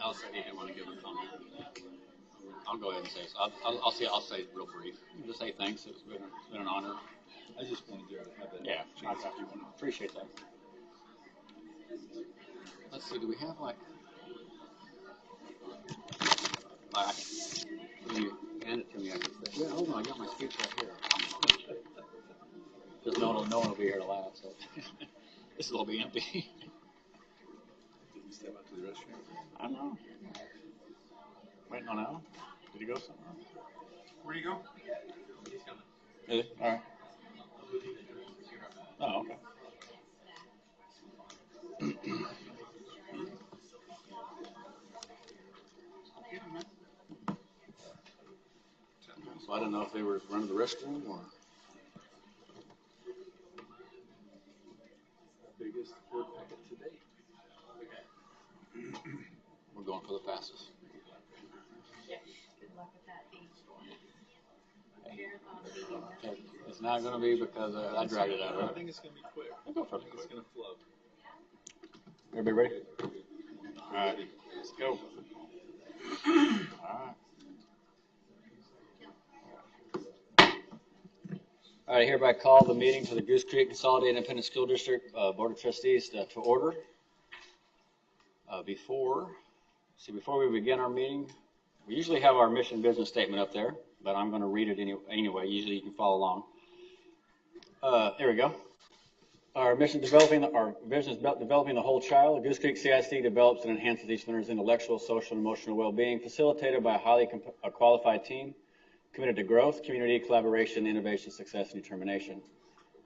Al said he didn't want to give a comment. I'll go ahead and say so. I'll say real brief. Just say thanks. It's been an honor. I just wanted to have that. Yeah, I appreciate that. Let's see. Do we have like when you hand it to me, I can say, yeah, hold on, I got my speech right here. Because no one will be here to laugh. So this will be empty. Did you step out to the restroom? I don't know. Waiting on Al. Did he go somewhere? Where'd he go? He's coming. Is he? All right. Oh, okay. So I don't know if they were running the restroom or. Biggest word packet today. We're going for the fastest. Good luck with that being It's not going to be because I dragged it out. Right? I think it's going to be quick. I'll go for I think it's going to flow. Everybody ready? All right. Let's go. All right, hereby call the meeting for the Goose Creek Consolidated Independent School District Board of Trustees to order. Before we begin our meeting, we usually have our mission business statement up there, but I'm going to read it anyway. Usually you can follow along. There we go. Our mission is developing the whole child. Goose Creek CIC develops and enhances each learner's intellectual, social, and emotional well-being, facilitated by a highly qualified team committed to growth, community, collaboration, innovation, success, and determination.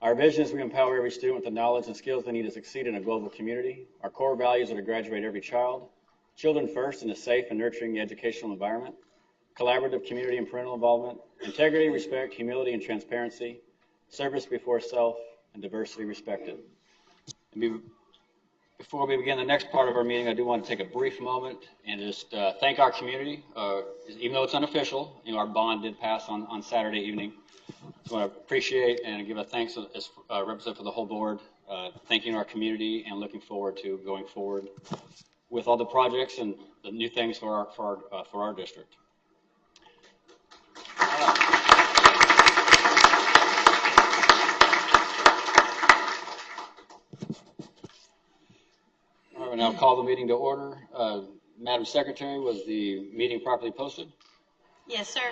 Our vision is we empower every student with the knowledge and skills they need to succeed in a global community. Our core values are to graduate every child, children first in a safe and nurturing educational environment, collaborative community and parental involvement, integrity, respect, humility, and transparency, service before self, and diversity respected. Before we begin the next part of our meeting, I do want to take a brief moment and just thank our community. Even though it's unofficial, our bond did pass on Saturday evening. I want to appreciate and give a thanks as representative for the whole board, thanking our community and looking forward to going forward with all the projects and the new things for our district. I will now call the meeting to order. Madam Secretary, was the meeting properly posted? Yes, sir.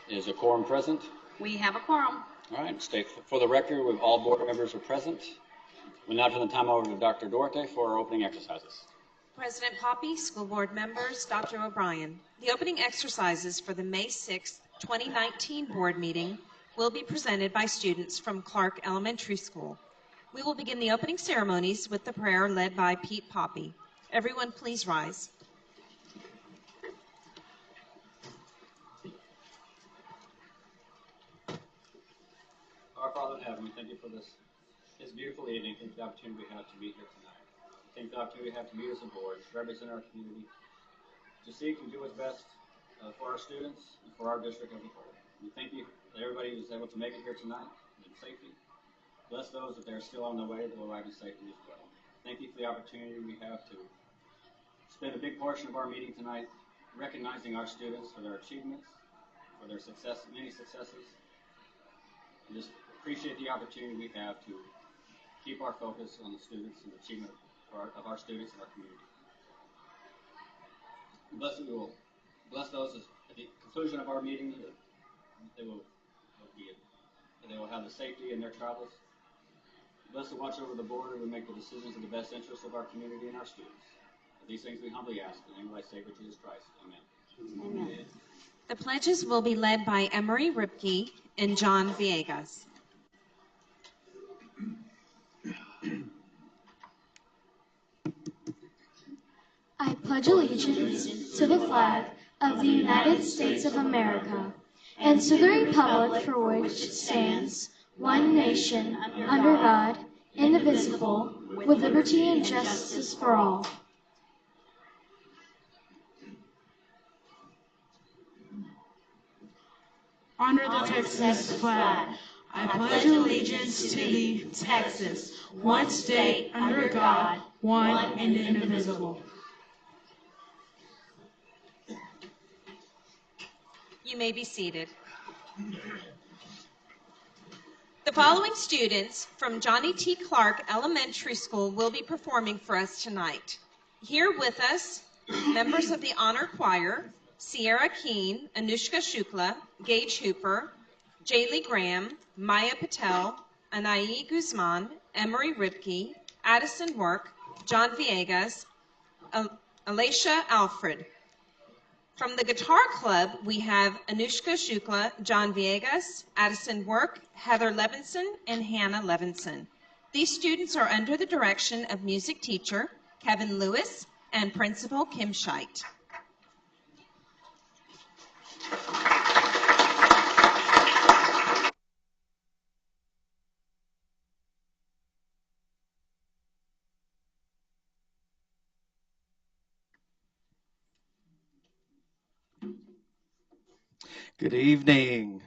Is a quorum present? We have a quorum. All right, state for the record, all board members are present. We'll now turn the time over to Dr. Duarte for our opening exercises. President Poppy, school board members, Dr. O'Brien. The opening exercises for the May 6, 2019 board meeting will be presented by students from Clark Elementary School. We will begin the opening ceremonies with the prayer led by Pete Poppy. Everyone please rise. Our Father in heaven, we thank you for this beautiful evening. Thank you for the opportunity we have to meet here tonight. Thank you for the opportunity we have to meet as a board, to represent our community, to seek and do what's best for our students and for our district as a whole. We thank you that everybody was able to make it here tonight in safety. Bless those that they're still on their way that will arrive in safety as well. Thank you for the opportunity we have to spend a big portion of our meeting tonight recognizing our students for their achievements, for their success, many successes, and just appreciate the opportunity we have to keep our focus on the students and the achievement of our students and our community. And bless those at the conclusion of our meeting that they will have the safety in their travels. Bless to watch over the board and we make the decisions in the best interest of our community and our students. These things we humbly ask in the name of our Savior Jesus Christ. Amen. Amen. The pledges will be led by Emery Ripke and John Villegas. I pledge pledge allegiance to the flag of the United States of America and to the republic for which it stands, one nation, under God, indivisible, with liberty and justice for all. Honor the Texas flag. I pledge allegiance to thee, Texas, one state, under God, one and indivisible. You may be seated. The following students from Johnny T. Clark Elementary School will be performing for us tonight. Here with us, members of the Honor Choir, Sierra Keene, Anushka Shukla, Gage Hooper, Jaylee Graham, Maya Patel, Anayi Guzman, Emery Ripke, Addison Work, John Villegas, Alicia Alfred. From the Guitar Club, we have Anushka Shukla, John Villegas, Addison Work, Heather Levinson, and Hannah Levinson. These students are under the direction of music teacher Kevin Lewis and Principal Kim Scheit. Good evening.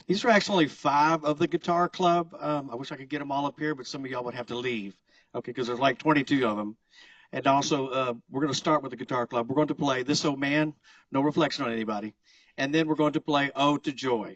These are actually 5 of the Guitar Club. I wish I could get them all up here, but some of y'all would have to leave, okay, because there's like 22 of them. And also, we're going to start with the Guitar Club. We're going to play This Old Man, No Reflection on Anybody. And then we're going to play Ode to Joy.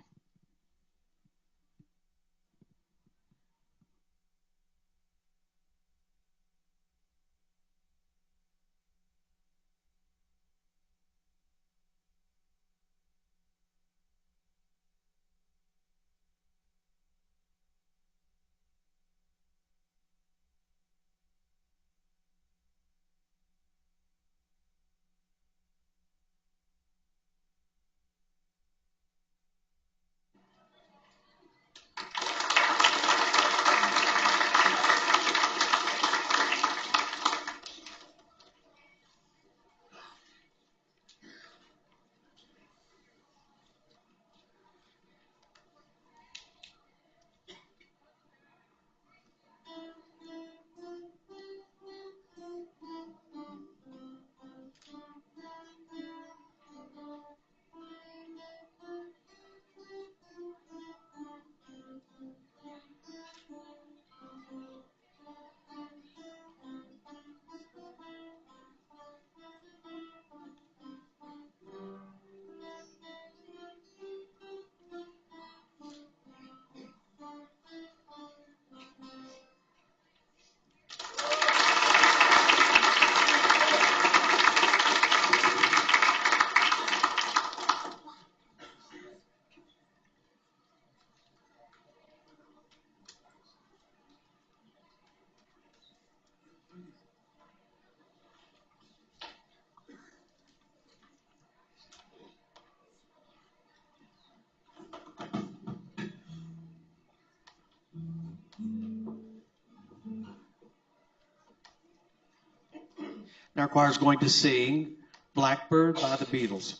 Now our choir is going to sing Blackbird by the Beatles.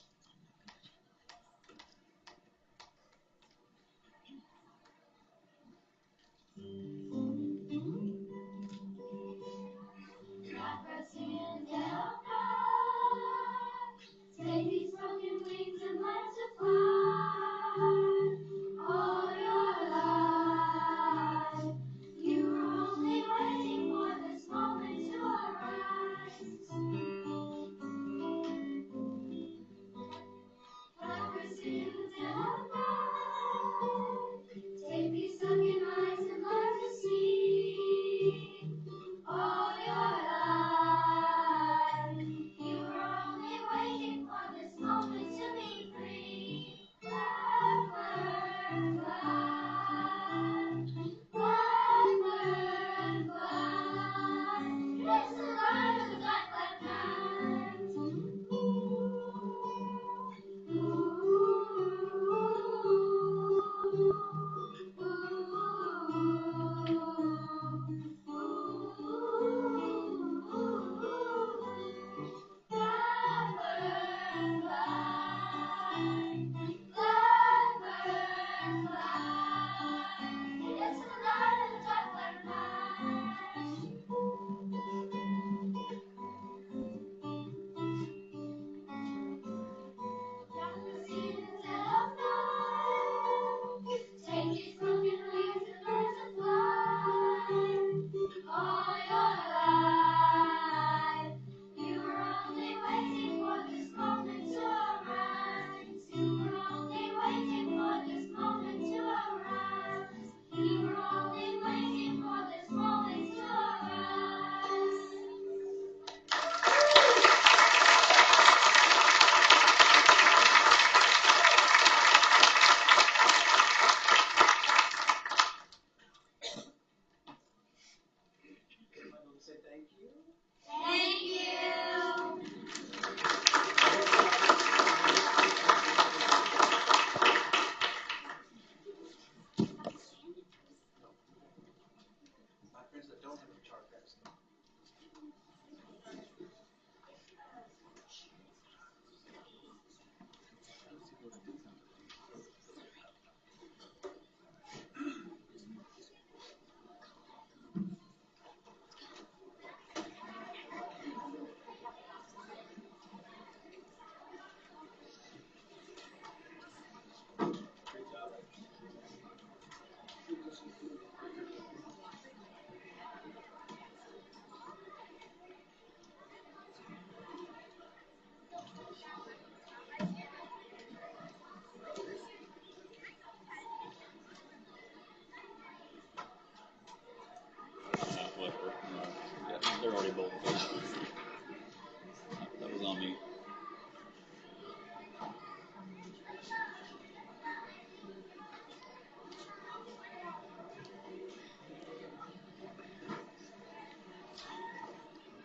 Blackbird singing down take these broken wings and learn to fly. All your life, you were only waiting for this moment to arise.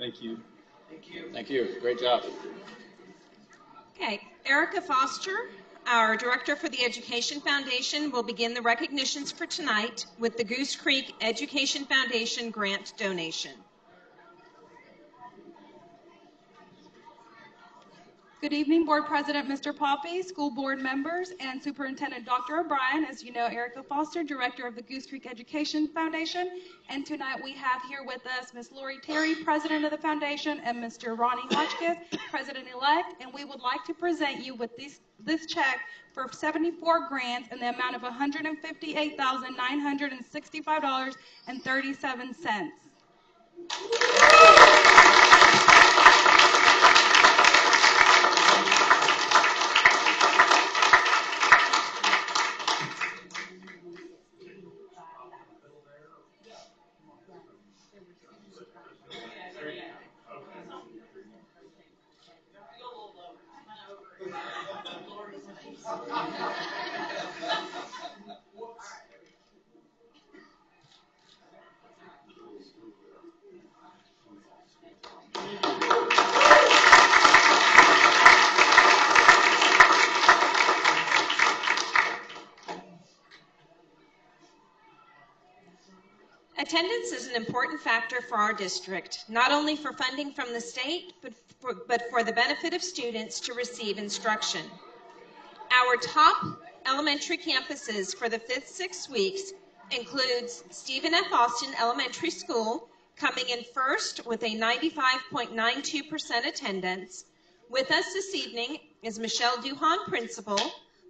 Thank you. Thank you. Great job. Okay, Erica Foster, our Director for the Education Foundation, will begin the recognitions for tonight with the Goose Creek Education Foundation grant donation. Good evening, Board President Mr. Poppy, school board members, and Superintendent Dr. O'Brien. As you know, Erica Foster, Director of the Goose Creek Education Foundation. And tonight we have here with us Ms. Lori Terry, President of the Foundation, and Mr. Ronnie Hotchkiss, President-elect. And we would like to present you with this check for 74 grants in the amount of $158,965.37. Attendance is an important factor for our district, not only for funding from the state, but for the benefit of students to receive instruction. Our top elementary campuses for the 5th-6 weeks includes Stephen F. Austin Elementary School, coming in first with a 95.92% attendance. With us this evening is Michelle Duhan, principal,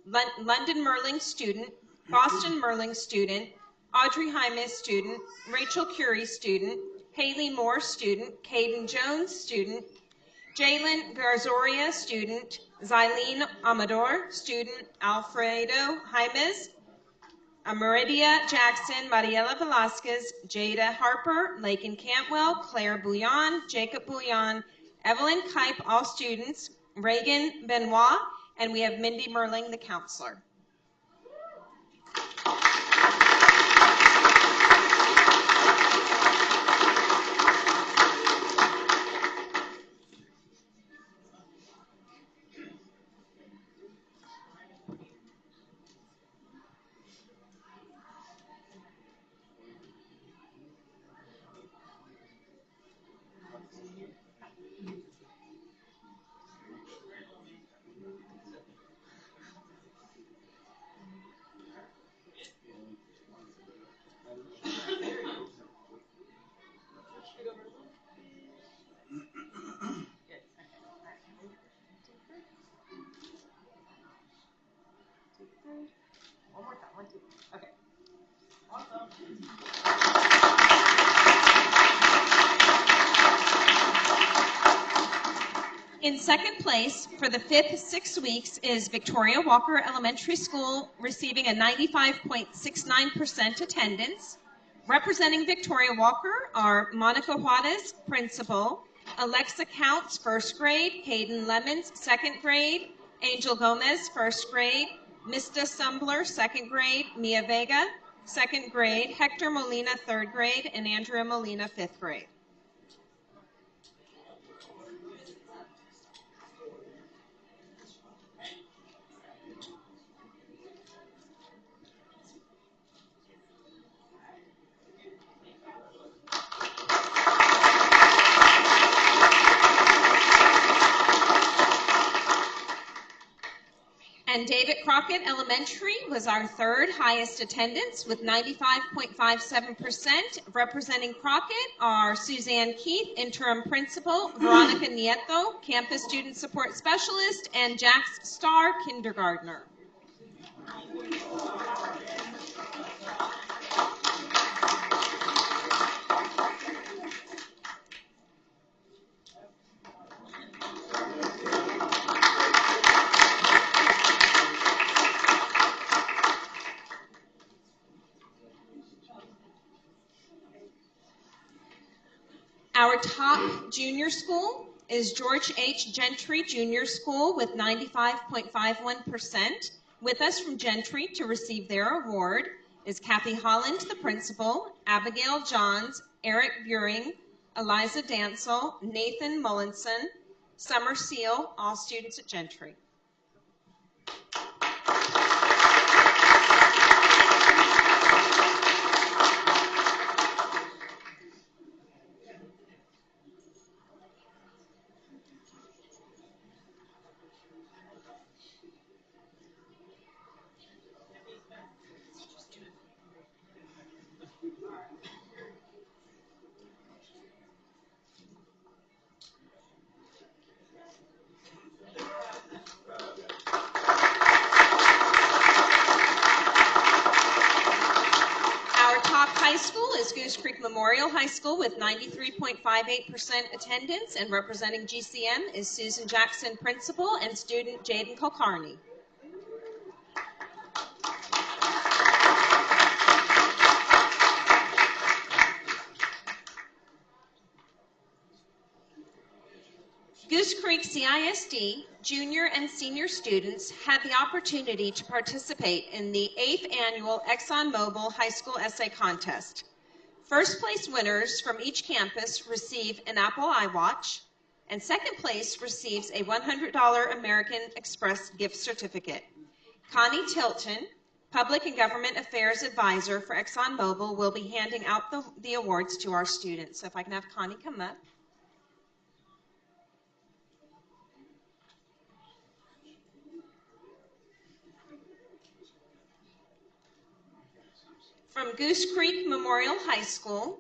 London Merling student, Boston Merling student, Audrey Jaime student, Rachel Curie student, Haley Moore student, Caden Jones student, Jalen Garzoria student, Zylene Amador student, Alfredo Jaimes, Meridia Jackson, Mariela Velasquez, Jada Harper, Lakin Cantwell, Claire Bouillon, Jacob Bouillon, Evelyn Kipe, all students, Reagan Benoit, and we have Mindy Merling, the counselor. In second place for the 5th-6 weeks is Victoria Walker Elementary School, receiving a 95.69% attendance. Representing Victoria Walker are Monica Juarez, principal, Alexa Counts, 1st grade, Hayden Lemons, 2nd grade, Angel Gomez, 1st grade, Mista Sumbler, 2nd grade, Mia Vega, 2nd grade, Hector Molina, 3rd grade, and Andrea Molina, 5th grade. And David Crockett Elementary was our 3rd highest attendance with 95.57%. Representing Crockett are Suzanne Keith, interim principal, Veronica Nieto, campus student support specialist, and Jax Starr, kindergartner. Our top junior school is George H. Gentry Junior School with 95.51%. With us from Gentry to receive their award is Kathy Holland, the principal, Abigail Johns, Eric Buring, Eliza Dansel, Nathan Mullinson, Summer Seal, all students at Gentry. Our top high school is Goose Creek Memorial High School with 93.58% attendance, and representing GCM is Susan Jackson, principal, and student Jaden Kulkarni. Goose Creek CISD junior and senior students had the opportunity to participate in the 8th annual ExxonMobil High School Essay Contest. First place winners from each campus receive an Apple iWatch, and second place receives a $100 American Express gift certificate. Connie Tilton, Public and Government Affairs Advisor for ExxonMobil, will be handing out the awards to our students. So if I can have Connie come up. From Goose Creek Memorial High School,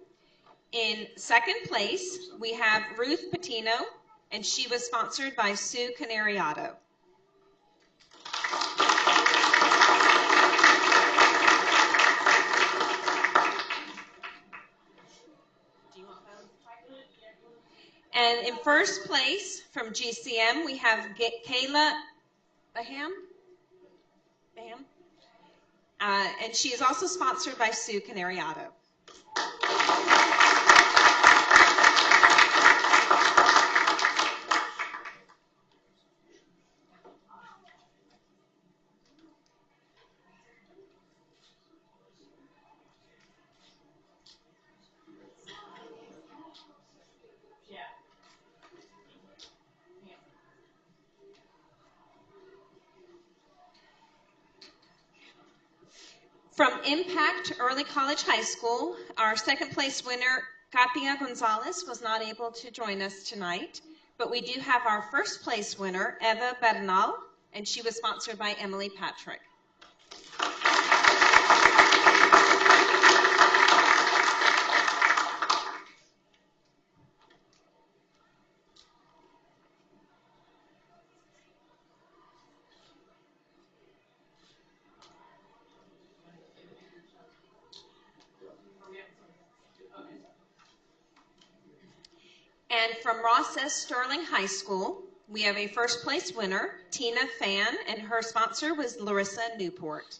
in second place, we have Ruth Patino, and she was sponsored by Sue Canariato. And in first place, from GCM, we have Kayla Baham, and she is also sponsored by Sue Canariato. From Impact Early College High School, our second place winner, Katia Gonzalez, was not able to join us tonight, but we do have our first place winner, Eva Bernal, and she was sponsored by Emily Patrick. And from Ross S. Sterling High School, we have a first place winner, Tina Fan, and her sponsor was Larissa Newport.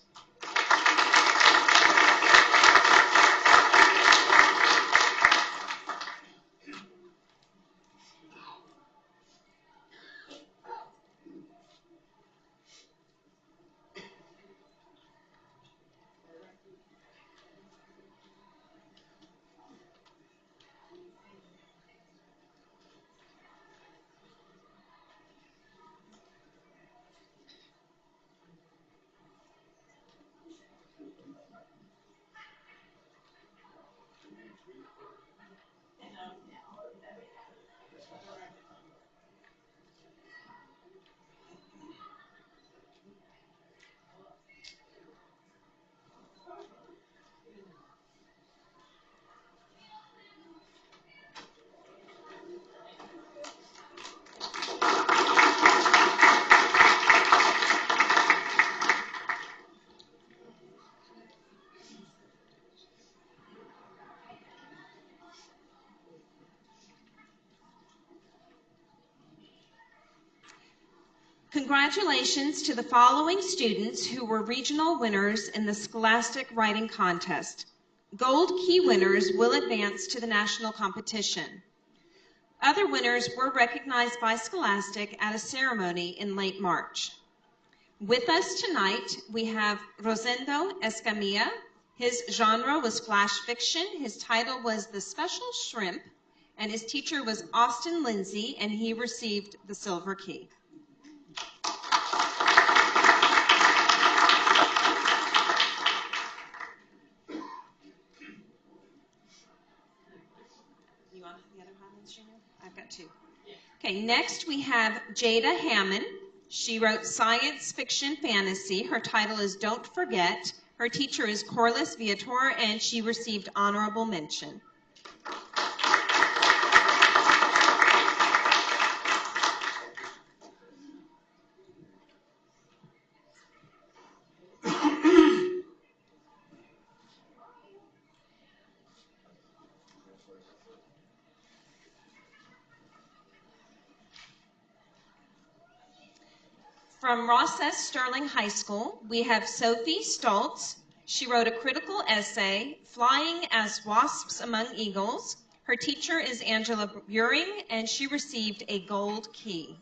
Congratulations to the following students who were regional winners in the Scholastic Writing Contest. Gold key winners will advance to the national competition. Other winners were recognized by Scholastic at a ceremony in late March. With us tonight, we have Rosendo Escamilla. His genre was flash fiction. His title was The Special Shrimp, and his teacher was Austin Lindsay, and he received the silver key. You want the other Highlands Junior? I've got two. Okay, next we have Jada Hammond. She wrote science fiction fantasy. Her title is Don't Forget. Her teacher is Corliss Viator, and she received honorable mention. From Ross S. Sterling High School, we have Sophie Stoltz. She wrote a critical essay, Flying as Wasps Among Eagles. Her teacher is Angela Buring, and she received a gold key.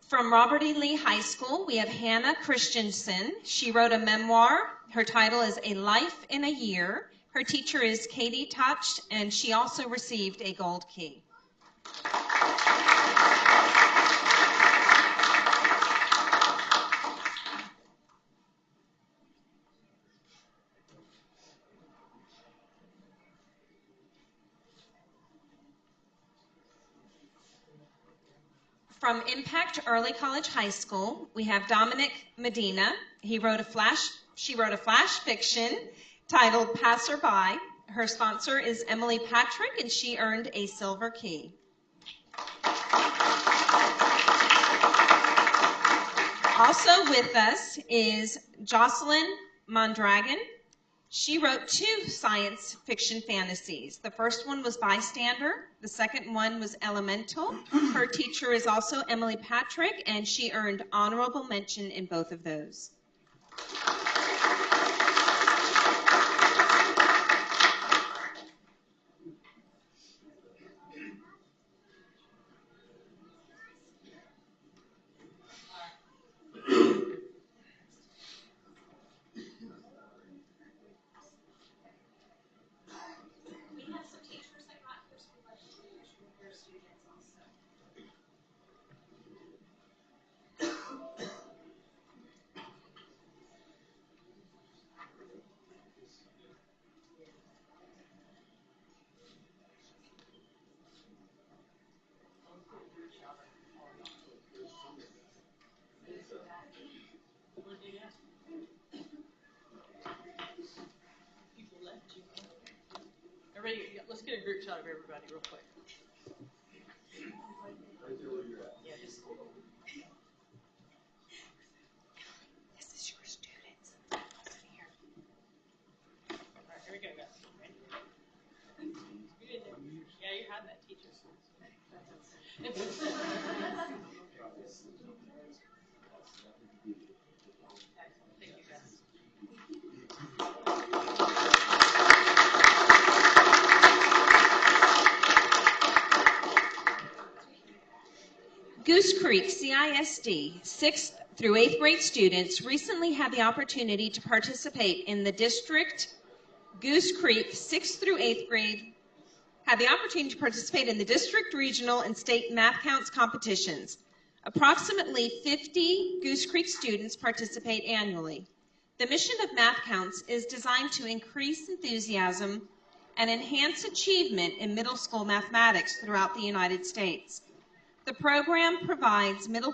From Robert E. Lee High School, we have Hannah Christensen. She wrote a memoir. Her title is A Life in a Year. Her teacher is Katie Touch, and she also received a gold key. From Impact Early College High School, we have Dominic Medina. She wrote a flash fiction titled Passerby. Her sponsor is Emily Patrick, and she earned a silver key. Also with us is Jocelyn Mondragon. She wrote two science fiction fantasies. The first one was Bystander. The second one was Elemental. Her teacher is also Emily Patrick, and she earned honorable mention in both of those. Everybody, let's get a group shot of everybody real quick. Yeah, just. This is your students. Here. All right, here we go, guys. Ready? Yeah, you had that teacher. Thank you, guys. Goose Creek CISD 6th through 8th grade students recently had the opportunity to participate in the district Goose Creek 6th through 8th grade had the opportunity to participate in the district, regional, and state math counts competitions. Approximately 50 Goose Creek students participate annually. The mission of math counts is designed to increase enthusiasm and enhance achievement in middle school mathematics throughout the United States. The program provides middle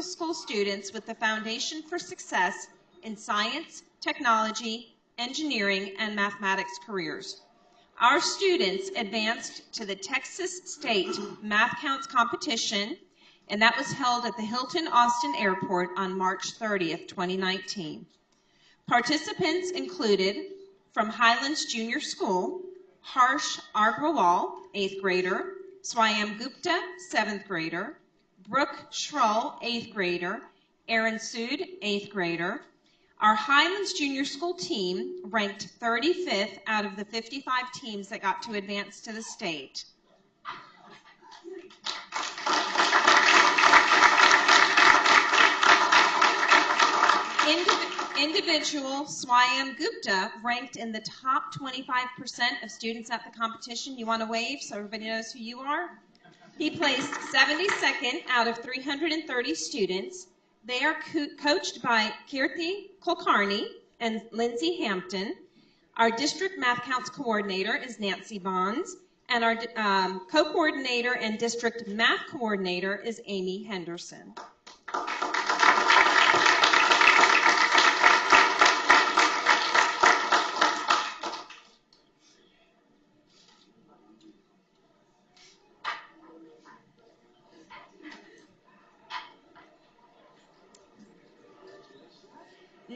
school students with the foundation for success in science, technology, engineering, and mathematics careers. Our students advanced to the Texas State Math Counts competition, and that was held at the Hilton Austin Airport on March 30th, 2019. Participants included from Highlands Junior School, Harsh Agrawal, 8th grader, Swayam Gupta, 7th grader, Brooke Schrull, 8th grader, Aaron Sood, 8th grader. Our Highlands Junior School team ranked 35th out of the 55 teams that got to advance to the state. Individual Swayam Gupta ranked in the top 25% of students at the competition. You want to wave so everybody knows who you are? He placed 72nd out of 330 students. They are coached by Kirti Kulkarni and Lindsay Hampton. Our district math counts coordinator is Nancy Bonds, and our co-coordinator and district math coordinator is Amy Henderson.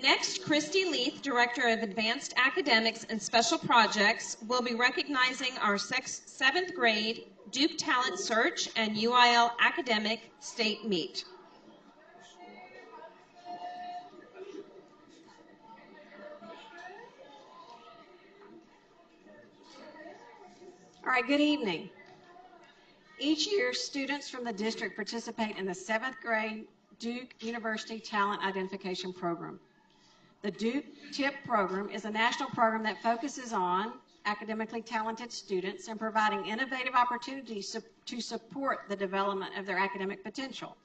Next, Christy Leith, Director of Advanced Academics and Special Projects, will be recognizing our 7th grade Duke Talent Search and UIL Academic State Meet. All right, good evening. Each year, students from the district participate in the 7th grade Duke University Talent Identification Program. The Duke TIP program is a national program that focuses on academically talented students and providing innovative opportunities to support the development of their academic potential.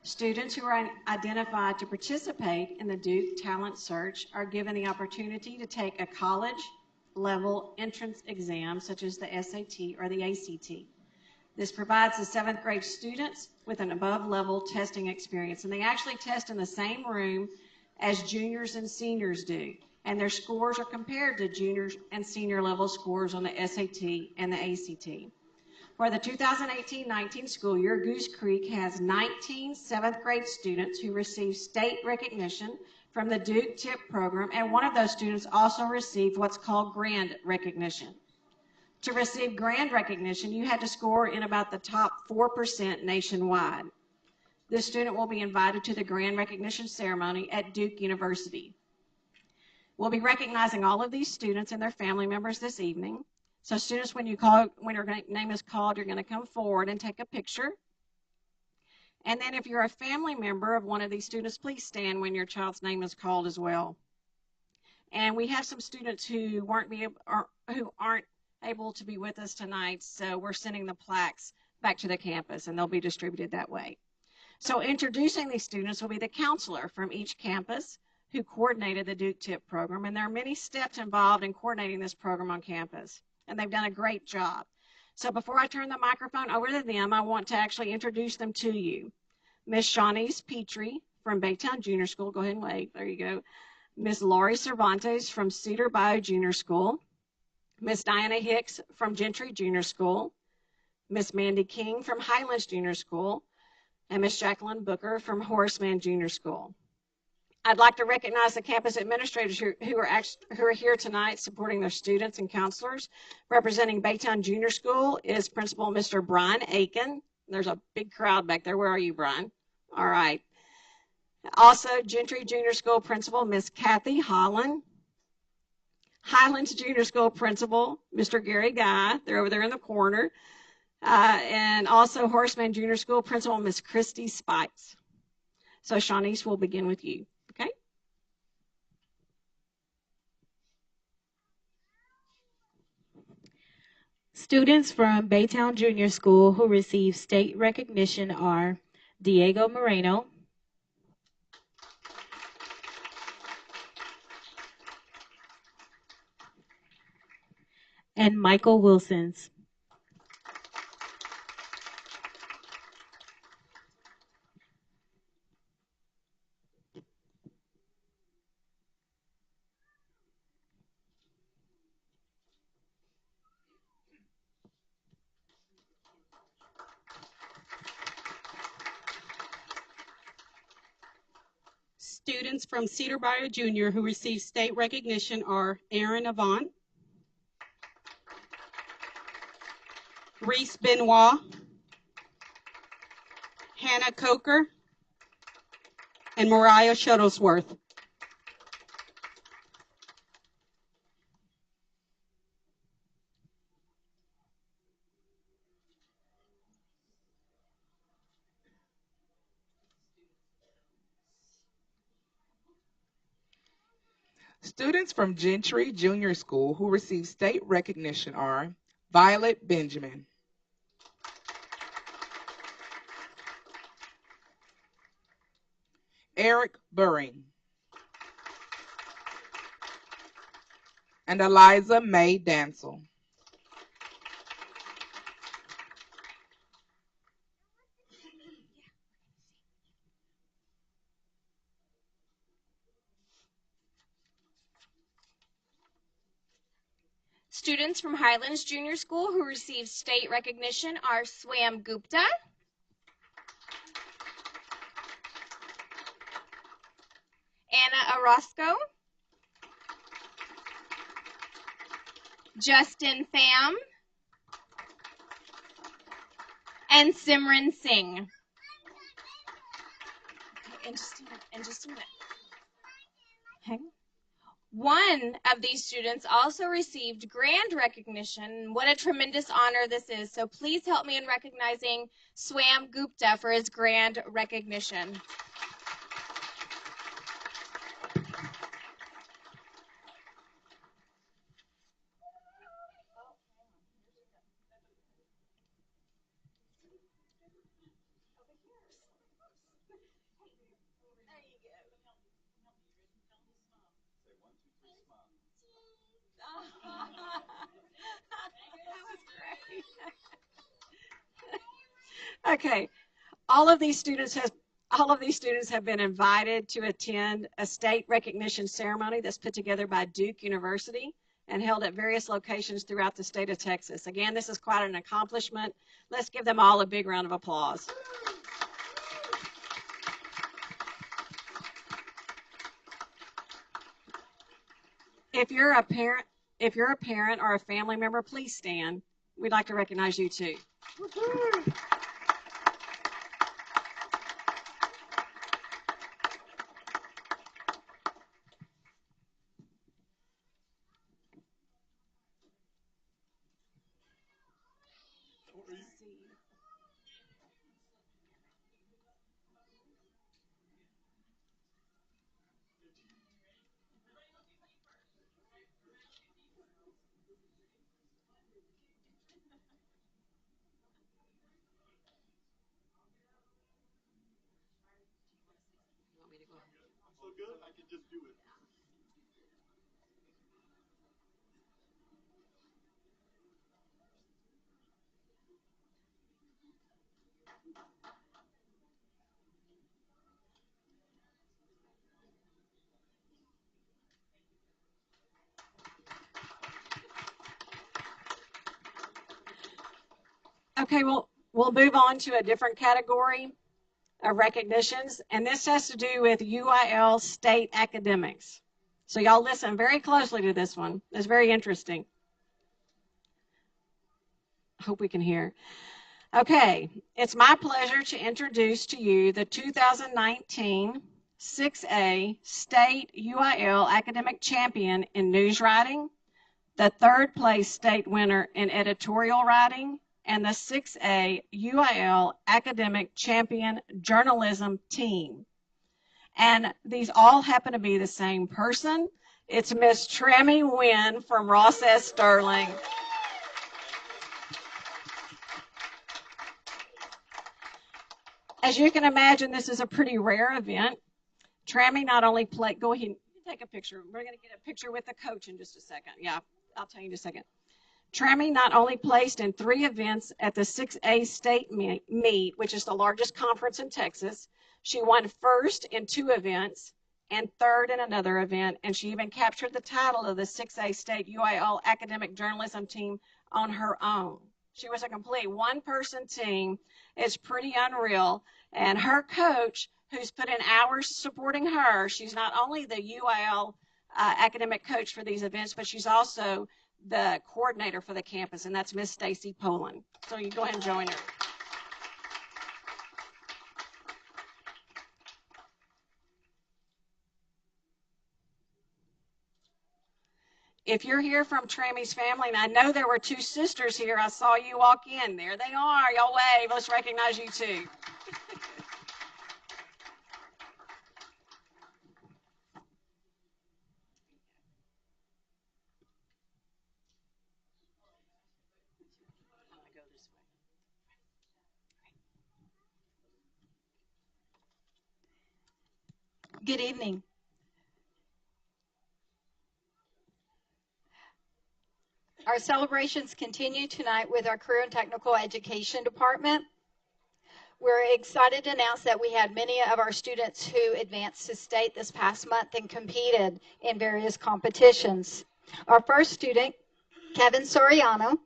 Students who are identified to participate in the Duke Talent Search are given the opportunity to take a college-level entrance exam such as the SAT or the ACT. This provides the 7th grade students with an above-level testing experience, and they actually test in the same room as juniors and seniors do, and their scores are compared to juniors and senior level scores on the SAT and the ACT. For the 2018-19 school year, Goose Creek has 19 7th grade students who received state recognition from the Duke TIP program, and one of those students also received what's called grand recognition. To receive grand recognition, you had to score in about the top 4% nationwide. This student will be invited to the grand recognition ceremony at Duke University. We'll be recognizing all of these students and their family members this evening. So students, when your name is called, you're going to come forward and take a picture. And then if you're a family member of one of these students, please stand when your child's name is called as well. And we have some students who aren't able to be with us tonight, so we're sending the plaques back to the campus, and they'll be distributed that way. So introducing these students will be the counselor from each campus who coordinated the Duke TIP program, and there are many steps involved in coordinating this program on campus, and they've done a great job. So before I turn the microphone over to them, I want to actually introduce them to you. Miss Shawnice Petrie from Baytown Junior School, go ahead and wave, there you go. Miss Laurie Cervantes from Cedar Bayou Junior School, Miss Diana Hicks from Gentry Junior School, Miss Mandy King from Highlands Junior School, and Miss Jacqueline Booker from Horace Mann Junior School. I'd like to recognize the campus administrators who are here tonight supporting their students and counselors. Representing Baytown Junior School is Principal Mr. Brian Aiken. There's a big crowd back there. Where are you, Brian? All right. Also, Gentry Junior School Principal Miss Kathy Holland. Highlands Junior School Principal Mr. Gary Guy. They're over there in the corner. And also Horace Mann Junior School Principal Miss Christy Spikes. So Shawnice, we'll begin with you, okay? Students from Baytown Junior School who receive state recognition are Diego Moreno, and Michael Wilsons. Students from Cedar Bayou Junior who receive state recognition are Aaron Avant, Reese Benoit, Hannah Coker, and Mariah Shuttlesworth. Students from Gentry Junior School who receive state recognition are Violet Benjamin, Eric Buring, and Eliza May Dansel. Students from Highlands Junior School who received state recognition are Swam Gupta, Anna Orozco, Justin Pham, and Simran Singh. In just a minute. Hang on. One of these students also received grand recognition. What a tremendous honor this is. So please help me in recognizing Swam Gupta for his grand recognition. Okay, all of these students have been invited to attend a state recognition ceremony that's put together by Duke University and held at various locations throughout the state of Texas. Again, this is quite an accomplishment. Let's give them all a big round of applause. If you're a parent or a family member, please stand. We'd like to recognize you too. Okay, we'll move on to a different category of recognitions, and this has to do with UIL state academics. So y'all listen very closely to this one. It's very interesting. I hope we can hear. Okay, it's my pleasure to introduce to you the 2019 6A State UIL Academic Champion in News Writing, the third place state winner in editorial writing, and the 6A UIL Academic Champion Journalism team. And these all happen to be the same person. It's Miss Trammy Wynn from Ross S. Sterling. As you can imagine, this is a pretty rare event. Trammy not only played, go ahead and take a picture. We're going to get a picture with the coach in just a second. Yeah, I'll tell you in a second. Trammy not only placed in 3 events at the 6A state meet, which is the largest conference in Texas, she won first in 2 events and third in another event, and she even captured the title of the 6A state UIL academic journalism team on her own. She was a complete one-person team. It's pretty unreal. And her coach, who's put in hours supporting her, she's not only the UIL academic coach for these events, but she's also the coordinator for the campus, and that's Miss Stacy Poland. So you go ahead and join her. If you're here from Trammy's family, and I know there were two sisters here, I saw you walk in. There they are. Y'all wave. Let's recognize you too. Good evening. Our celebrations continue tonight with our Career and Technical Education Department. We're excited to announce that we had many of our students who advanced to state this past month and competed in various competitions. Our first student, Kevin Soriano,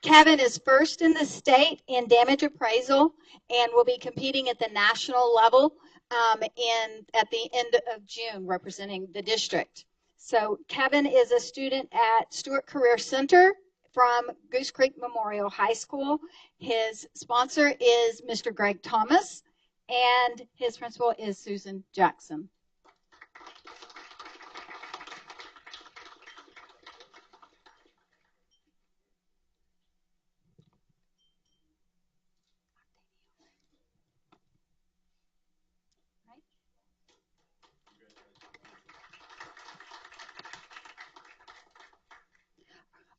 Kevin is first in the state in damage appraisal and will be competing at the national level at the end of June, representing the district. So Kevin is a student at Stewart Career Center from Goose Creek Memorial High School. His sponsor is Mr. Greg Thomas, and his principal is Susan Jackson.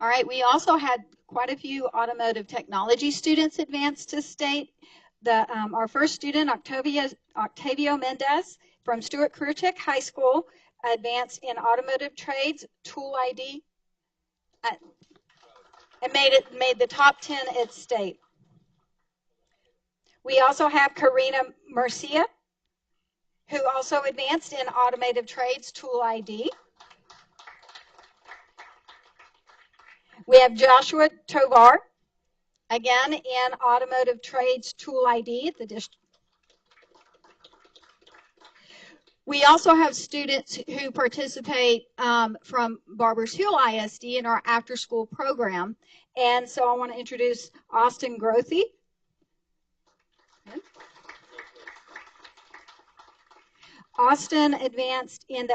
All right, we also had quite a few automotive technology students advance to state. Our first student, Octavio Mendez from Stewart Career Tech High School, advanced in automotive trades, tool ID, and made the top 10 at state. We also have Karina Murcia, who also advanced in automotive trades, tool ID. We have Joshua Tovar, again in automotive trades, tool ID at the district. We also have students who participate from Barbers Hill ISD in our after-school program. And so I want to introduce Austin Grothy. Austin advanced in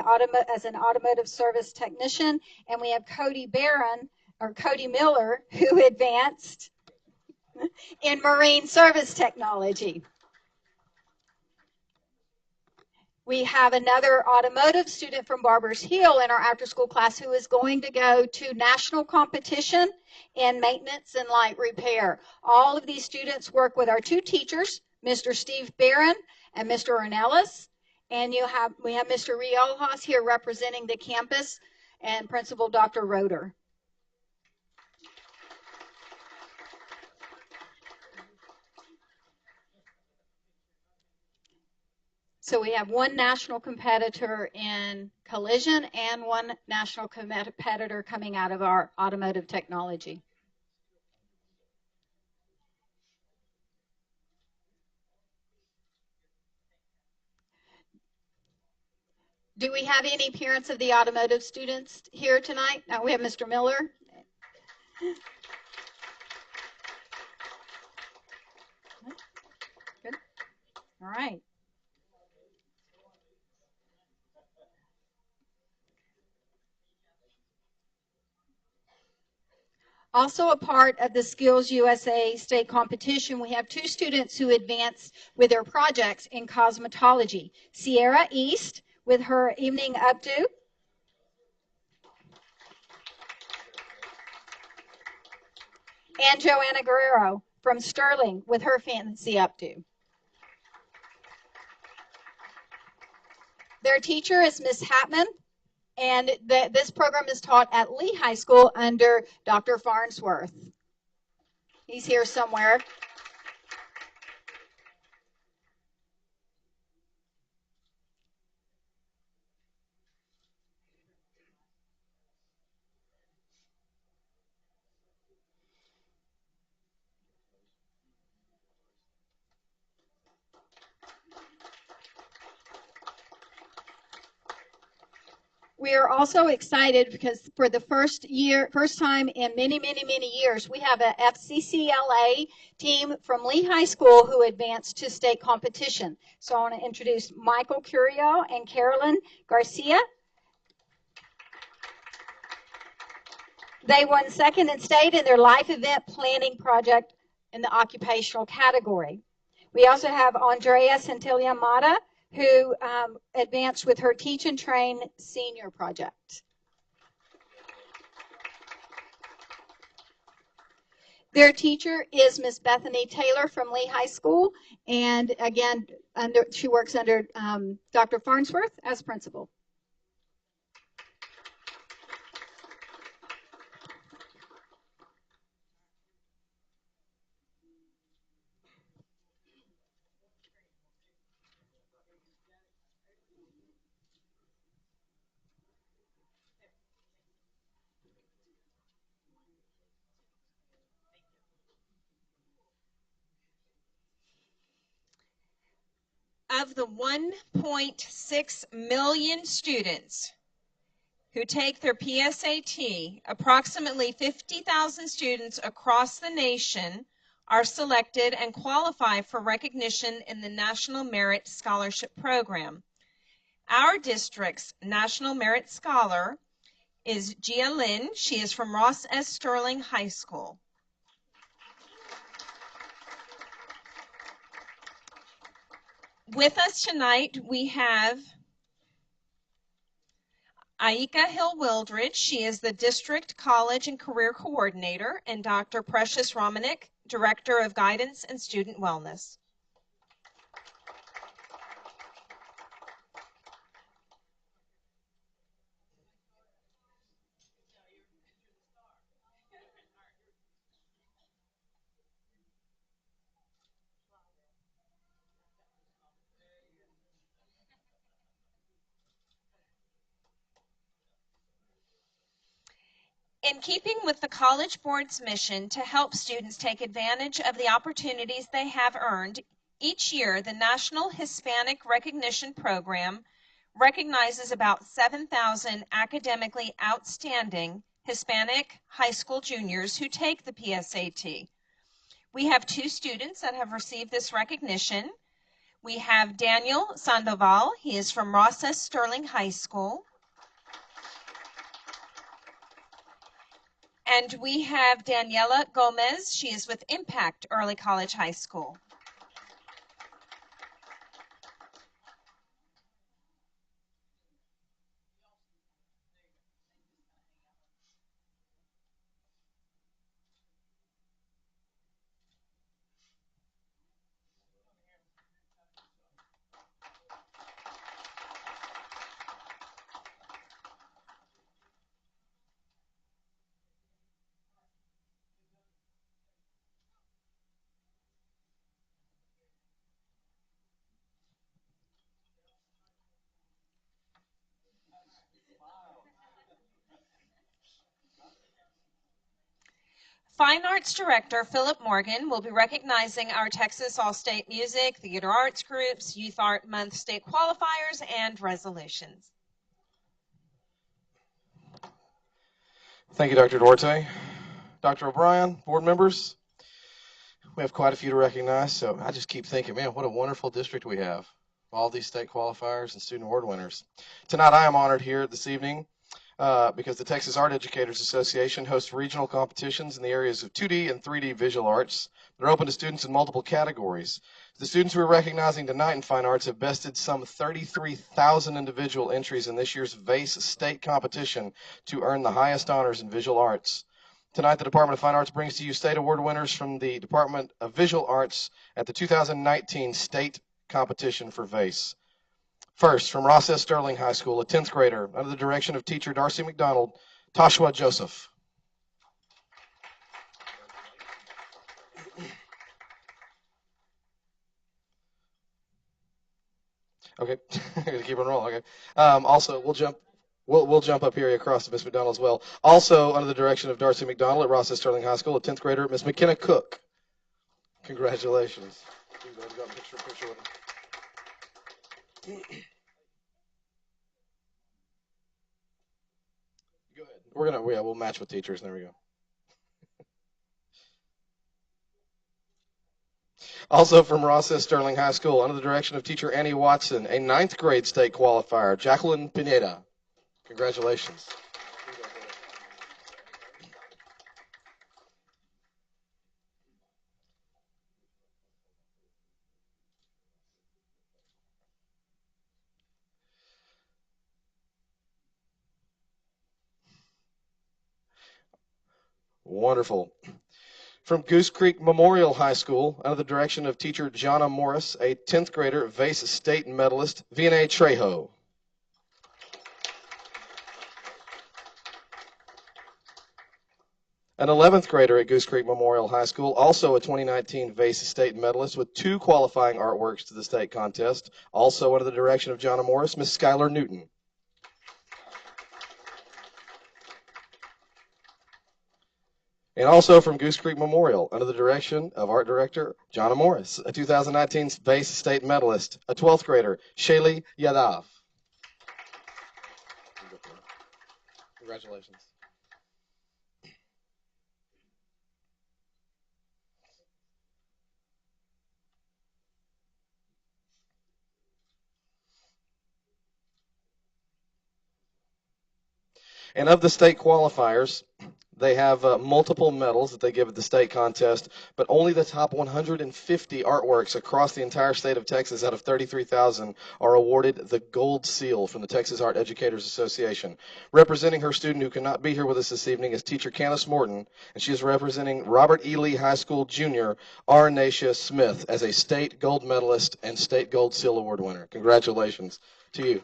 as an automotive service technician, and we have Cody Miller, who advanced in marine service technology. We have another automotive student from Barbers Hill in our after-school class who is going to go to national competition in maintenance and light repair. All of these students work with our two teachers, Mr. Steve Barron and Mr. Ornelas. And we have Mr. Riojas here representing the campus and Principal Dr. Roeder. So we have one national competitor in collision and one national competitor coming out of our automotive technology. Do we have any parents of the automotive students here tonight? We have Mr. Miller. Good. All right. Also a part of the Skills USA state competition, we have two students who advanced with their projects in cosmetology. Sierra East with her evening updo. And Joanna Guerrero from Sterling with her fancy updo. Their teacher is Miss Hatman, and this program is taught at Lee High School under Dr. Farnsworth. He's here somewhere. We are also excited because for the first time in many years, we have a FCCLA team from Lee High School who advanced to state competition. So I want to introduce Michael Curio and Carolyn Garcia. They won second in state in their life event planning project in the occupational category. We also have Andrea Santilia Mata, who advanced with her Teach and Train senior project. Their teacher is Miss Bethany Taylor from Lee High School, and again, she works under Dr. Farnsworth as principal. Of the 1.6 million students who take their PSAT, approximately 50,000 students across the nation are selected and qualify for recognition in the National Merit Scholarship Program. Our district's National Merit Scholar is Gia Lynn. She is from Ross S. Sterling High School. With us tonight, we have Aika Hill-Wildridge. She is the District College and Career Coordinator, and Dr. Precious Romanek, Director of Guidance and Student Wellness. In keeping with the College Board's mission to help students take advantage of the opportunities they have earned, each year the National Hispanic Recognition Program recognizes about 7,000 academically outstanding Hispanic high school juniors who take the PSAT. We have 2 students that have received this recognition. We have Daniel Sandoval. He is from Ross S. Sterling High School. And we have Daniela Gomez. She is with Impact Early College High School. Fine Arts Director Philip Morgan will be recognizing our Texas All-State Music, Theater Arts Groups, Youth Art Month state qualifiers, and resolutions. Thank you, Dr. Duarte. Dr. O'Brien, board members, we have quite a few to recognize, so I just keep thinking, man, what a wonderful district we have. All these state qualifiers and student award winners. Tonight I am honored here this evening because the Texas Art Educators Association hosts regional competitions in the areas of 2D and 3D visual arts. They're open to students in multiple categories. The students we're recognizing tonight in Fine Arts have bested some 33,000 individual entries in this year's VASE state competition to earn the highest honors in visual arts. Tonight, the Department of Fine Arts brings to you state award winners from the Department of Visual Arts at the 2019 state competition for VASE. First, from Ross S. Sterling High School, a 10th grader, under the direction of teacher Darcy McDonald, Toshua Joseph. Okay, gonna keep on rolling. Okay. Also, we'll jump up here across to Miss McDonald as well. Also, under the direction of Darcy McDonald at Ross S. Sterling High School, a 10th grader, Miss McKenna Cook. Congratulations. Picture with him. We'll match with teachers. There we go. Also from Ross S. Sterling High School, under the direction of teacher Annie Watson, a 9th grade state qualifier, Jacqueline Pineda. Congratulations. Wonderful. From Goose Creek Memorial High School, under the direction of teacher Jonna Morris, a 10th grader, Vase State medalist, Vianney Trejo. An 11th grader at Goose Creek Memorial High School, also a 2019 Vase State medalist with 2 qualifying artworks to the state contest, also under the direction of Jonna Morris, Miss Skylar Newton. And also from Goose Creek Memorial, under the direction of art director Jonna Morris, a 2019 Vase State medalist, a 12th grader, Shaylee Yadav. Congratulations. And of the state qualifiers, they have multiple medals that they give at the state contest, but only the top 150 artworks across the entire state of Texas out of 33,000 are awarded the Gold Seal from the Texas Art Educators Association. Representing her student who cannot be here with us this evening is teacher Candace Morton, and she is representing Robert E. Lee High School Junior Arnacia Smith as a state gold medalist and state Gold Seal Award winner. Congratulations to you.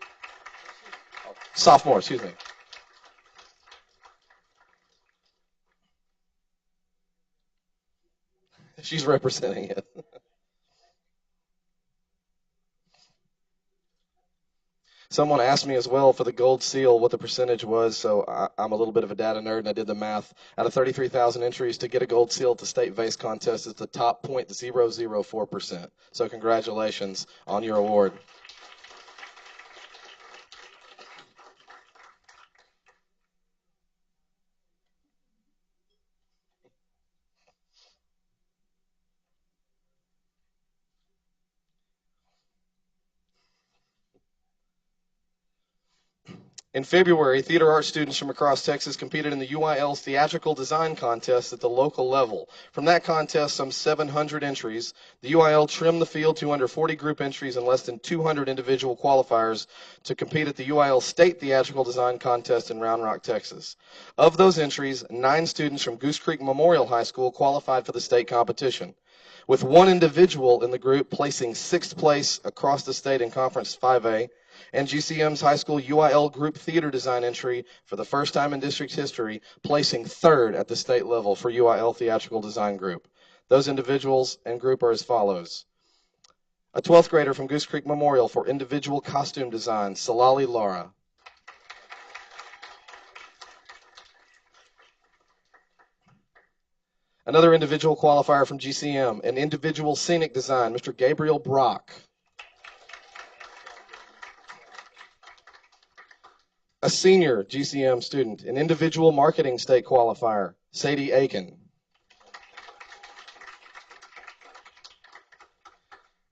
Sophomore, excuse me. She's representing it. Someone asked me as well for the Gold Seal what the percentage was, so I'm a little bit of a data nerd, and I did the math. Out of 33,000 entries, to get a Gold Seal at the state vase contest is the top 0.004%. So congratulations on your award. In February, theater art students from across Texas competed in the UIL's theatrical design contest at the local level. From that contest, some 700 entries. The UIL trimmed the field to under 40 group entries and less than 200 individual qualifiers to compete at the UIL State Theatrical Design Contest in Round Rock, Texas. Of those entries, 9 students from Goose Creek Memorial High School qualified for the state competition, with 1 individual in the group placing 6th place across the state in Conference 5A, and GCM's high school UIL group theater design entry for the first time in district history, placing 3rd at the state level for UIL theatrical design group. Those individuals and group are as follows. A 12th grader from Goose Creek Memorial for individual costume design, Salali Laura. Another individual qualifier from GCM, an individual scenic design, Mr. Gabriel Brock. A senior GCM student, an individual marketing state qualifier, Sadie Aiken.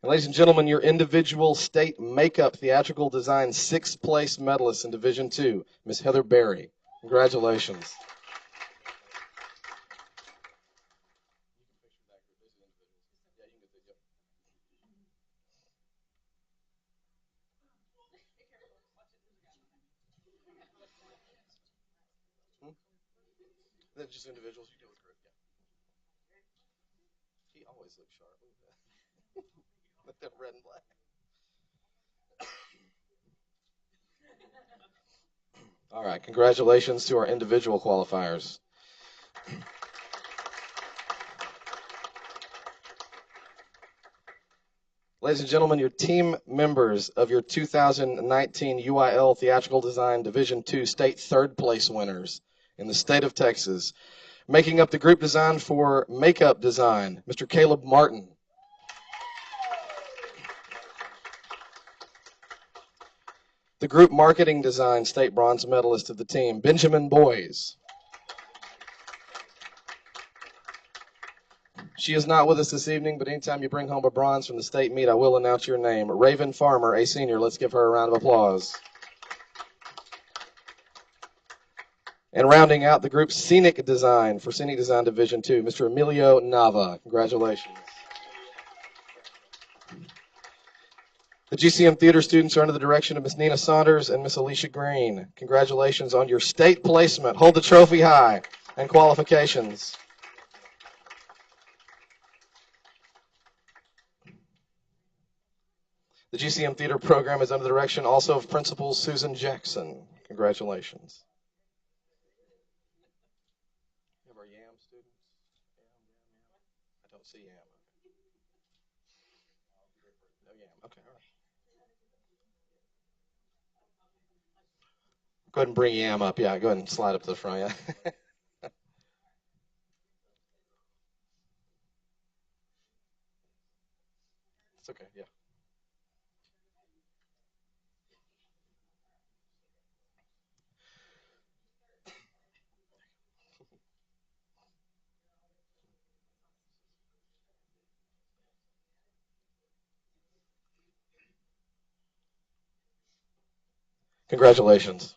And ladies and gentlemen, your individual state makeup theatrical design 6th place medalist in Division II, Miss Heather Berry. Congratulations. They're just individuals. You do with group, yeah. He always looks sharp. With that red and black. All right, congratulations to our individual qualifiers. Ladies and gentlemen, your team members of your 2019 UIL Theatrical Design Division II State 3rd place winners in the state of Texas. Making up the group design for makeup design, Mr. Caleb Martin. the group marketing design state bronze medalist of the team, Benjamin Boys. She is not with us this evening, but anytime you bring home a bronze from the state meet, I will announce your name. Raven Farmer, a senior. Let's give her a round of applause. And rounding out the group's scenic design for Scenic Design Division 2, Mr. Emilio Nava. Congratulations. The GCM theater students are under the direction of Miss Nina Saunders and Miss Alicia Green. Congratulations on your state placement. Hold the trophy high and qualifications. The GCM theater program is under the direction also of Principal Susan Jackson. Congratulations. We have our YAM students. I don't see YAM. No YAM. Okay, all right. Go ahead and bring YAM up. Yeah, go ahead and slide up to the front. Yeah. It's okay, yeah. Congratulations.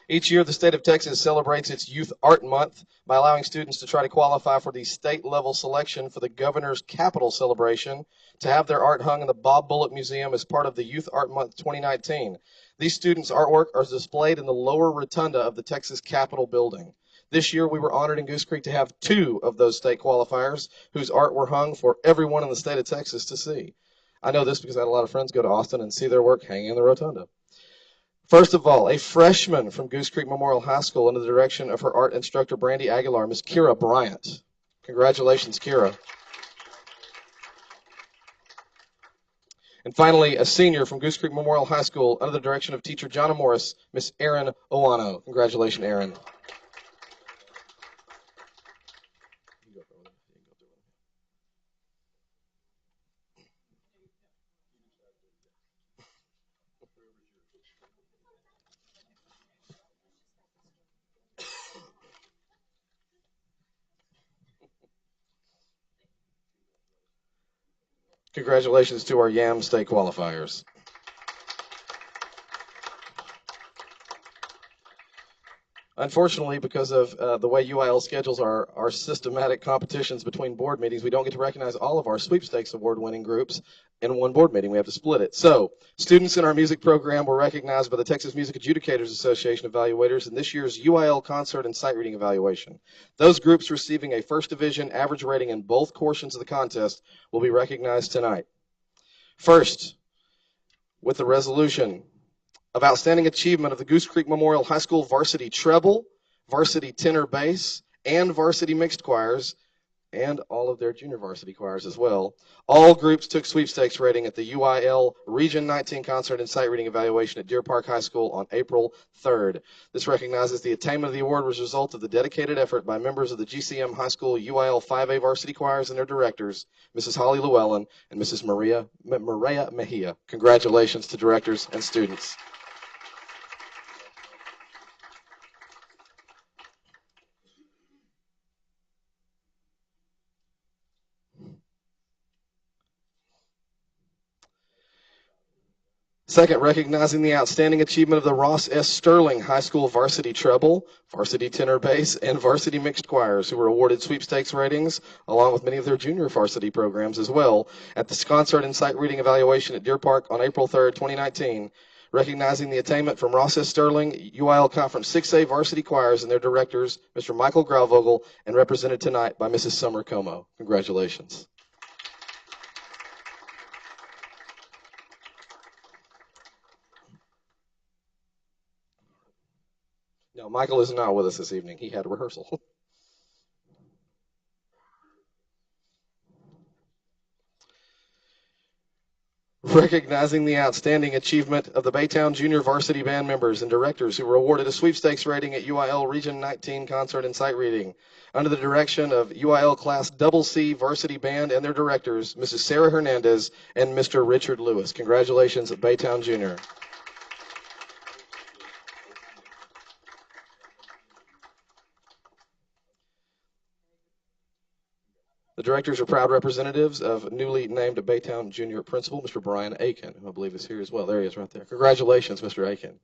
Each year, the state of Texas celebrates its Youth Art Month by allowing students to try to qualify for the state-level selection for the Governor's Capital Celebration to have their art hung in the Bob Bullock Museum as part of the Youth Art Month 2019. These students' artwork are displayed in the lower rotunda of the Texas Capitol building. This year, we were honored in Goose Creek to have 2 of those state qualifiers whose art were hung for everyone in the state of Texas to see. I know this because I had a lot of friends go to Austin and see their work hanging in the rotunda. First of all, a freshman from Goose Creek Memorial High School under the direction of her art instructor, Brandy Aguilar, Miss Kira Bryant. Congratulations, Kira. And finally, a senior from Goose Creek Memorial High School under the direction of teacher Jonna Morris, Miss Erin Owano. Congratulations, Erin. Congratulations to our YAM state qualifiers. Unfortunately, because of the way UIL schedules our systematic competitions between board meetings, we don't get to recognize all of our sweepstakes award-winning groups in one board meeting. We have to split it. So, students in our music program were recognized by the Texas Music Adjudicators Association evaluators in this year's UIL concert and sight reading evaluation. Those groups receiving a first division average rating in both portions of the contest will be recognized tonight. First, with the resolution of outstanding achievement of the Goose Creek Memorial High School varsity treble, varsity tenor bass, and varsity mixed choirs, and all of their junior varsity choirs as well. All groups took sweepstakes rating at the UIL Region 19 concert and sight reading evaluation at Deer Park High School on April 3rd. This recognizes the attainment of the award was a result of the dedicated effort by members of the GCM High School UIL 5A varsity choirs and their directors, Mrs. Holly Llewellyn and Mrs. Maria Mejia. Congratulations to directors and students. Second, recognizing the outstanding achievement of the Ross S. Sterling High School varsity treble, varsity tenor bass, and varsity mixed choirs, who were awarded sweepstakes ratings, along with many of their junior varsity programs as well, at the concert and sight reading evaluation at Deer Park on April 3rd, 2019. Recognizing the attainment from Ross S. Sterling, UIL Conference 6A varsity choirs and their directors, Mr. Michael Grauvogel, and represented tonight by Mrs. Summer Como. Congratulations. No, Michael is not with us this evening. He had a rehearsal. recognizing the outstanding achievement of the Baytown Junior Varsity Band members and directors who were awarded a sweepstakes rating at UIL Region 19 Concert and Sight Reading. Under the direction of UIL Class Double C Varsity Band and their directors, Mrs. Sarah Hernandez and Mr. Richard Lewis. Congratulations at Baytown Junior. The directors are proud representatives of newly named Baytown Junior Principal, Mr. Brian Aiken, who I believe is here as well. There he is right there. Congratulations, Mr. Aiken.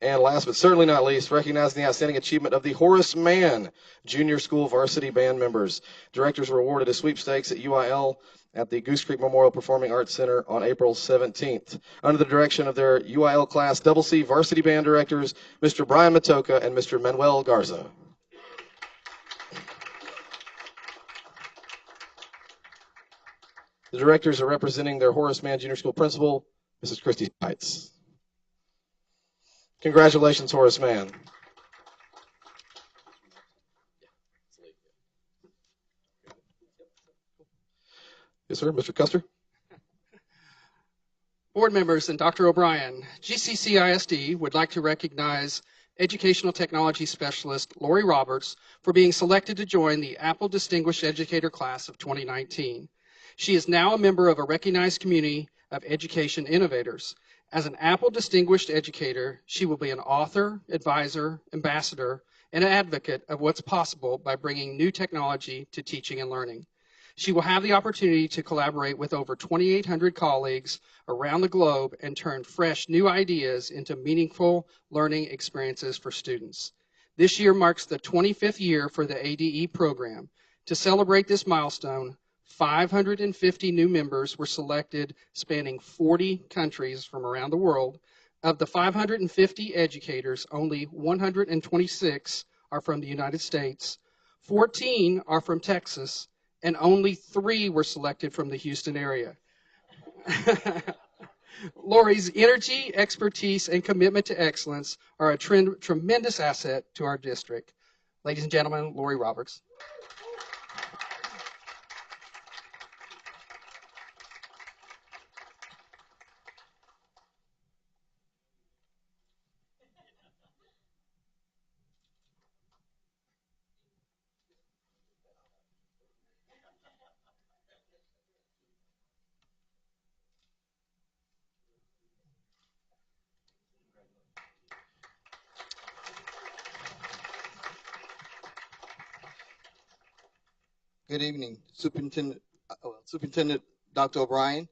And last but certainly not least, recognizing the outstanding achievement of the Horace Mann Junior School Varsity Band members. Directors were awarded a sweepstakes at UIL at the Goose Creek Memorial Performing Arts Center on April 17th. Under the direction of their UIL Class Double C Varsity Band directors, Mr. Brian Matoka and Mr. Manuel Garza. The directors are representing their Horace Mann Junior School principal, Mrs. Christy Heights. Congratulations, Horace Mann. Yes, sir. Mr. Custer. Board members and Dr. O'Brien, GCCISD would like to recognize Educational Technology Specialist Lori Roberts for being selected to join the Apple Distinguished Educator Class of 2019. She is now a member of a recognized community of education innovators. As an Apple Distinguished Educator, she will be an author, advisor, ambassador, and advocate of what's possible by bringing new technology to teaching and learning. She will have the opportunity to collaborate with over 2,800 colleagues around the globe and turn fresh new ideas into meaningful learning experiences for students. This year marks the 25th year for the ADE program. To celebrate this milestone, 550 new members were selected spanning 40 countries from around the world. Of the 550 educators, only 126 are from the United States, 14 are from Texas, and only 3 were selected from the Houston area. Lori's energy, expertise, and commitment to excellence are a tremendous asset to our district. Ladies and gentlemen, Lori Roberts. Good evening, Superintendent Dr. O'Brien,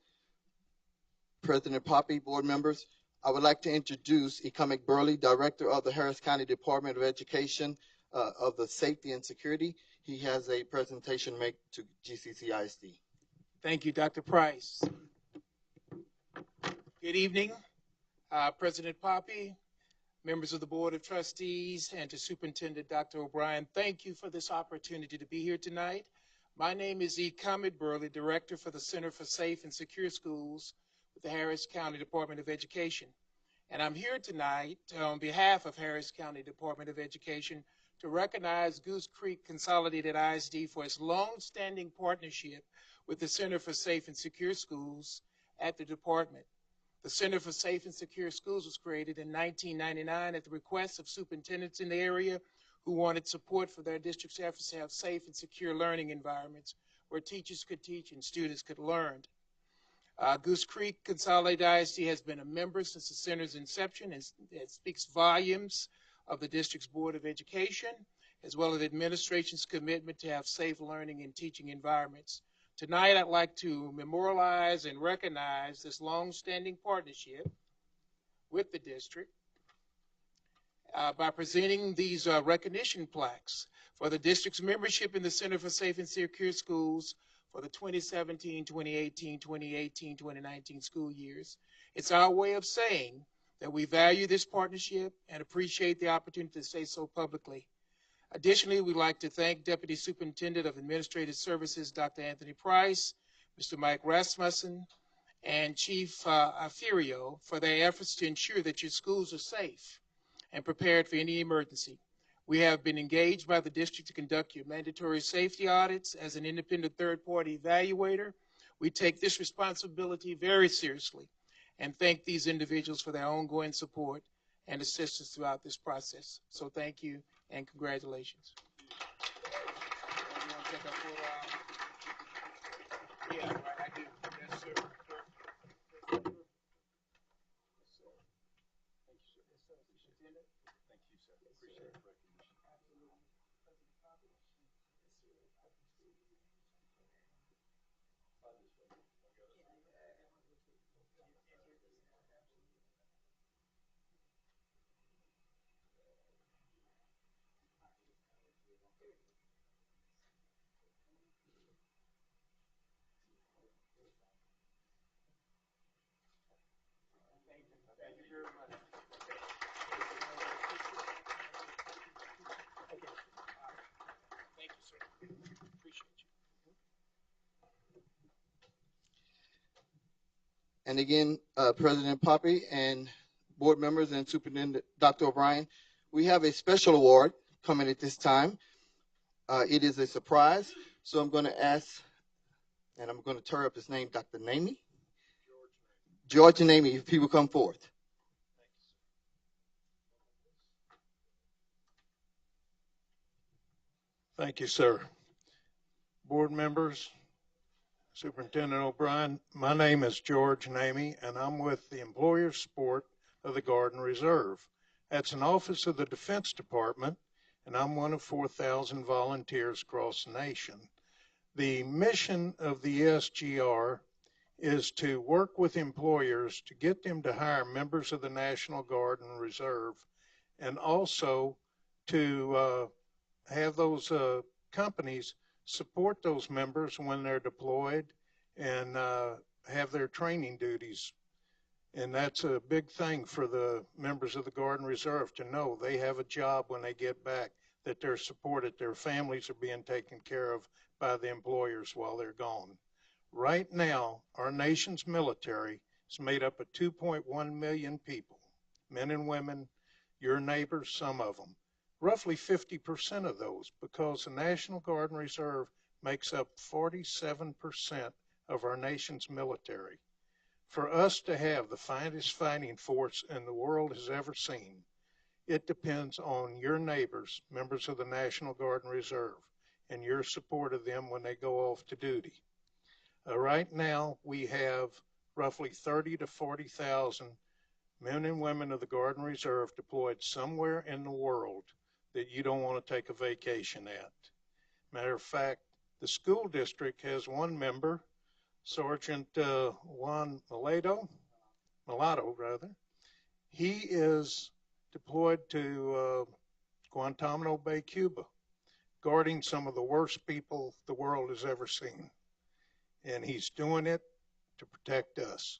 President Poppy, board members. I would like to introduce Ekamek Burley, Director of the Harris County Department of Education of the Safety and Security. He has a presentation to make to GCCISD. Thank you, Dr. Price. Good evening, President Poppy, members of the Board of Trustees, and to Superintendent Dr. O'Brien. Thank you for this opportunity to be here tonight. My name is Ekamek Burley, Director for the Center for Safe and Secure Schools with the Harris County Department of Education. And I'm here tonight on behalf of Harris County Department of Education to recognize Goose Creek Consolidated ISD for its long-standing partnership with the Center for Safe and Secure Schools at the department. The Center for Safe and Secure Schools was created in 1999 at the request of superintendents in the area who wanted support for their district's efforts to have safe and secure learning environments where teachers could teach and students could learn. Goose Creek Consolidated ISD has been a member since the center's inception, and it speaks volumes of the district's Board of Education, as well as the administration's commitment to have safe learning and teaching environments. Tonight, I'd like to memorialize and recognize this long-standing partnership with the district by presenting these recognition plaques for the district's membership in the Center for Safe and Secure Schools for the 2017, 2018, 2018, 2019 school years. It's our way of saying that we value this partnership and appreciate the opportunity to say so publicly. Additionally, we'd like to thank Deputy Superintendent of Administrative Services, Dr. Anthony Price, Mr. Mike Rasmussen, and Chief Aferio for their efforts to ensure that your schools are safe and prepared for any emergency. We have been engaged by the district to conduct your mandatory safety audits as an independent third-party evaluator. We take this responsibility very seriously and thank these individuals for their ongoing support and assistance throughout this process. So thank you and congratulations. Yeah, right, I do. Yes, sir. Thank you very much. Okay. Thank you, sir. Appreciate you. And again, President Poppy and board members and Superintendent Dr. O'Brien, we have a special award coming at this time. It is a surprise, so I'm going to ask, and I'm going to tear up his name, Dr. Namey. George Namey, if he will come forth. Thank you, sir. Board members, Superintendent O'Brien, my name is George Namey, and I'm with the Employer Support of the Guard and Reserve. That's an office of the Defense Department, and I'm one of 4,000 volunteers across the nation. The mission of the ESGR is to work with employers to get them to hire members of the National Guard and Reserve, and also to have those companies support those members when they're deployed and have their training duties. And that's a big thing for the members of the Guard and Reserve to know they have a job when they get back, that they're supported, their families are being taken care of by the employers while they're gone. Right now, our nation's military is made up of 2.1 million people, men and women, your neighbors, some of them. Roughly 50% of those, because the National Guard and Reserve makes up 47% of our nation's military. For us to have the finest fighting force in the world has ever seen, it depends on your neighbors, members of the National Guard and Reserve, and your support of them when they go off to duty. Right now, we have roughly 30 to 40,000 men and women of the Guard and Reserve deployed somewhere in the world that you don't want to take a vacation at. Matter of fact, the school district has one member, Sergeant Juan Mulatto. He is deployed to Guantanamo Bay, Cuba, guarding some of the worst people the world has ever seen. And he's doing it to protect us.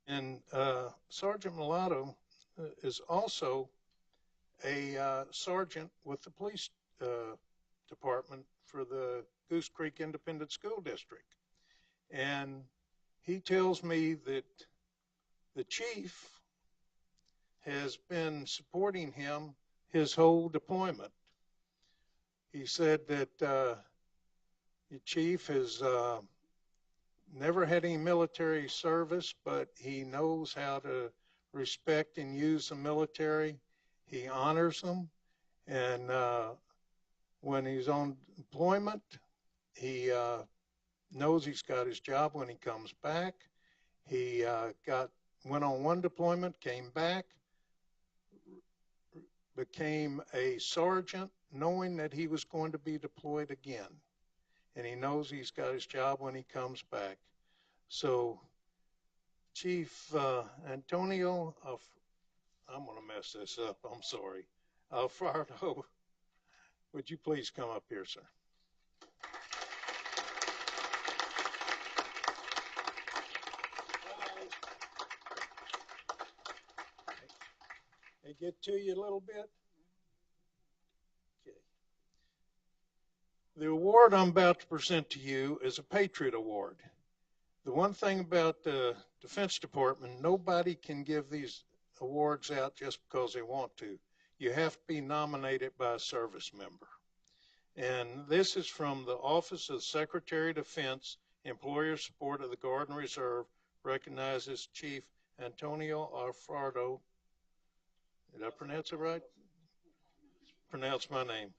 And Sergeant Mulatto is also a sergeant with the police department for the Goose Creek Independent School District. And he tells me that the chief has been supporting him his whole deployment. He said that the chief has never had any military service, but he knows how to respect and use the military. He honors them, and when he's on deployment, he knows he's got his job when he comes back. He went on one deployment, came back, became a sergeant, knowing that he was going to be deployed again. And he knows he's got his job when he comes back. So, Chief Antonio, I'm going to mess this up, I'm sorry. Alfredo, would you please come up here, sir? They get to you a little bit? Okay. The award I'm about to present to you is a Patriot Award. The one thing about the Defense Department, nobody can give these awards out just because they want to. You have to be nominated by a service member. And this is from the Office of the Secretary of Defense, Employer Support of the Guard and Reserve, recognizes Chief Antonio Alfaro. Did I pronounce it right? Pronounce my name.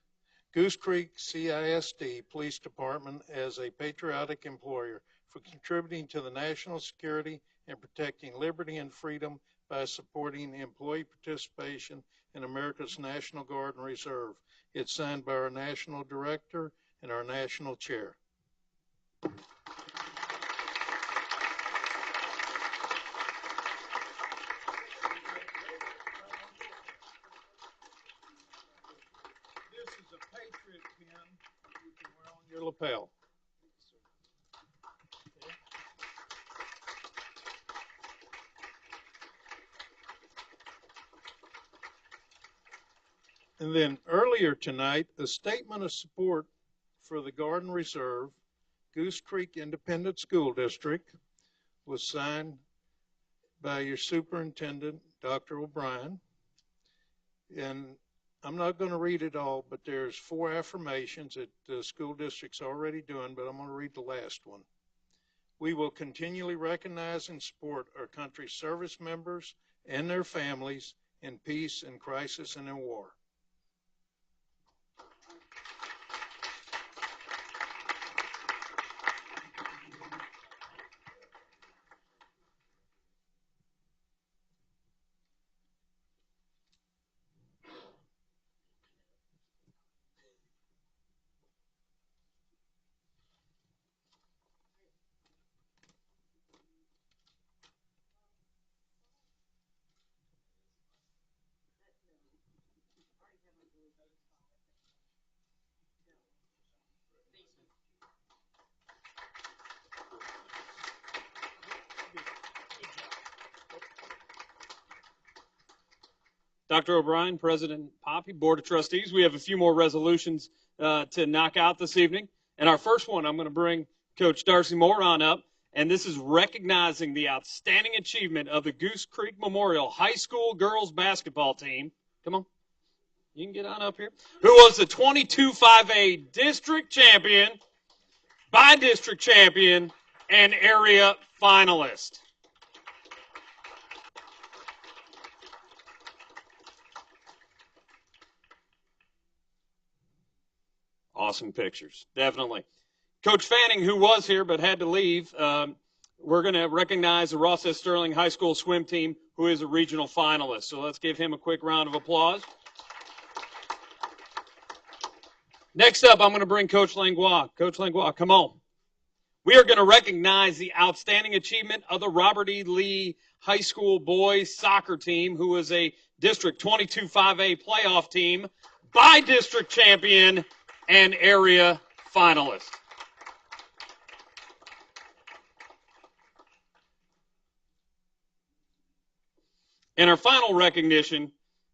Goose Creek CISD Police Department as a patriotic employer for contributing to the national security and protecting liberty and freedom by supporting employee participation in America's National Guard and Reserve. It's signed by our National Director and our National Chair. This is a Patriot pin you can wear on your lapel. And then earlier tonight, a statement of support for the Guard and Reserve, Goose Creek Independent School District, was signed by your superintendent, Dr. O'Brien. And I'm not going to read it all, but there's 4 affirmations that the school district's already doing, but I'm going to read the last one. We will continually recognize and support our country's service members and their families in peace, in crisis, and in war. Dr. O'Brien, President Poppy, Board of Trustees, we have a few more resolutions to knock out this evening. And our first one, I'm going to bring Coach Darcy Moore on up, and this is recognizing the outstanding achievement of the Goose Creek Memorial High School girls basketball team. Come on, you can get on up here. Who was the 22-5A district champion, by-district champion, and area finalist. Awesome pictures, definitely. Coach Fanning, who was here but had to leave, we're going to recognize the Ross S. Sterling High School swim team, who is a regional finalist. So let's give him a quick round of applause. Next up, I'm going to bring Coach Langlois. Coach Langlois, come on. We are going to recognize the outstanding achievement of the Robert E. Lee High School boys soccer team, who is a District 22-5A playoff team, by-district champion, and area finalist. And our final recognition,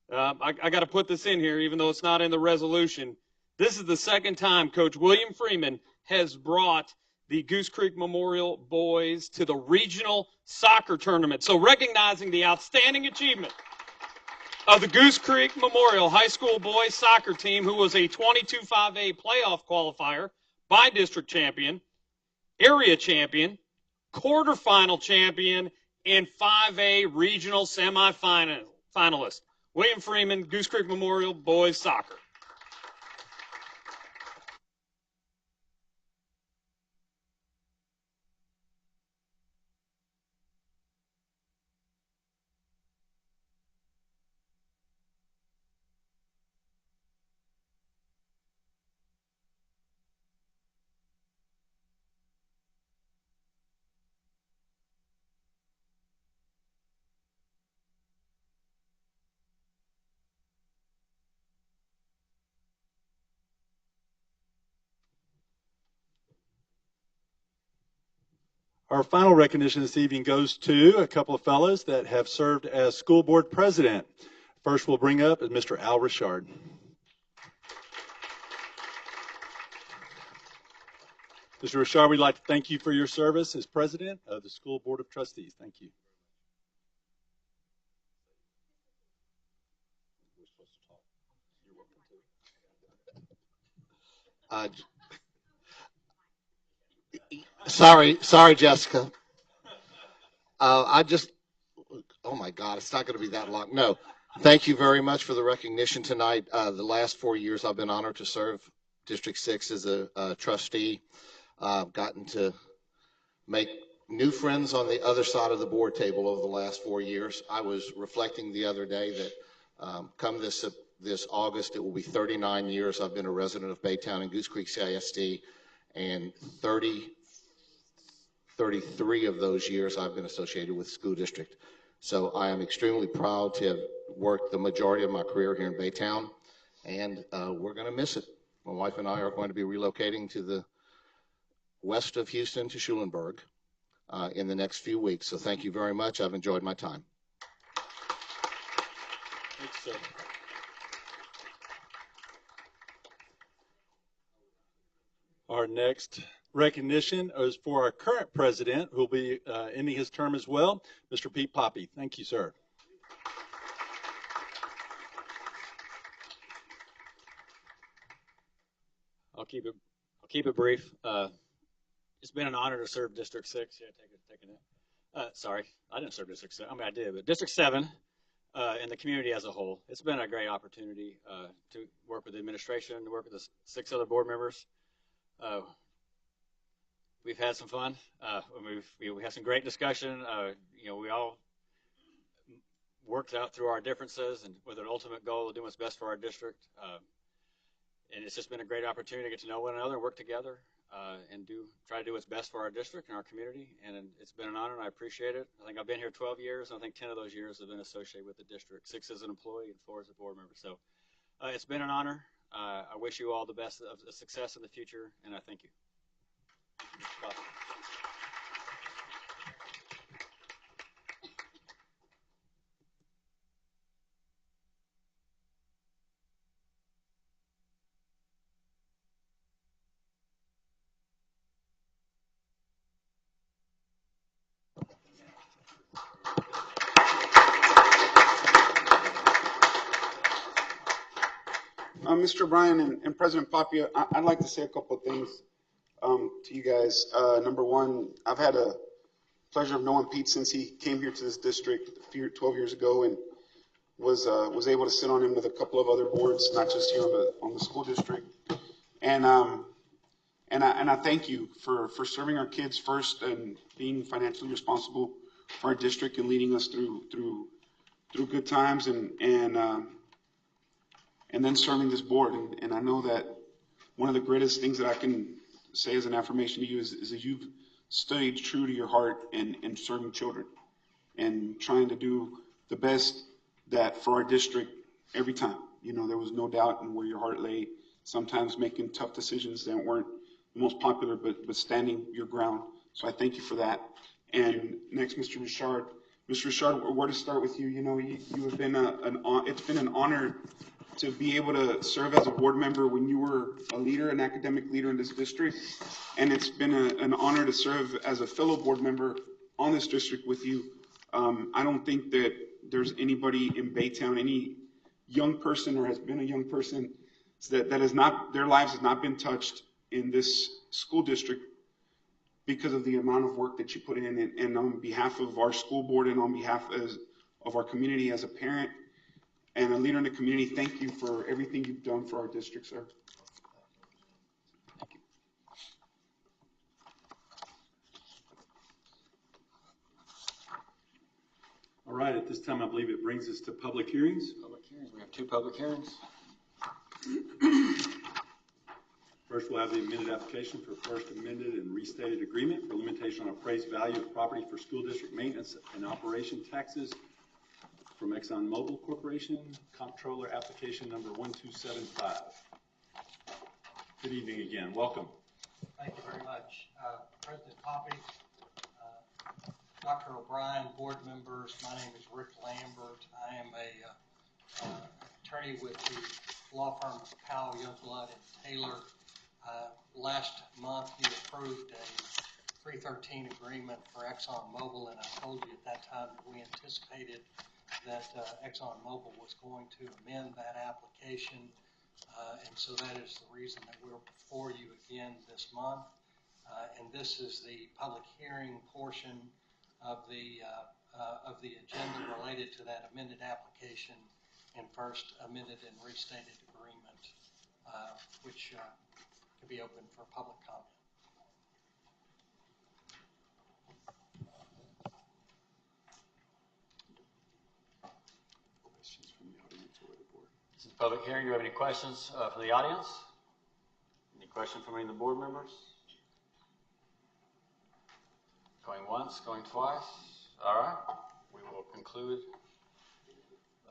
I got to put this in here, even though it's not in the resolution. This is the second time Coach William Freeman has brought the Goose Creek Memorial boys to the regional soccer tournament. So recognizing the outstanding achievement of the Goose Creek Memorial High School boys soccer team, who was a 22-5A playoff qualifier, by-district champion, area champion, quarterfinal champion, and 5A regional semifinalist. William Freeman, Goose Creek Memorial boys soccer. Our final recognition this evening goes to a couple of fellows that have served as school board president. First we'll bring up is Mr. Al Richard. Mr. Richard, we'd like to thank you for your service as president of the School Board of Trustees. Thank you. Sorry, Jessica. Oh my God, it's not going to be that long. No, thank you very much for the recognition tonight. The last 4 years, I've been honored to serve District 6 as a trustee. I've gotten to make new friends on the other side of the board table over the last 4 years. I was reflecting the other day that come this August, it will be 39 years I've been a resident of Baytown and Goose Creek CISD, and 33 of those years I've been associated with the school district. So I am extremely proud to have worked the majority of my career here in Baytown, and we're going to miss it. My wife and I are going to be relocating to the west of Houston to Schulenburg in the next few weeks. So thank you very much. I've enjoyed my time. Thanks, sir. Our next recognition is for our current president, who will be ending his term as well, Mr. Pete Poppy. Thank you, sir. I'll keep it brief. It's been an honor to serve District 6. Yeah, take it. Sorry, I didn't serve District 6. I mean, I did, but District 7 and the community as a whole. It's been a great opportunity to work with the administration, to work with the 6 other board members. We've had some fun. We had some great discussion. We all worked out through our differences and with an ultimate goal of doing what's best for our district. And it's just been a great opportunity to get to know one another, work together, and try to do what's best for our district and our community. And it's been an honor, and I appreciate it. I think I've been here 12 years, and I think 10 of those years have been associated with the district, 6 as an employee and 4 as a board member. So it's been an honor. I wish you all the best of success in the future, and I thank you. Mr. O'Brien and President Poppy, I'd like to say a couple of things to you guys. Number one, I've had a pleasure of knowing Pete since he came here to this district 12 years ago, and was able to sit on him with a couple of other boards, not just here on the school district. And I thank you for serving our kids first and being financially responsible for our district and leading us through good times and then serving this board. And I know that one of the greatest things that I can say as an affirmation to you is that you've stayed true to your heart in serving children and trying to do the best that for our district every time. There was no doubt in where your heart lay, sometimes making tough decisions that weren't the most popular, but standing your ground. So I thank you for that. And next, Mr. Richard. Mr. Richard, where to start with you? You have been it's been an honor to be able to serve as a board member when you were a leader, an academic leader in this district. And it's been an honor to serve as a fellow board member on this district with you. I don't think that there's anybody in Baytown, any young person or has been a young person that has not, their lives has not been touched in this school district because of the amount of work that you put in. And on behalf of our school board and on behalf of our community as a parent and a leader in the community, thank you for everything you've done for our district, sir. All right, at this time, I believe it brings us to public hearings. Public hearings. We have 2 public hearings. First, we'll have the amended application for first amended and restated agreement for limitation on appraised value of property for school district maintenance and operation taxes from ExxonMobil Corporation, comptroller application number 1275. Good evening again. Welcome. Thank you very much. President Poppy, Dr. O'Brien, board members, my name is Rick Lambert. I am a attorney with the law firm of Powell, Youngblood, and Taylor. Last month you approved a 313 agreement for ExxonMobil, and I told you at that time that we anticipated that ExxonMobil was going to amend that application And so that is the reason that we're before you again this month. And this is the public hearing portion of the agenda related to that amended application and first amended and restated agreement, which can be open for public comment. Questions from the audience or the board? This is a public hearing. Do you have any questions from the audience? Any questions from any of the board members? Going once, going twice. All right. We will conclude.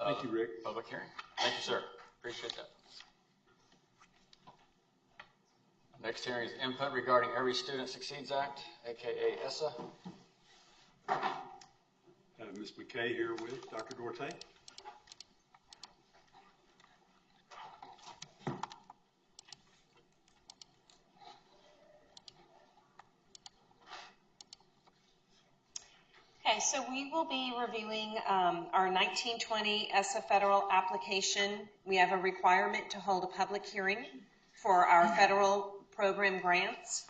Thank you, Rick. Public hearing. Thank you, sir. Appreciate that. Next hearing is input regarding Every Student Succeeds Act, aka ESSA. Have Ms. McKay here with Dr. Duarte. Okay, so we will be reviewing our 1920 ESSA federal application. We have a requirement to hold a public hearing for our federal program grants.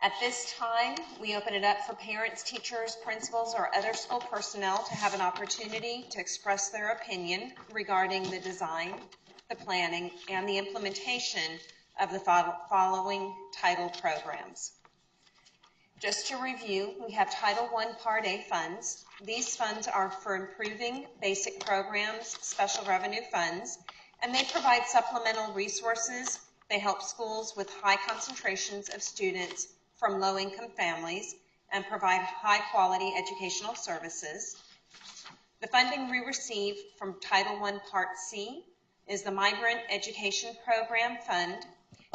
At this time, we open it up for parents, teachers, principals, or other school personnel to have an opportunity to express their opinion regarding the design, the planning, and the implementation of the following title programs. Just to review, we have Title I Part A funds. These funds are for improving basic programs, special revenue funds, and they provide supplemental resources. They help schools with high concentrations of students from low-income families and provide high-quality educational services. The funding we receive from Title I Part C is the Migrant Education Program Fund,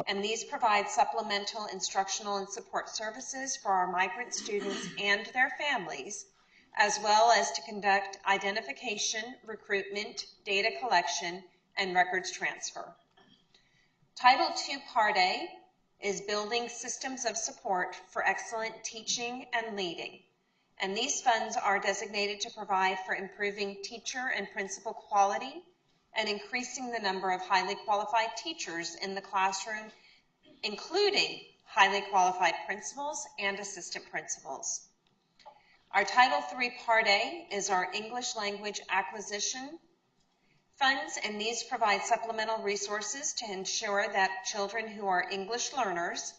and these provide supplemental instructional and support services for our migrant students and their families, as well as to conduct identification, recruitment, data collection, and records transfer. Title II Part A is Building Systems of Support for Excellent Teaching and Leading, and these funds are designated to provide for improving teacher and principal quality and increasing the number of highly qualified teachers in the classroom, including highly qualified principals and assistant principals. Our Title III Part A is our English Language Acquisition funds, and these provide supplemental resources to ensure that children who are English learners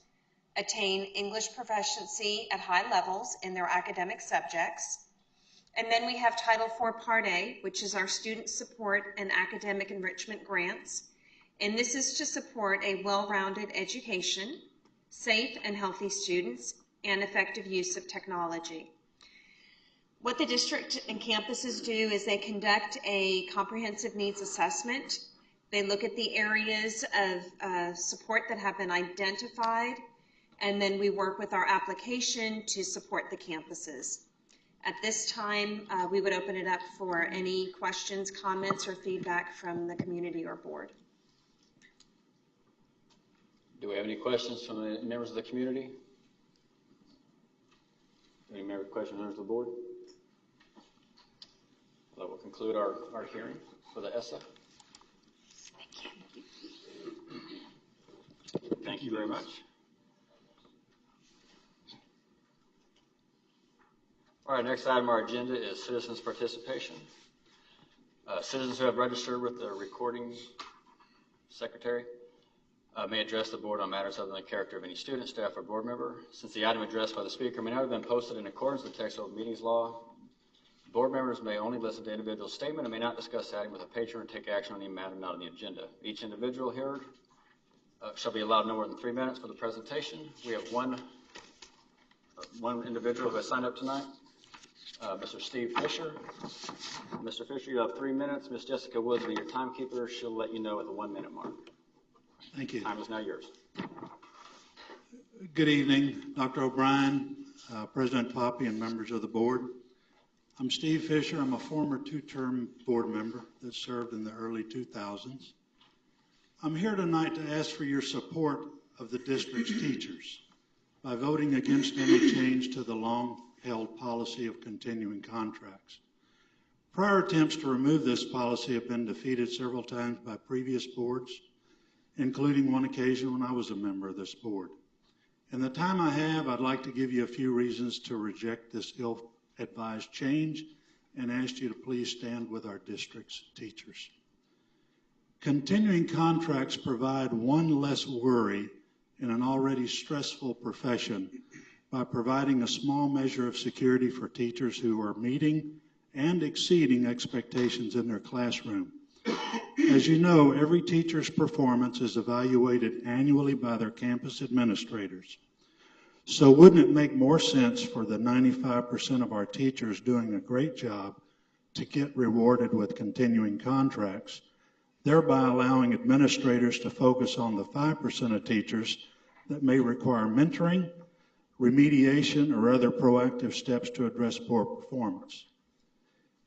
attain English proficiency at high levels in their academic subjects. And then we have Title IV Part A, which is our student support and academic enrichment grants. And this is to support a well-rounded education, safe and healthy students, and effective use of technology. What the district and campuses do is they conduct a comprehensive needs assessment. They look at the areas of support that have been identified, and then we work with our application to support the campuses. At this time, we would open it up for any questions, comments, or feedback from the community or board. Do we have any questions from the members of the community? Any questions from members of the board? That will conclude our hearing for the ESSA. Thank you very much. All right, next item on our agenda is citizens' participation. Citizens who have registered with the recording secretary may address the board on matters other than the character of any student, staff, or board member. Since the item addressed by the speaker may not have been posted in accordance with the Texas Open Meetings Law, board members may only listen to individual statement and may not discuss the item with a patron or take action on any matter not on the agenda. Each individual here shall be allowed no more than 3 minutes for the presentation. We have one individual who has signed up tonight, Mr. Steve Fisher. Mr. Fisher, you have 3 minutes. Ms. Jessica Woods will be your timekeeper. She'll let you know at the 1 minute mark. Thank you. Time is now yours. Good evening, Dr. O'Brien, President Poppy, and members of the board. I'm Steve Fisher. I'm a former two-term board member that served in the early 2000s. I'm here tonight to ask for your support of the district's teachers by voting against any change to the long-held policy of continuing contracts. Prior attempts to remove this policy have been defeated several times by previous boards, including one occasion when I was a member of this board. In the time I have, I'd like to give you a few reasons to reject this ill-advised change and ask you to please stand with our district's teachers. Continuing contracts provide one less worry in an already stressful profession by providing a small measure of security for teachers who are meeting and exceeding expectations in their classroom. As you know, every teacher's performance is evaluated annually by their campus administrators. So wouldn't it make more sense for the 95% of our teachers doing a great job to get rewarded with continuing contracts, thereby allowing administrators to focus on the 5% of teachers that may require mentoring, remediation, or other proactive steps to address poor performance?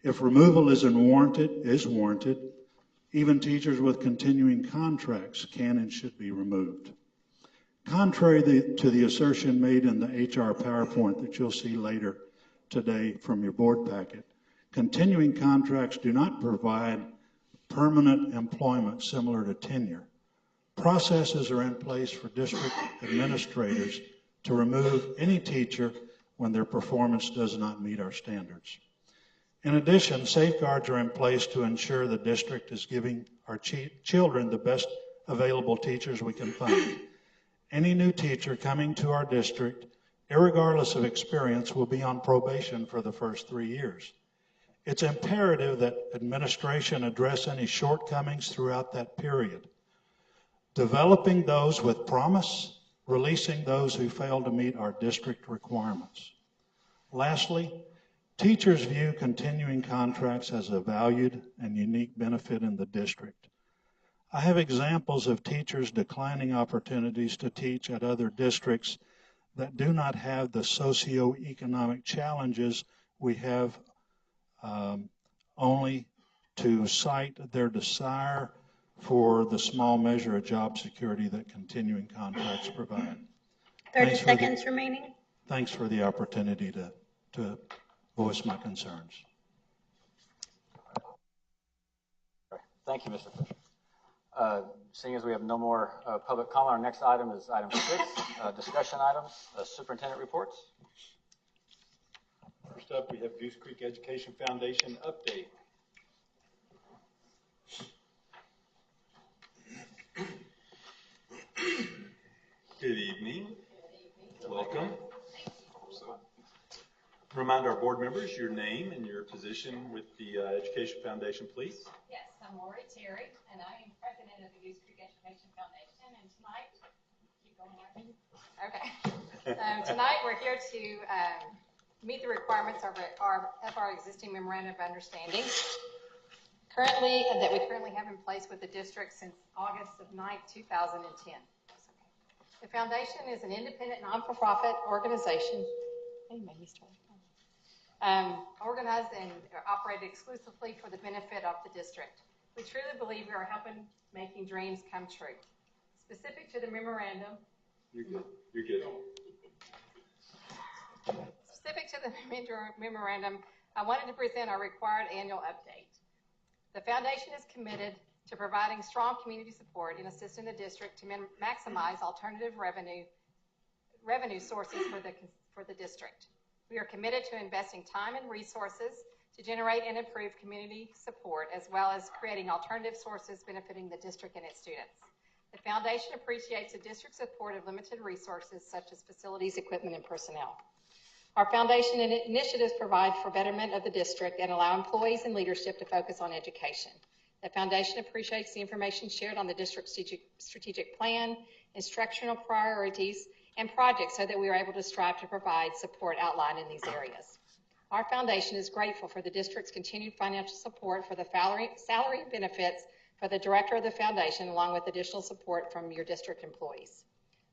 If removal is warranted, even teachers with continuing contracts can and should be removed. Contrary to the assertion made in the HR PowerPoint that you'll see later today from your board packet, continuing contracts do not provide permanent employment similar to tenure. Processes are in place for district administrators to remove any teacher when their performance does not meet our standards. In addition, safeguards are in place to ensure the district is giving our children the best available teachers we can find. Any new teacher coming to our district, irregardless of experience, will be on probation for the first 3 years. It's imperative that administration address any shortcomings throughout that period, developing those with promise, releasing those who fail to meet our district requirements. Lastly, teachers view continuing contracts as a valued and unique benefit in the district. I have examples of teachers declining opportunities to teach at other districts that do not have the socioeconomic challenges we have, only to cite their desire for the small measure of job security that continuing contracts provide. 30 seconds remaining. Thanks for the opportunity to voice my concerns. Thank you, Mr. Fisher. Seeing as we have no more public comment, our next item is item 6, discussion items, superintendent reports. First up, we have Goose Creek Education Foundation update. Good evening. Welcome. Remind our board members your name and your position with the Education Foundation, please. Yes, I'm Lori Terry, and I am president of the Goose Creek Education Foundation. And tonight, keep going, Martin. Okay. Tonight we're here to meet the requirements of our existing memorandum of understanding. That we currently have in place with the district since August of 9th, 2010. The foundation is an independent, non-for-profit organization. Organized and operated exclusively for the benefit of the district. We truly believe we are helping making dreams come true. Specific to the memorandum. You're good. You're good. Specific to the memorandum, I wanted to present our required annual update. The foundation is committed to providing strong community support and assisting the district to maximize alternative revenue sources for the district. We are committed to investing time and resources to generate and improve community support, as well as creating alternative sources benefiting the district and its students. The foundation appreciates the district's support of limited resources such as facilities, equipment, and personnel. Our foundation initiatives provide for betterment of the district and allow employees and leadership to focus on education. The foundation appreciates the information shared on the district's strategic plan, instructional priorities, and projects so that we are able to strive to provide support outlined in these areas. Our foundation is grateful for the district's continued financial support for the salary and benefits for the director of the foundation, along with additional support from your district employees.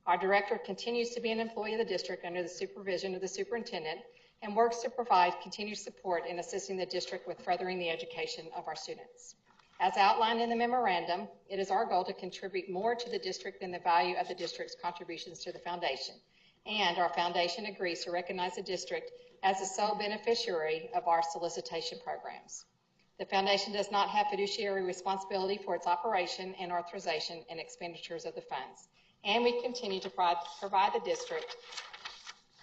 Our director continues to be an employee of the district under the supervision of the superintendent and works to provide continued support in assisting the district with furthering the education of our students. As outlined in the memorandum, it is our goal to contribute more to the district than the value of the district's contributions to the foundation, and our foundation agrees to recognize the district as the sole beneficiary of our solicitation programs. The foundation does not have fiduciary responsibility for its operation and authorization and expenditures of the funds. And we continue to provide the district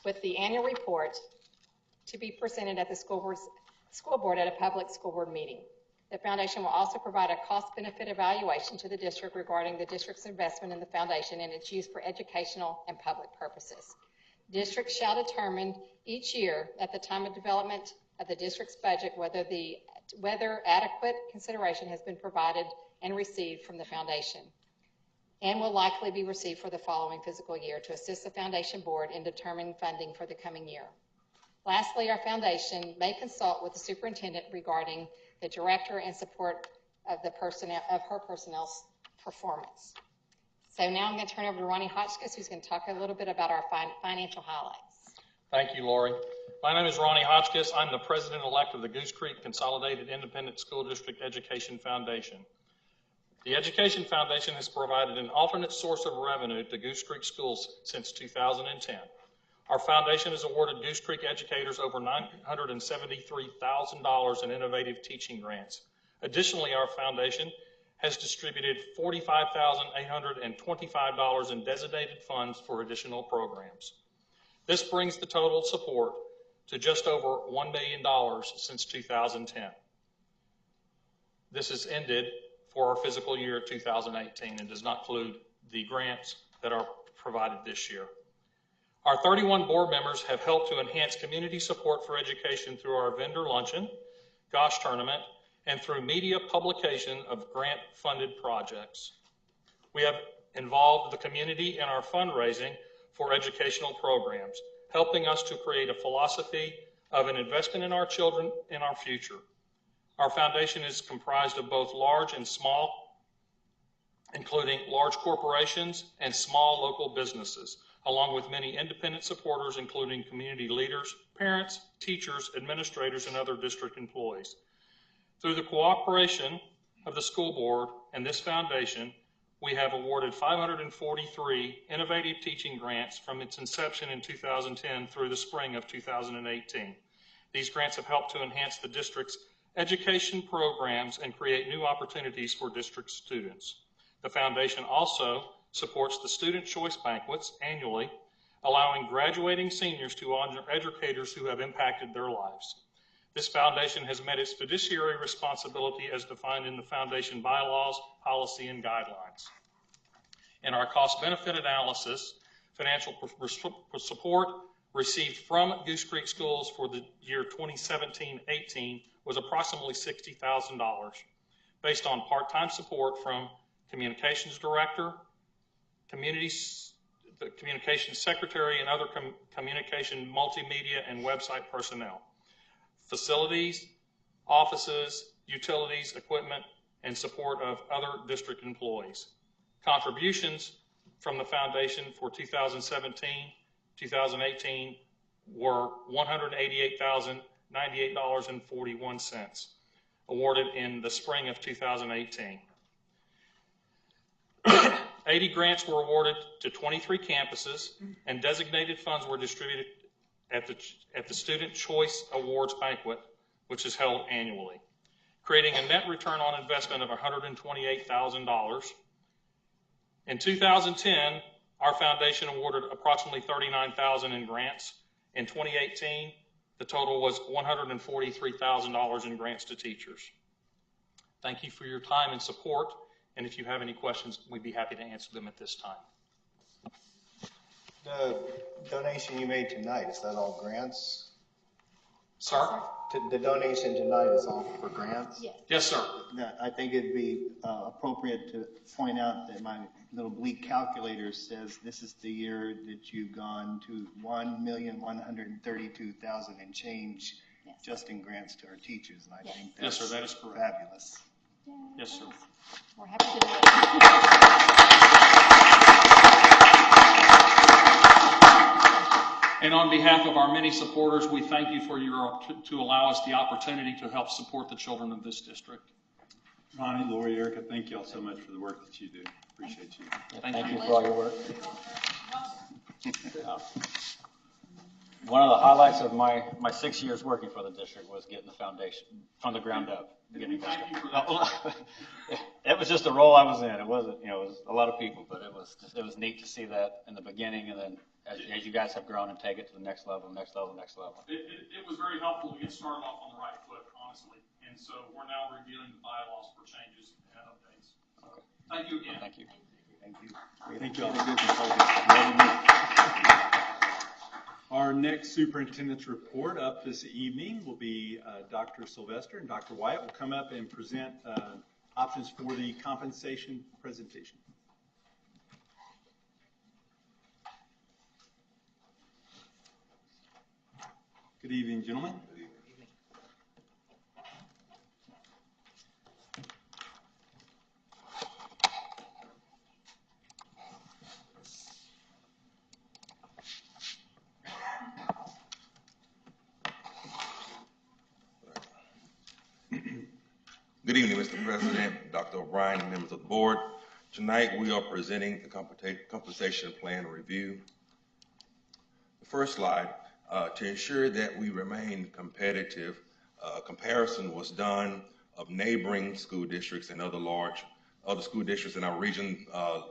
with the annual report to be presented at the school board at a public school board meeting. The foundation will also provide a cost-benefit evaluation to the district regarding the district's investment in the foundation and its use for educational and public purposes. Districts shall determine each year at the time of development of the district's budget whether adequate consideration has been provided and received from the foundation, and will likely be received for the following fiscal year to assist the foundation board in determining funding for the coming year. Lastly, our foundation may consult with the superintendent regarding the director and support of her personnel's performance. So now I'm going to turn over to Ronnie Hotchkiss, who's going to talk a little bit about our financial highlights. Thank you, Lori. My name is Ronnie Hotchkiss. I'm the president-elect of the Goose Creek Consolidated Independent School District Education Foundation. The Education Foundation has provided an alternate source of revenue to Goose Creek schools since 2010. Our foundation has awarded Goose Creek educators over $973,000 in innovative teaching grants. Additionally, our foundation has distributed $45,825 in designated funds for additional programs. This brings the total support to just over $1 million since 2010. This has ended for our fiscal year 2018 and does not include the grants that are provided this year. Our 31 board members have helped to enhance community support for education through our vendor luncheon, Gosh tournament, and through media publication of grant-funded projects. We have involved the community in our fundraising for educational programs, helping us to create a philosophy of an investment in our children in our future. Our foundation is comprised of both large and small, including large corporations and small local businesses, along with many independent supporters, including community leaders, parents, teachers, administrators, and other district employees. Through the cooperation of the school board and this foundation, we have awarded 543 innovative teaching grants from its inception in 2010 through the spring of 2018. These grants have helped to enhance the district's education programs and create new opportunities for district students. The foundation also supports the Student Choice Banquets annually, allowing graduating seniors to honor educators who have impacted their lives. This foundation has met its fiduciary responsibility as defined in the foundation bylaws, policy, and guidelines. In our cost-benefit analysis, financial support received from Goose Creek schools for the year 2017-18 was approximately $60,000, based on part-time support from communications director, the communications secretary, and other communication, multimedia, and website personnel, facilities, offices, utilities, equipment, and support of other district employees. Contributions from the foundation for 2017-2018 were $188,098.41, awarded in the spring of 2018. 80 grants were awarded to 23 campuses, and designated funds were distributed at the Student Choice Awards Banquet, which is held annually, creating a net return on investment of $128,000. In 2010, our foundation awarded approximately $39,000 in grants. In 2018, the total was $143,000 in grants to teachers. Thank you for your time and support, and if you have any questions, we'd be happy to answer them at this time. The donation you made tonight, is that all grants? Sir? The donation tonight is all for grants? Yes. Yes, sir. I think it'd be appropriate to point out that my little bleak calculator says this is the year that you've gone to $1,132,000 and change just in grants to our teachers. And I think that's yes, sir, that is correct. Fabulous. Yes, sir. We're happy to do it. And on behalf of our many supporters, we thank you for to allow us the opportunity to help support the children of this district. Ronnie, Lori, Erica, thank you all so much for the work that you do. Appreciate you. Thank you for all your work. One of the highlights of my 6 years working for the district was getting the foundation from the ground up. Thank you for that. It was just a role I was in. It wasn't, it was a lot of people, but it was neat to see that in the beginning, and then as you guys have grown and take it to the next level. It was very helpful to get started off on the right foot, honestly. And so we're now reviewing the bylaws for changes and updates. Okay. Thank you again. Thank you. Thank you. Our next superintendent's report up this evening will be Dr. Sylvester, and Dr. Wyatt will come up and present options for the compensation presentation. Good evening, gentlemen. Good evening, Mr. President, Dr. O'Brien, and members of the board. Tonight we are presenting the compensation plan review. The first slide, to ensure that we remain competitive, a comparison was done of neighboring school districts and other school districts in our region,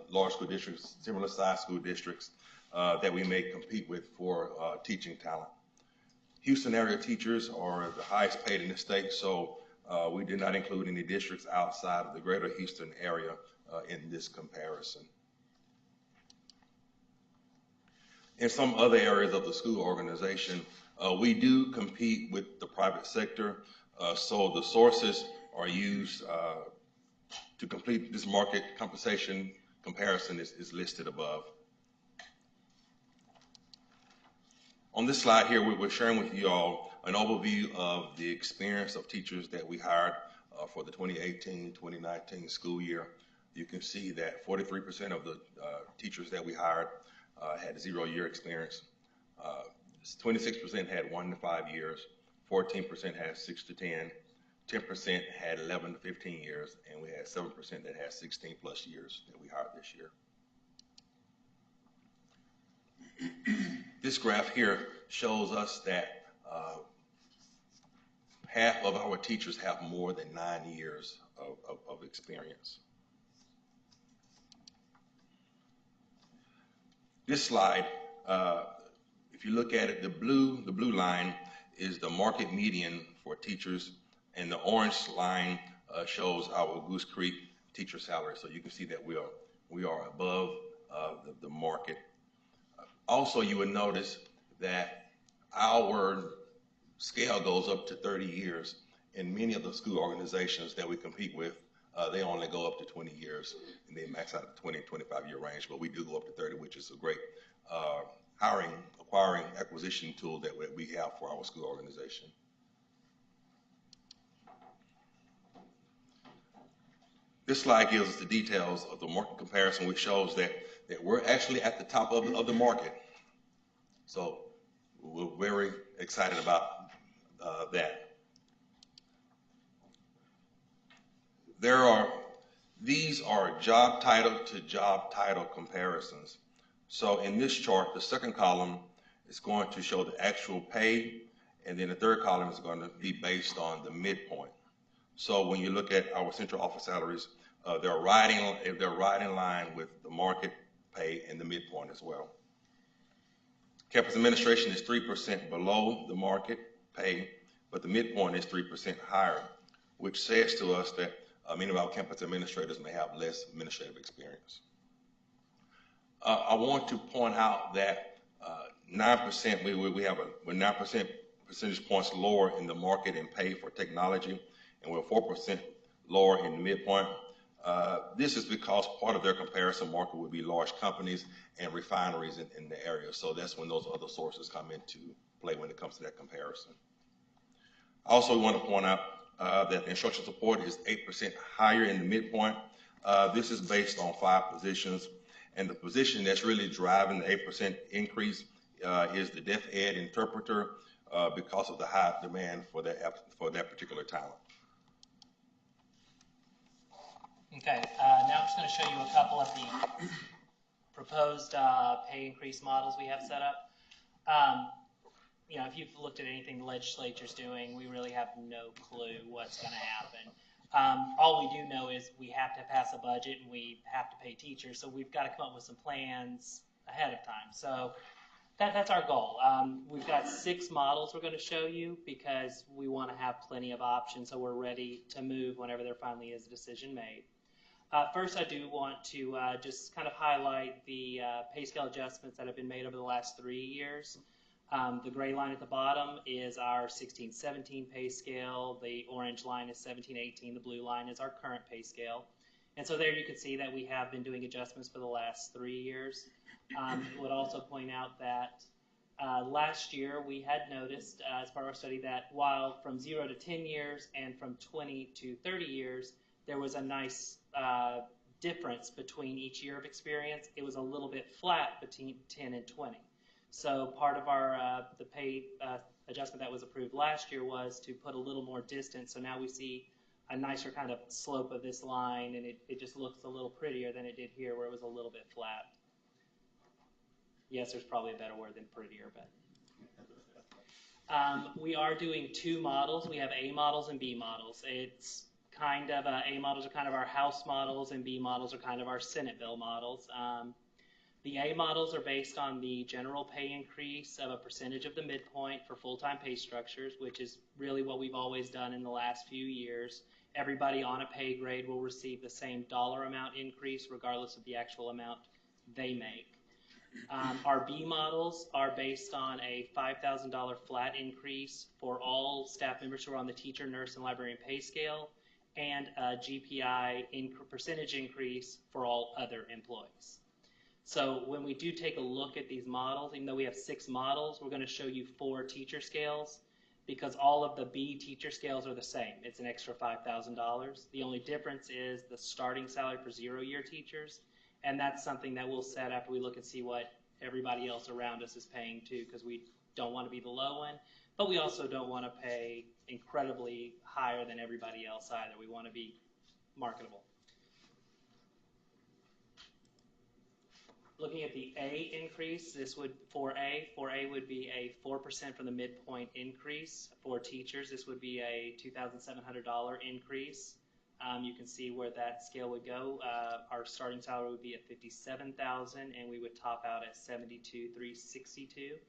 large school districts, similar size school districts that we may compete with for teaching talent. Houston area teachers are the highest paid in the state, so we did not include any districts outside of the greater Houston area in this comparison. In some other areas of the school organization, we do compete with the private sector, so the sources are used to complete this market compensation comparison is listed above. On this slide here, we're sharing with you all an overview of the experience of teachers that we hired for the 2018-2019 school year. You can see that 43% of the teachers that we hired had 0-year experience. 26% had 1 to 5 years, 14% had 6 to 10, 10% had 11 to 15 years, and we had 7% that had 16 plus years that we hired this year. This graph here shows us that half of our teachers have more than 9 years of experience. This slide, if you look at it, the blue line is the market median for teachers, and the orange line shows our Goose Creek teacher salary. So you can see that we are above the market. Also, you would notice that our scale goes up to 30 years. In many of the school organizations that we compete with, they only go up to 20 years, and they max out at the 20, 25-year range, but we do go up to 30, which is a great acquiring, acquisition tool that we have for our school organization. This slide gives us the details of the market comparison, which shows that we're actually at the top of the market. So we're very excited about that. These are job title to job title comparisons. So in this chart, the second column is going to show the actual pay, and then the third column is going to be based on the midpoint. So when you look at our central office salaries, they're right in line with the market pay and the midpoint as well. Campus administration is 3% below the market pay, but the midpoint is 3% higher, which says to us that many of our campus administrators may have less administrative experience. I want to point out that 9%, we're 9% percentage points lower in the market and pay for technology, and we're 4% lower in the midpoint. This is because part of their comparison market would be large companies and refineries in the area. So that's when those other sources come into play when it comes to that comparison. Also, we want to point out that the instructional support is 8% higher in the midpoint. This is based on 5 positions, and the position that's really driving the 8% increase is the deaf ed interpreter because of the high demand for that particular talent. Okay, now I'm just going to show you a couple of the proposed pay increase models we have set up. you know, if you've looked at anything the legislature's doing, we really have no clue what's going to happen. All we do know is we have to pass a budget and we have to pay teachers, so we've got to come up with some plans ahead of time. So that's our goal. We've got 6 models we're going to show you because we want to have plenty of options so we're ready to move whenever there finally is a decision made. First, I do want to just kind of highlight the pay scale adjustments that have been made over the last 3 years. The gray line at the bottom is our 16-17 pay scale. The orange line is 17-18. The blue line is our current pay scale. And so there you can see that we have been doing adjustments for the last 3 years. I would also point out that last year we had noticed as part of our study that while from 0 to 10 years and from 20 to 30 years, there was a nice difference between each year of experience. It was a little bit flat between 10 and 20. So part of our the pay adjustment that was approved last year was to put a little more distance. So now we see a nicer kind of slope of this line, and it just looks a little prettier than it did here where it was a little bit flat. Yes, there's probably a better word than prettier, but we are doing 2 models. We have A models and B models. It's kind of A models are kind of our House models, and B models are kind of our Senate bill models. The A models are based on the general pay increase of a percentage of the midpoint for full-time pay structures, which is really what we've always done in the last few years. Everybody on a pay grade will receive the same dollar amount increase regardless of the actual amount they make. Our B models are based on a $5,000 flat increase for all staff members who are on the teacher, nurse, and librarian pay scale, and a GPI percentage increase for all other employees. So when we do take a look at these models, even though we have 6 models, we're going to show you 4 teacher scales because all of the B teacher scales are the same. It's an extra $5,000. The only difference is the starting salary for 0-year teachers, and that's something that we'll set after we look and see what everybody else around us is paying too, because we don't want to be the low end, but we also don't want to pay incredibly higher than everybody else either. We want to be marketable. Looking at the A increase, this would, for A would be a 4% from the midpoint increase. For teachers, this would be a $2,700 increase. You can see where that scale would go. Our starting salary would be at $57,000, and we would top out at $72,362.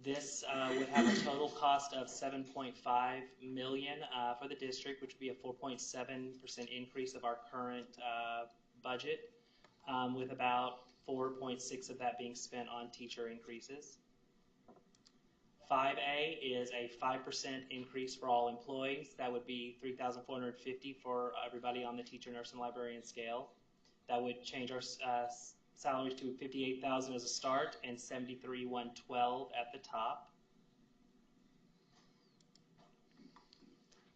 This would have a total cost of $7.5 million for the district, which would be a 4.7% increase of our current budget, with about 4.6 of that being spent on teacher increases. 5A is a 5% increase for all employees. That would be $3,450 for everybody on the teacher, nurse, and librarian scale. That would change our salaries to $58,000 as a start and $73,112 at the top.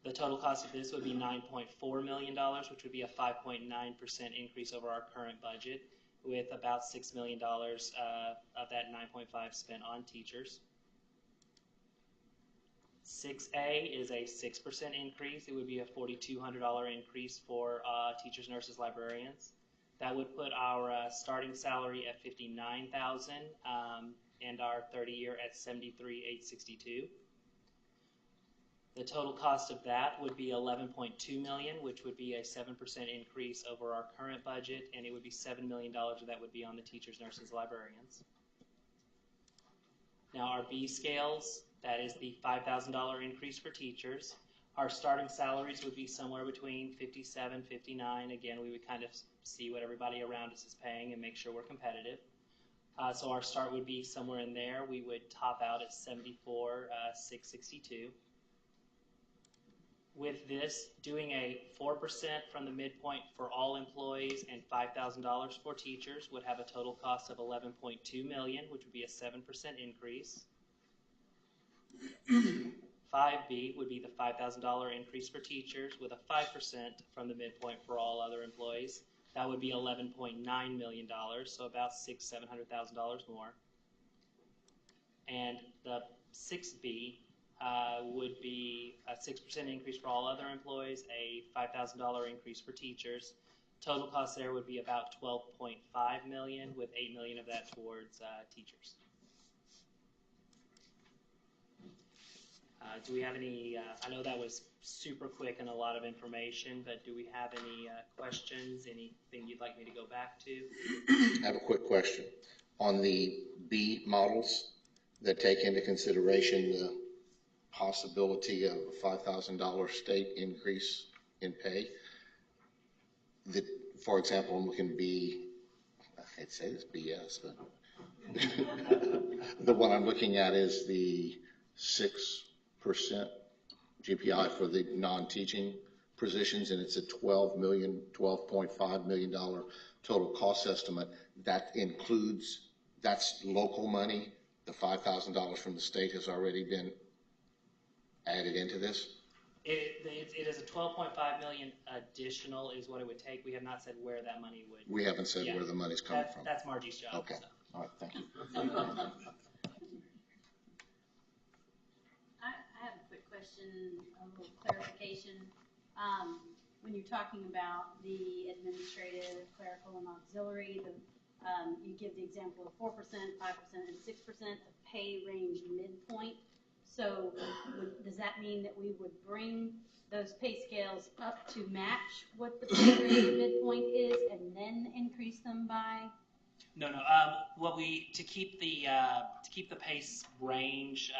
The total cost of this would be $9.4 million, which would be a 5.9% increase over our current budget, with about $6 million of that 9.5 spent on teachers. 6A is a 6% increase. It would be a $4,200 increase for teachers, nurses, librarians. That would put our starting salary at $59,000 and our 30-year at $73,862. The total cost of that would be $11.2 million, which would be a 7% increase over our current budget, and it would be $7 million of that would be on the teachers, nurses, librarians. Now our B scales, that is the $5,000 increase for teachers. Our starting salaries would be somewhere between $57, $59. Again, we would kind of see what everybody around us is paying and make sure we're competitive. So our start would be somewhere in there. We would top out at $74,662. With this, doing a 4% from the midpoint for all employees and $5,000 for teachers would have a total cost of $11.2 million, which would be a 7% increase. 5B would be the $5,000 increase for teachers with a 5% from the midpoint for all other employees. That would be $11.9 million, so about $700,000 more. And the 6B would be a 6% increase for all other employees, a $5,000 increase for teachers. Total cost there would be about 12.5 million, with 8 million of that towards teachers. Do we have any, I know that was super quick and a lot of information, but do we have any questions, anything you'd like me to go back to? I have a quick question. On the B models that take into consideration the possibility of a $5,000 state increase in pay, for example, I'm looking B, I'd say it's BS, but the one I'm looking at is the 6% GPI for the non-teaching positions, and it's a $12.5 million total cost estimate. That includes, that's local money. The $5,000 from the state has already been added into this. It is a 12.5 million additional is what it would take. We have not said where that money would. We haven't said where the money's coming from. That's Margie's job. Okay. So. All right. Thank you. I have a quick question, a little clarification. When you're talking about the administrative, clerical, and auxiliary, you give the example of 4%, 5%, and 6% of pay range midpoint. So does that mean that we would bring those pay scales up to match what the pay range midpoint is and then increase them by? No. What we to keep the pace range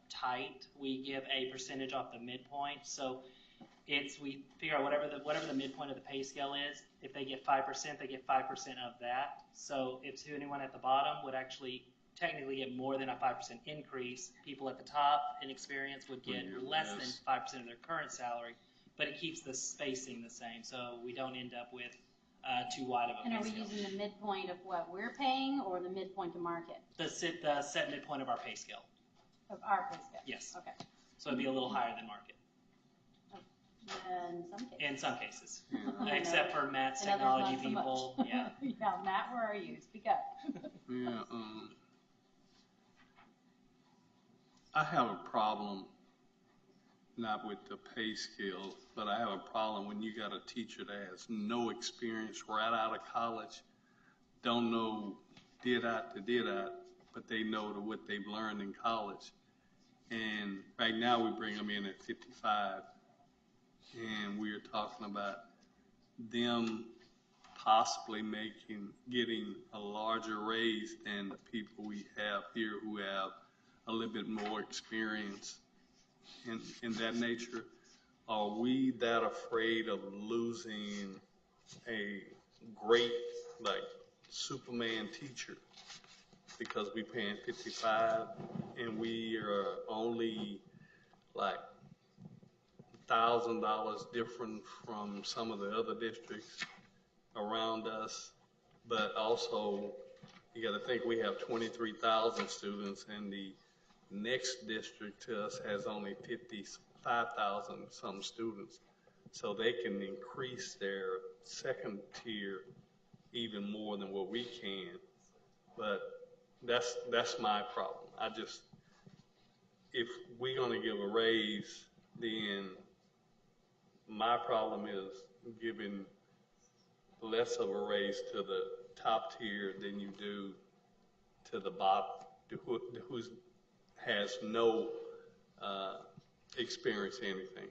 tight, we give a percentage off the midpoint. So we figure out whatever the midpoint of the pay scale is. If they get 5%, they get 5% of that. So if anyone at the bottom would actually technically get more than a 5% increase, people at the top in experience would get less than 5% of their current salary. But it keeps the spacing the same, so we don't end up with too wide of a pay scale. And are we using the midpoint of what we're paying or the midpoint to market? The set midpoint of our pay scale. Of our pay scale? Yes. Okay. So it'd be a little higher than market. In some cases. Except for Matt's technology people. So yeah. Yeah, Matt, where are you? Speak up. Yeah, I have a problem, not with the pay scale, but I have a problem when you got a teacher that has no experience right out of college, don't know did I, but they know what they've learned in college. And right now we bring them in at 55, and we are talking about them possibly getting a larger raise than the people we have here who have a little bit more experience in that nature. Are we that afraid of losing a great, like, Superman teacher because we paying 55 and we are only like $1,000 different from some of the other districts around us? But also, you got to think we have 23,000 students, and the next district to us has only 55,000 some students. So they can increase their second tier even more than what we can. But that's my problem. If we're going to give a raise, then my problem is giving less of a raise to the top tier than you do to the bottom, who has no experience in anything.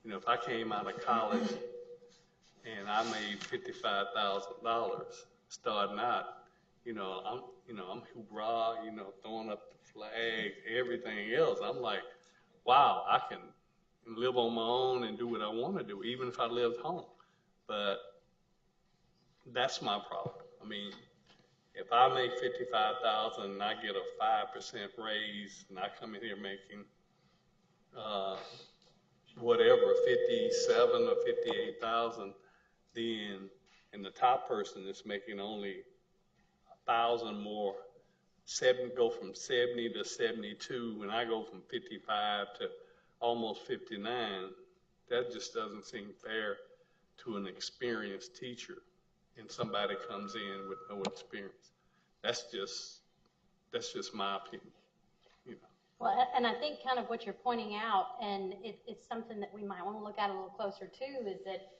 You know, if I came out of college and I made $55,000 starting out, I'm hoorah, throwing up the flag, everything else. I'm like, wow, I can live on my own and do what I want to do, even if I lived home. But that's my problem. I mean, if I make $55,000 and I get a 5% raise, and I come in here making whatever, 57 or 58,000, then, and the top person is making only 1,000 more, go from 70 to 72, and I go from 55 to almost 59, that just doesn't seem fair to an experienced teacher, and somebody comes in with no experience. That's just my opinion. Well, and I think kind of what you're pointing out, and it's something that we might want to look at a little closer too, is that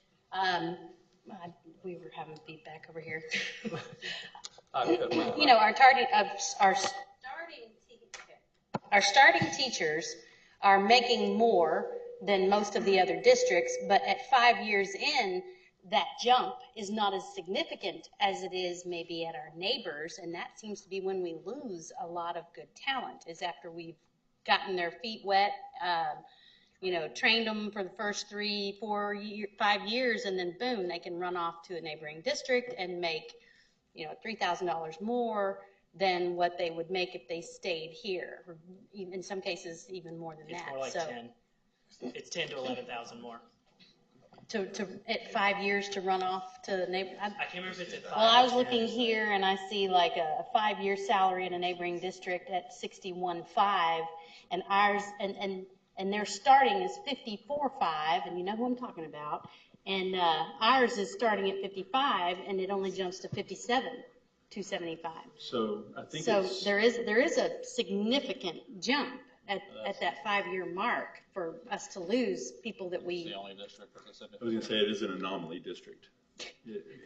We were having feedback over here. Good. You know, our starting teachers are making more than most of the other districts, but at 5 years in, that jump is not as significant as it is maybe at our neighbors, and that seems to be when we lose a lot of good talent, is after we've gotten their feet wet, you know, trained them for the first 3, 4, 5 years, and then boom, they can run off to a neighboring district and make, you know, $3,000 more than what they would make if they stayed here. Or in some cases, even more than It's that. more like so 10. It's 10 to 11,000 more. To at 5 years to run off to the neighbor. I can't remember if it's at 5. Well, I was looking here and I see like a 5-year salary in a neighboring district at 61.5, and ours and their starting is 54.5, and you know who I'm talking about. And ours is starting at 55, and it only jumps to 57.275. So I think so it's, there is a significant jump at that 5-year mark for us to lose people that we. The only district for Pacific. I was going to say it is an anomaly district.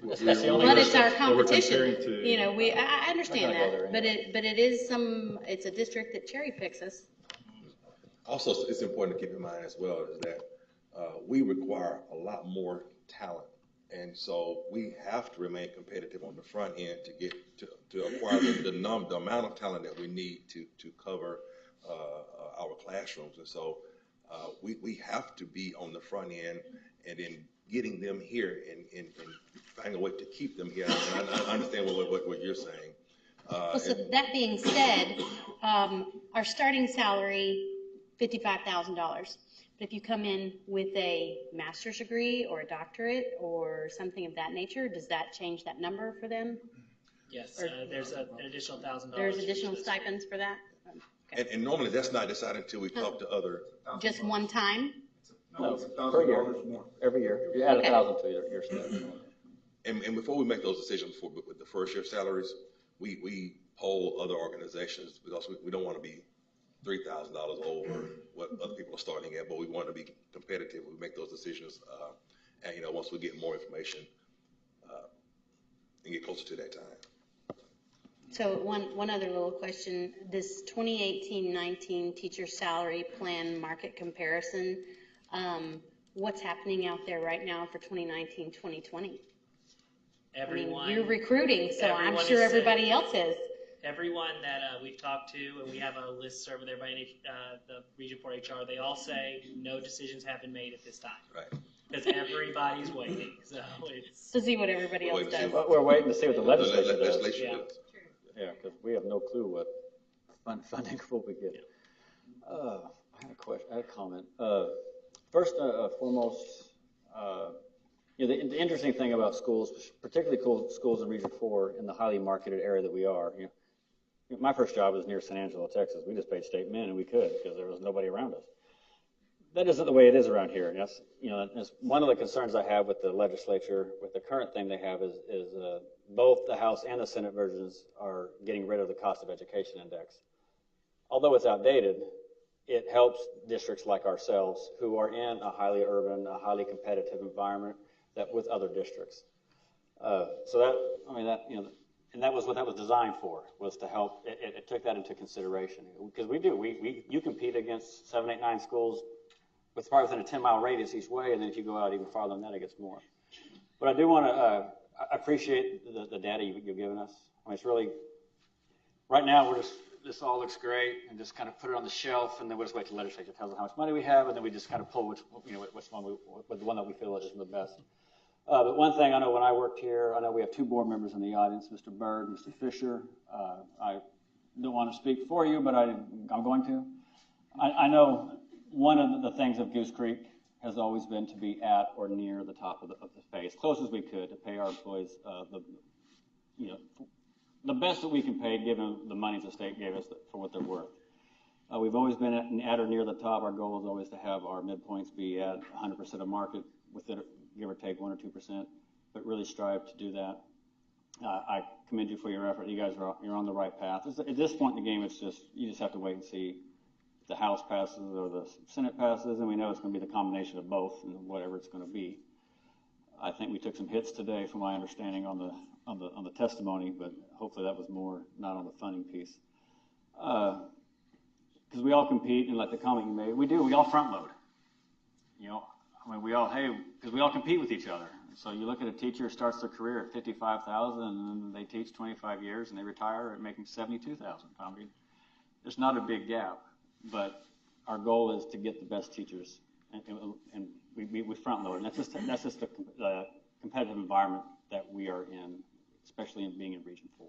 That's the only But it's our We're competition. comparing to- You know, I understand We're gonna go that, there but it is it's a district that cherry picks us. Also, it's important to keep in mind as well is that we require a lot more talent. And so we have to remain competitive on the front end to get to acquire the amount of talent that we need to cover our classrooms. And so we have to be on the front end, and then getting them here and finding a way to keep them here. And I understand what you're saying. Well, so that being said, our starting salary, $55,000. But if you come in with a master's degree or a doctorate or something of that nature, does that change that number for them? Yes, there's an additional $1,000. There's additional stipends for that? And normally that's not decided until we talk to other. Just one time? No, per year, every year. You add Okay. 1,000 to your salary. And before we make those decisions with the first year salaries, we poll other organizations because we don't want to be $3,000 over what other people are starting at, but we want to be competitive. We make those decisions, and you know, once we get more information and get closer to that time. So one other little question, this 2018-19 teacher salary plan market comparison, what's happening out there right now for 2019-2020? Everyone. I mean, you're recruiting, so I'm everyone sure is everybody saying- else is. Everyone that we've talked to, and we have a list served there by the Region 4 HR, they all say no decisions have been made at this time. Right. Because everybody's waiting, so it's. To see what everybody else does. We're waiting to see what the legislature does. Legislation does. Yeah, because we have no clue what funding will we get. I had a question, I had a comment. First, foremost, you know, the interesting thing about schools, particularly schools in Region 4 in the highly marketed area that we are, you know, my first job was near San Angelo, Texas. We just paid state min, and we could because there was nobody around us. That isn't the way it is around here. Yes, you know, it's one of the concerns I have with the legislature, with the current thing they have is both the House and the Senate versions are getting rid of the cost of education index. Although it's outdated, it helps districts like ourselves who are in a highly urban, a highly competitive environment that with other districts. So that, I mean, that, you know, and that was what that was designed for, was to help. It took that into consideration because you compete against 7, 8, 9 schools with probably within a 10-mile radius each way, and then if you go out even farther than that, it gets more. But I do want to I appreciate the data you've given us. I mean, it's really, right now we're just, this all looks great, and just kind of put it on the shelf, and then we'll just wait till the legislature tells us how much money we have, and then we just kind of pull which one that we feel is the best. But one thing I know when I worked here, I know we have 2 board members in the audience, Mr. Byrd, Mr. Fisher. I don't want to speak for you, but I'm going to. I know one of the things of Goose Creek has always been to be at or near the top of the pay, as close as we could, to pay our employees the best that we can pay given the monies the state gave us for what they're worth. We've always been at or near the top. Our goal is always to have our midpoints be at 100% of market, within give or take 1 or 2%, but really strive to do that. I commend you for your effort. You guys you're on the right path. At this point in the game, you just have to wait and see if the House passes or the Senate passes, and we know it's going to be the combination of both and whatever it's going to be. I think we took some hits today, from my understanding, on the testimony, but hopefully that was more not on the funding piece. Because we all compete, and like the comment you made, we all front load. You know, I mean, because we all compete with each other. So you look at a teacher who starts their career at $55,000, and then they teach 25 years, and they retire at making $72,000. I mean, there's not a big gap, but our goal is to get the best teachers, and we front load. And that's just the competitive environment that we are in, especially in being in Region 4.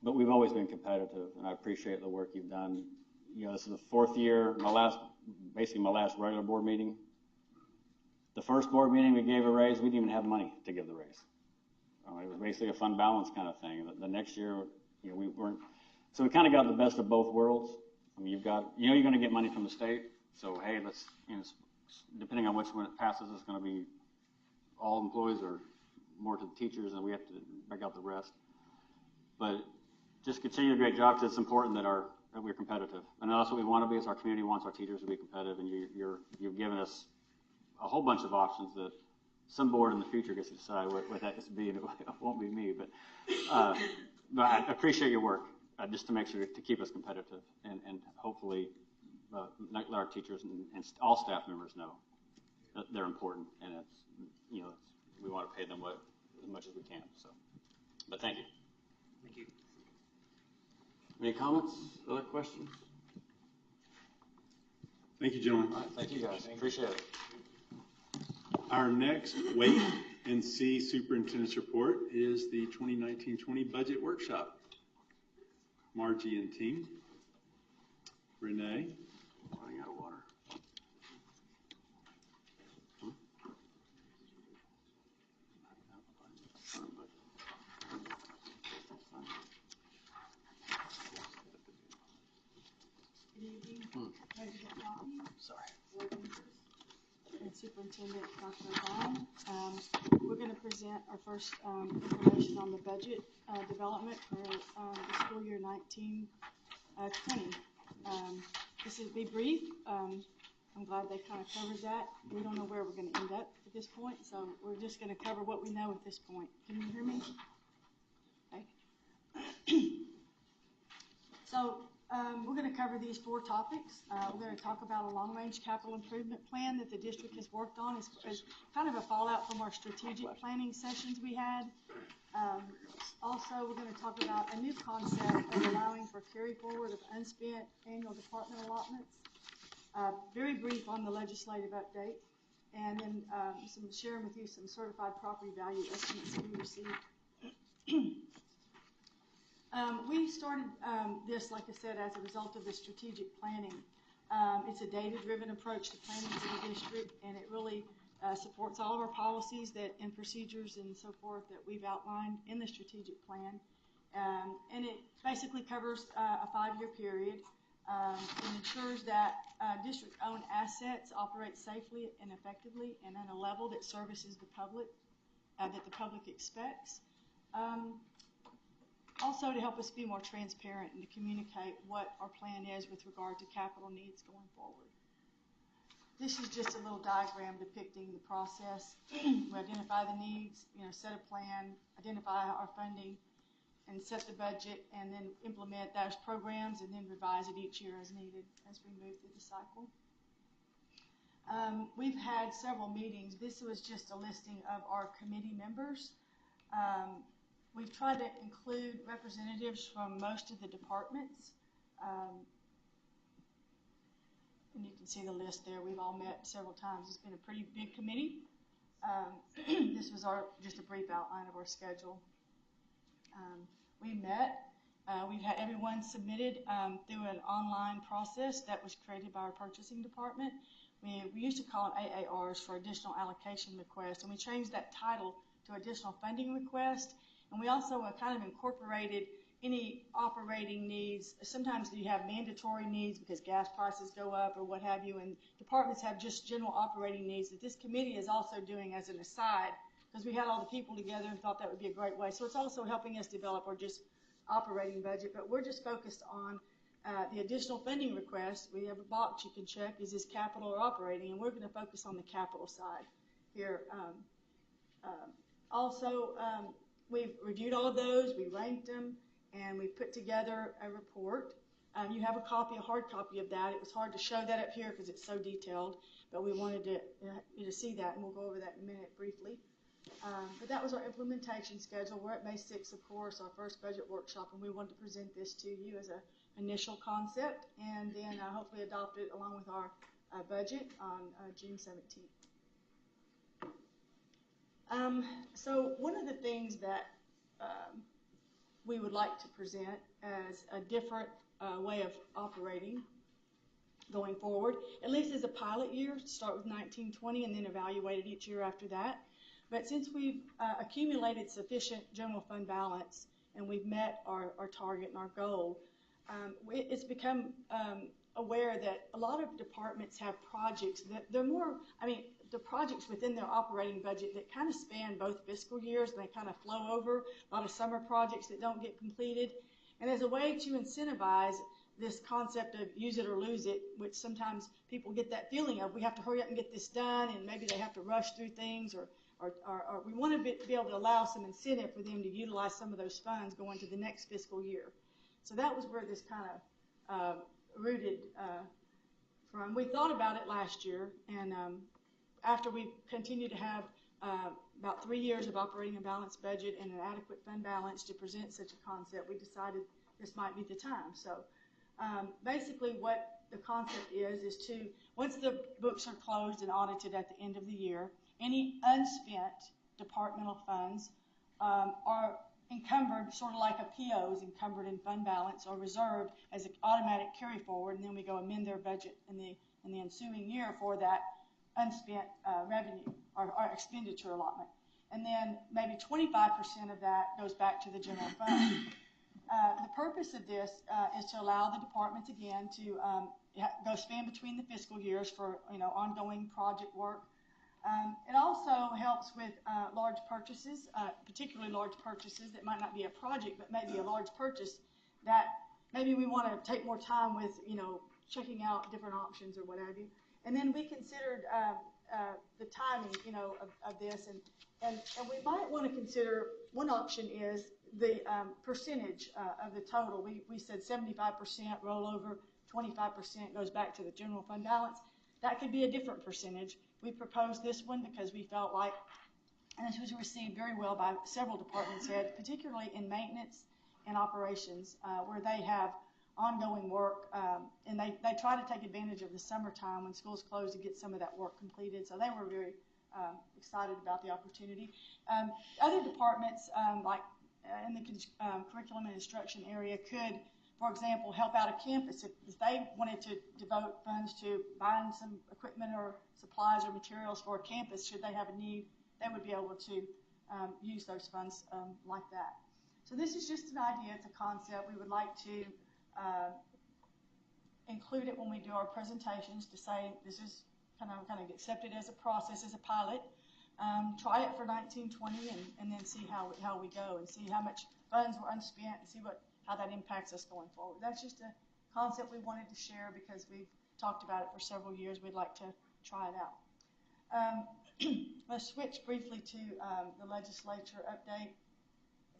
But we've always been competitive, and I appreciate the work you've done. You know, this is the 4th year, basically my last regular board meeting. The first board meeting we gave a raise, we didn't even have money to give the raise. It was basically a fund balance kind of thing. The next year, you know, we weren't. So we kind of got the best of both worlds. I mean, you're going to get money from the state. So hey, let's, you know, depending on which one it passes, it's going to be all employees or more to the teachers, and we have to break out the rest. But just continue a great job, because it's important that we're competitive, and that's what we want to be. Is our community wants our teachers to be competitive, and you've given us a whole bunch of options that some board in the future gets to decide what that is to be, and it won't be me. But I appreciate your work, just to make sure to keep us competitive, and hopefully let our teachers and all staff members know that they're important, and we want to pay them as much as we can. So, but thank you. Thank you. Any comments? Other questions? Thank you, gentlemen. All right, thank you guys. Appreciate it. Our next wait and see superintendent's report is the 2019-20 budget workshop. Margie and team. Renee. Running out of water. President Poppy. Sorry. Board members, and Superintendent Dr. O'Brien. We're going to present our first information on the budget development for the school year 19-20. This will be brief. I'm glad they kind of covered that. We don't know where we're going to end up at this point, so we're just going to cover what we know at this point. Can you hear me? Okay. So we're going to cover these 4 topics. We're going to talk about a long-range capital improvement plan that the district has worked on as kind of a fallout from our strategic planning sessions we had. Also, we're going to talk about a new concept of allowing for carry forward of unspent annual department allotments. Very brief on the legislative update, and then sharing with you some certified property value estimates that we received. We started this, like I said, as a result of the strategic planning. It's a data-driven approach to planning for the district, and it really supports all of our policies and procedures and so forth that we've outlined in the strategic plan. And it basically covers a 5-year period and ensures that district-owned assets operate safely and effectively and at a level that services the public, that the public expects. Also to help us be more transparent and to communicate what our plan is with regard to capital needs going forward. This is just a little diagram depicting the process. We identify the needs, set a plan, identify our funding, and set the budget, and then implement those programs, and then revise it each year as needed as we move through the cycle. We've had several meetings. This was just a listing of our committee members. We've tried to include representatives from most of the departments. And you can see the list there. We've all met several times. It's been a pretty big committee. This was just a brief outline of our schedule. We met. We've had everyone submitted through an online process that was created by our purchasing department. We used to call them AARs, for additional allocation requests, and we changed that title to additional funding request. And we also kind of incorporated any operating needs. Sometimes you have mandatory needs because gas prices go up or what have you, and departments have just general operating needs that this committee is also doing as an aside, because we had all the people together and thought that would be a great way. So it's also helping us develop our just operating budget, but we're just focused on the additional funding request. We have a box you can check, is this capital or operating, and we're going to focus on the capital side here Also, we've reviewed all of those, we ranked them, and we put together a report. You have a hard copy of that. It was hard to show that up here because it's so detailed, but we wanted you to see that, and we'll go over that in a minute briefly. But that was our implementation schedule. We're at May 6th, of course, our first budget workshop, and we wanted to present this to you as an initial concept, and then hopefully adopt it along with our budget on June 17th. So one of the things that we would like to present as a different way of operating going forward, at least as a pilot year, start with 1920 and then evaluate it each year after that. But since we've accumulated sufficient general fund balance and we've met our target and our goal, it's become aware that a lot of departments have projects that they're more, the projects within their operating budget that kind of span both fiscal years and they kind of flow over, a lot of summer projects that don't get completed. And as a way to incentivize this concept of use it or lose it, which sometimes people get that feeling of we have to hurry up and get this done, and maybe they have to rush through things, or we want to be able to allow some incentive for them to utilize some of those funds going to the next fiscal year. So that was where this kind of rooted from. We thought about it last year, and after we continued to have about 3 years of operating a balanced budget and an adequate fund balance to present such a concept, we decided this might be the time. So basically what the concept is to, once the books are closed and audited at the end of the year, any unspent departmental funds are encumbered, sort of like a PO is encumbered in fund balance or reserved as an automatic carry forward, and then we go amend their budget in the ensuing year for that unspent revenue or expenditure allotment. And then maybe 25% of that goes back to the general fund. The purpose of this is to allow the departments again to go span between the fiscal years for ongoing project work. It also helps with large purchases, particularly large purchases that might not be a project, but maybe a large purchase that maybe we want to take more time with, checking out different options or what have you. And then we considered the timing, of this, and we might want to consider one option is the percentage of the total. We said 75% rollover, 25% goes back to the general fund balance. That could be a different percentage. We proposed this one because we felt like, and this was received very well by several departments heads, particularly in maintenance and operations, where they have ongoing work, and they try to take advantage of the summertime when schools close to get some of that work completed. So they were very excited about the opportunity. Other departments, like in the curriculum and instruction area, could, for example, help out a campus. If they wanted to devote funds to buying some equipment or supplies or materials for a campus, should they have a need, they would be able to use those funds like that. So this is just an idea, it's a concept. We would like to include it when we do our presentations to say this is kind of accepted as a process, as a pilot. Try it for 1920 and then see how we go and see how much funds were unspent and see how that impacts us going forward. That's just a concept we wanted to share because we've talked about it for several years. We'd like to try it out. Let's switch briefly to the legislature update.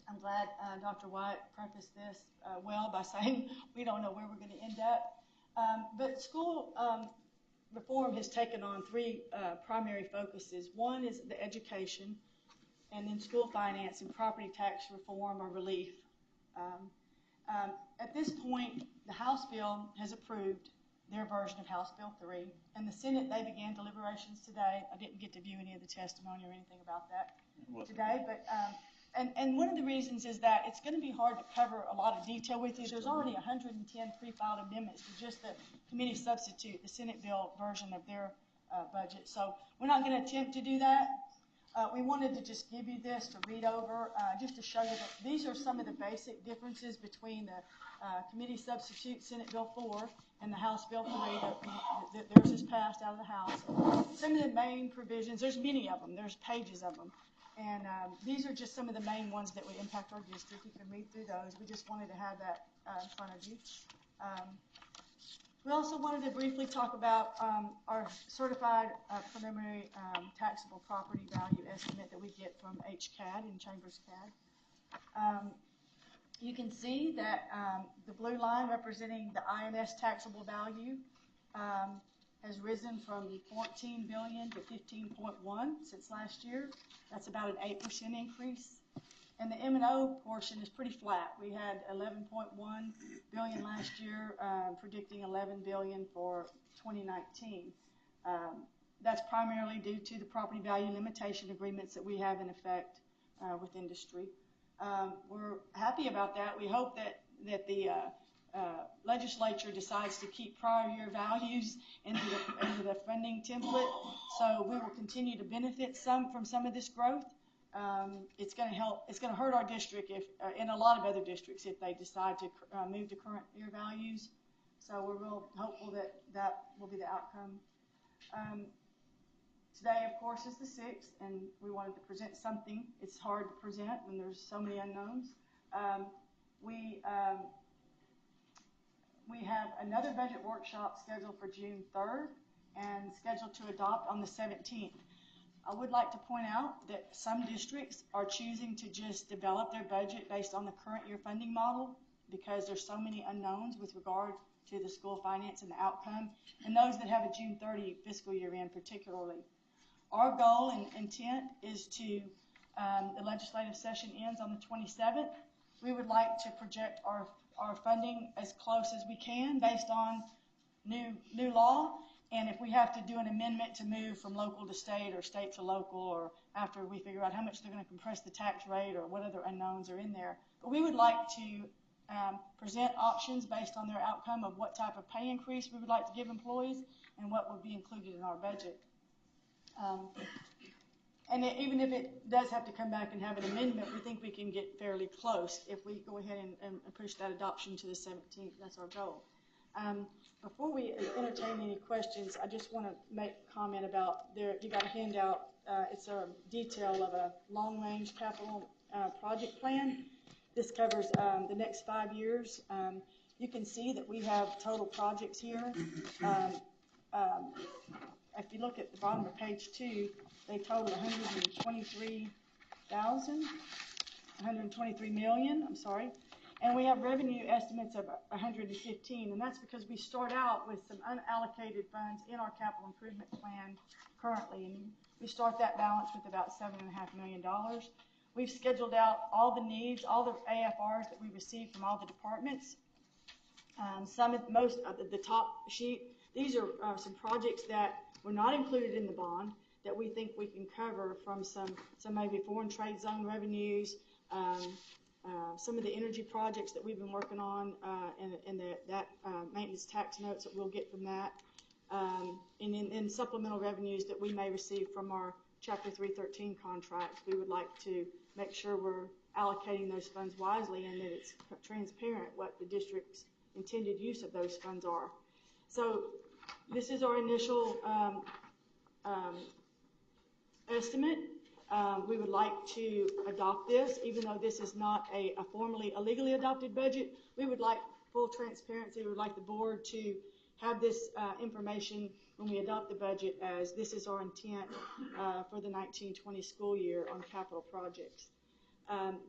I'm glad Dr. White prefaced this well by saying we don't know where we're going to end up. But school reform has taken on three primary focuses. One is the education, and then school finance and property tax reform or relief. At this point, the House bill has approved their version of House Bill 3, and the Senate, they began deliberations today. I didn't get to view any of the testimony or anything about that today, but and one of the reasons is that it's going to be hard to cover a lot of detail with you. There's already 110 pre-filed amendments to just the committee substitute, the Senate bill version of their budget. So we're not going to attempt to do that. We wanted to just give you this to read over, just to show you that these are some of the basic differences between the committee substitute Senate Bill 4 and the House Bill 3 that theirs is passed out of the House. Some of the main provisions, there's many of them, there's pages of them. And these are just some of the main ones that would impact our district. You can read through those. We just wanted to have that in front of you. We also wanted to briefly talk about our certified preliminary taxable property value estimate that we get from HCAD and Chambers CAD. You can see that the blue line representing the INS taxable value has risen from 14 billion to 15.1 since last year. That's about an 8% increase. And the M&O portion is pretty flat. We had 11.1 billion last year, predicting 11 billion for 2019. That's primarily due to the property value limitation agreements that we have in effect with industry. We're happy about that. We hope that the legislature decides to keep prior year values into the funding template, so we will continue to benefit from some of this growth. It's going to hurt our district and a lot of other districts if they decide to move to current year values. So we're real hopeful that will be the outcome. Today, of course, is the 6th, and we wanted to present something. It's hard to present when there's so many unknowns. We have another budget workshop scheduled for June 3rd and scheduled to adopt on the 17th. I would like to point out that some districts are choosing to just develop their budget based on the current year funding model because there's so many unknowns with regard to the school finance and the outcome, and those that have a June 30 fiscal year end particularly. Our goal and intent is to, the legislative session ends on the 27th. We would like to project our funding as close as we can based on new law. And if we have to do an amendment to move from local to state or state to local, or after we figure out how much they're going to compress the tax rate or what other unknowns are in there. But we would like to present options based on their outcome of what type of pay increase we would like to give employees and what would be included in our budget. And even if it does have to come back and have an amendment, we think we can get fairly close if we go ahead and push that adoption to the 17th. That's our goal. Before we entertain any questions, I just want to make a comment about you got a handout. It's a detail of a long-range capital project plan. This covers the next 5 years. You can see that we have total projects here. If you look at the bottom of page 2, they total 123 million, I'm sorry. And we have revenue estimates of 115, and that's because we start out with some unallocated funds in our capital improvement plan currently, and we start that balance with about $7.5 million. We've scheduled out all the needs, all the AFRs that we receive from all the departments. Most of the top sheet, these are some projects that were not included in the bond that we think we can cover from some maybe foreign trade zone revenues, some of the energy projects that we've been working on, and that maintenance tax notes that we'll get from that, and supplemental revenues that we may receive from our Chapter 313 contracts. We would like to make sure we're allocating those funds wisely and that it's transparent what the district's intended use of those funds are. So this is our initial estimate. We would like to adopt this, even though this is not a legally adopted budget. We would like full transparency. We would like the board to have this information when we adopt the budget, as this is our intent for the 1920 school year on capital projects.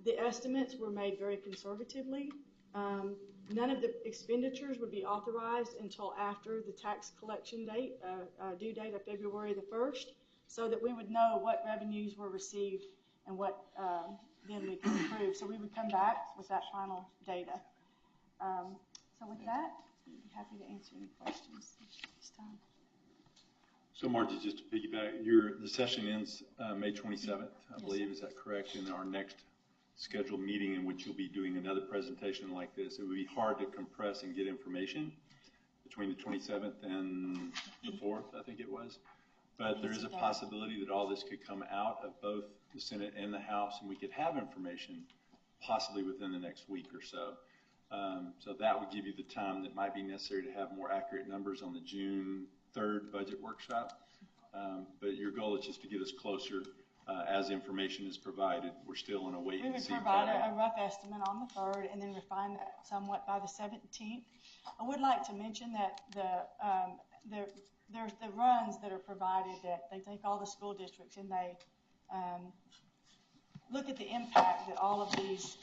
The estimates were made very conservatively. None of the expenditures would be authorized until after the tax collection date, due date of February the 1st, so that we would know what revenues were received and what then we can approve. So we would come back with that final data. So with that, I'd be happy to answer any questions this time. So Margie, just to piggyback, the session ends May 27th, I believe. Is that correct? And our next scheduled meeting in which you'll be doing another presentation like this, it would be hard to compress and get information between the 27th and the 4th, I think it was. But there is a possibility that all this could come out of both the Senate and the House, and we could have information possibly within the next week or so. So that would give you the time that might be necessary to have more accurate numbers on the June 3rd budget workshop. But your goal is just to get us closer. as information is provided. We're still in a wait We and would see provide pattern. a rough estimate on the 3rd and then refine that somewhat by the 17th. I would like to mention that there's the runs that are provided that they take all the school districts and they look at the impact that all of these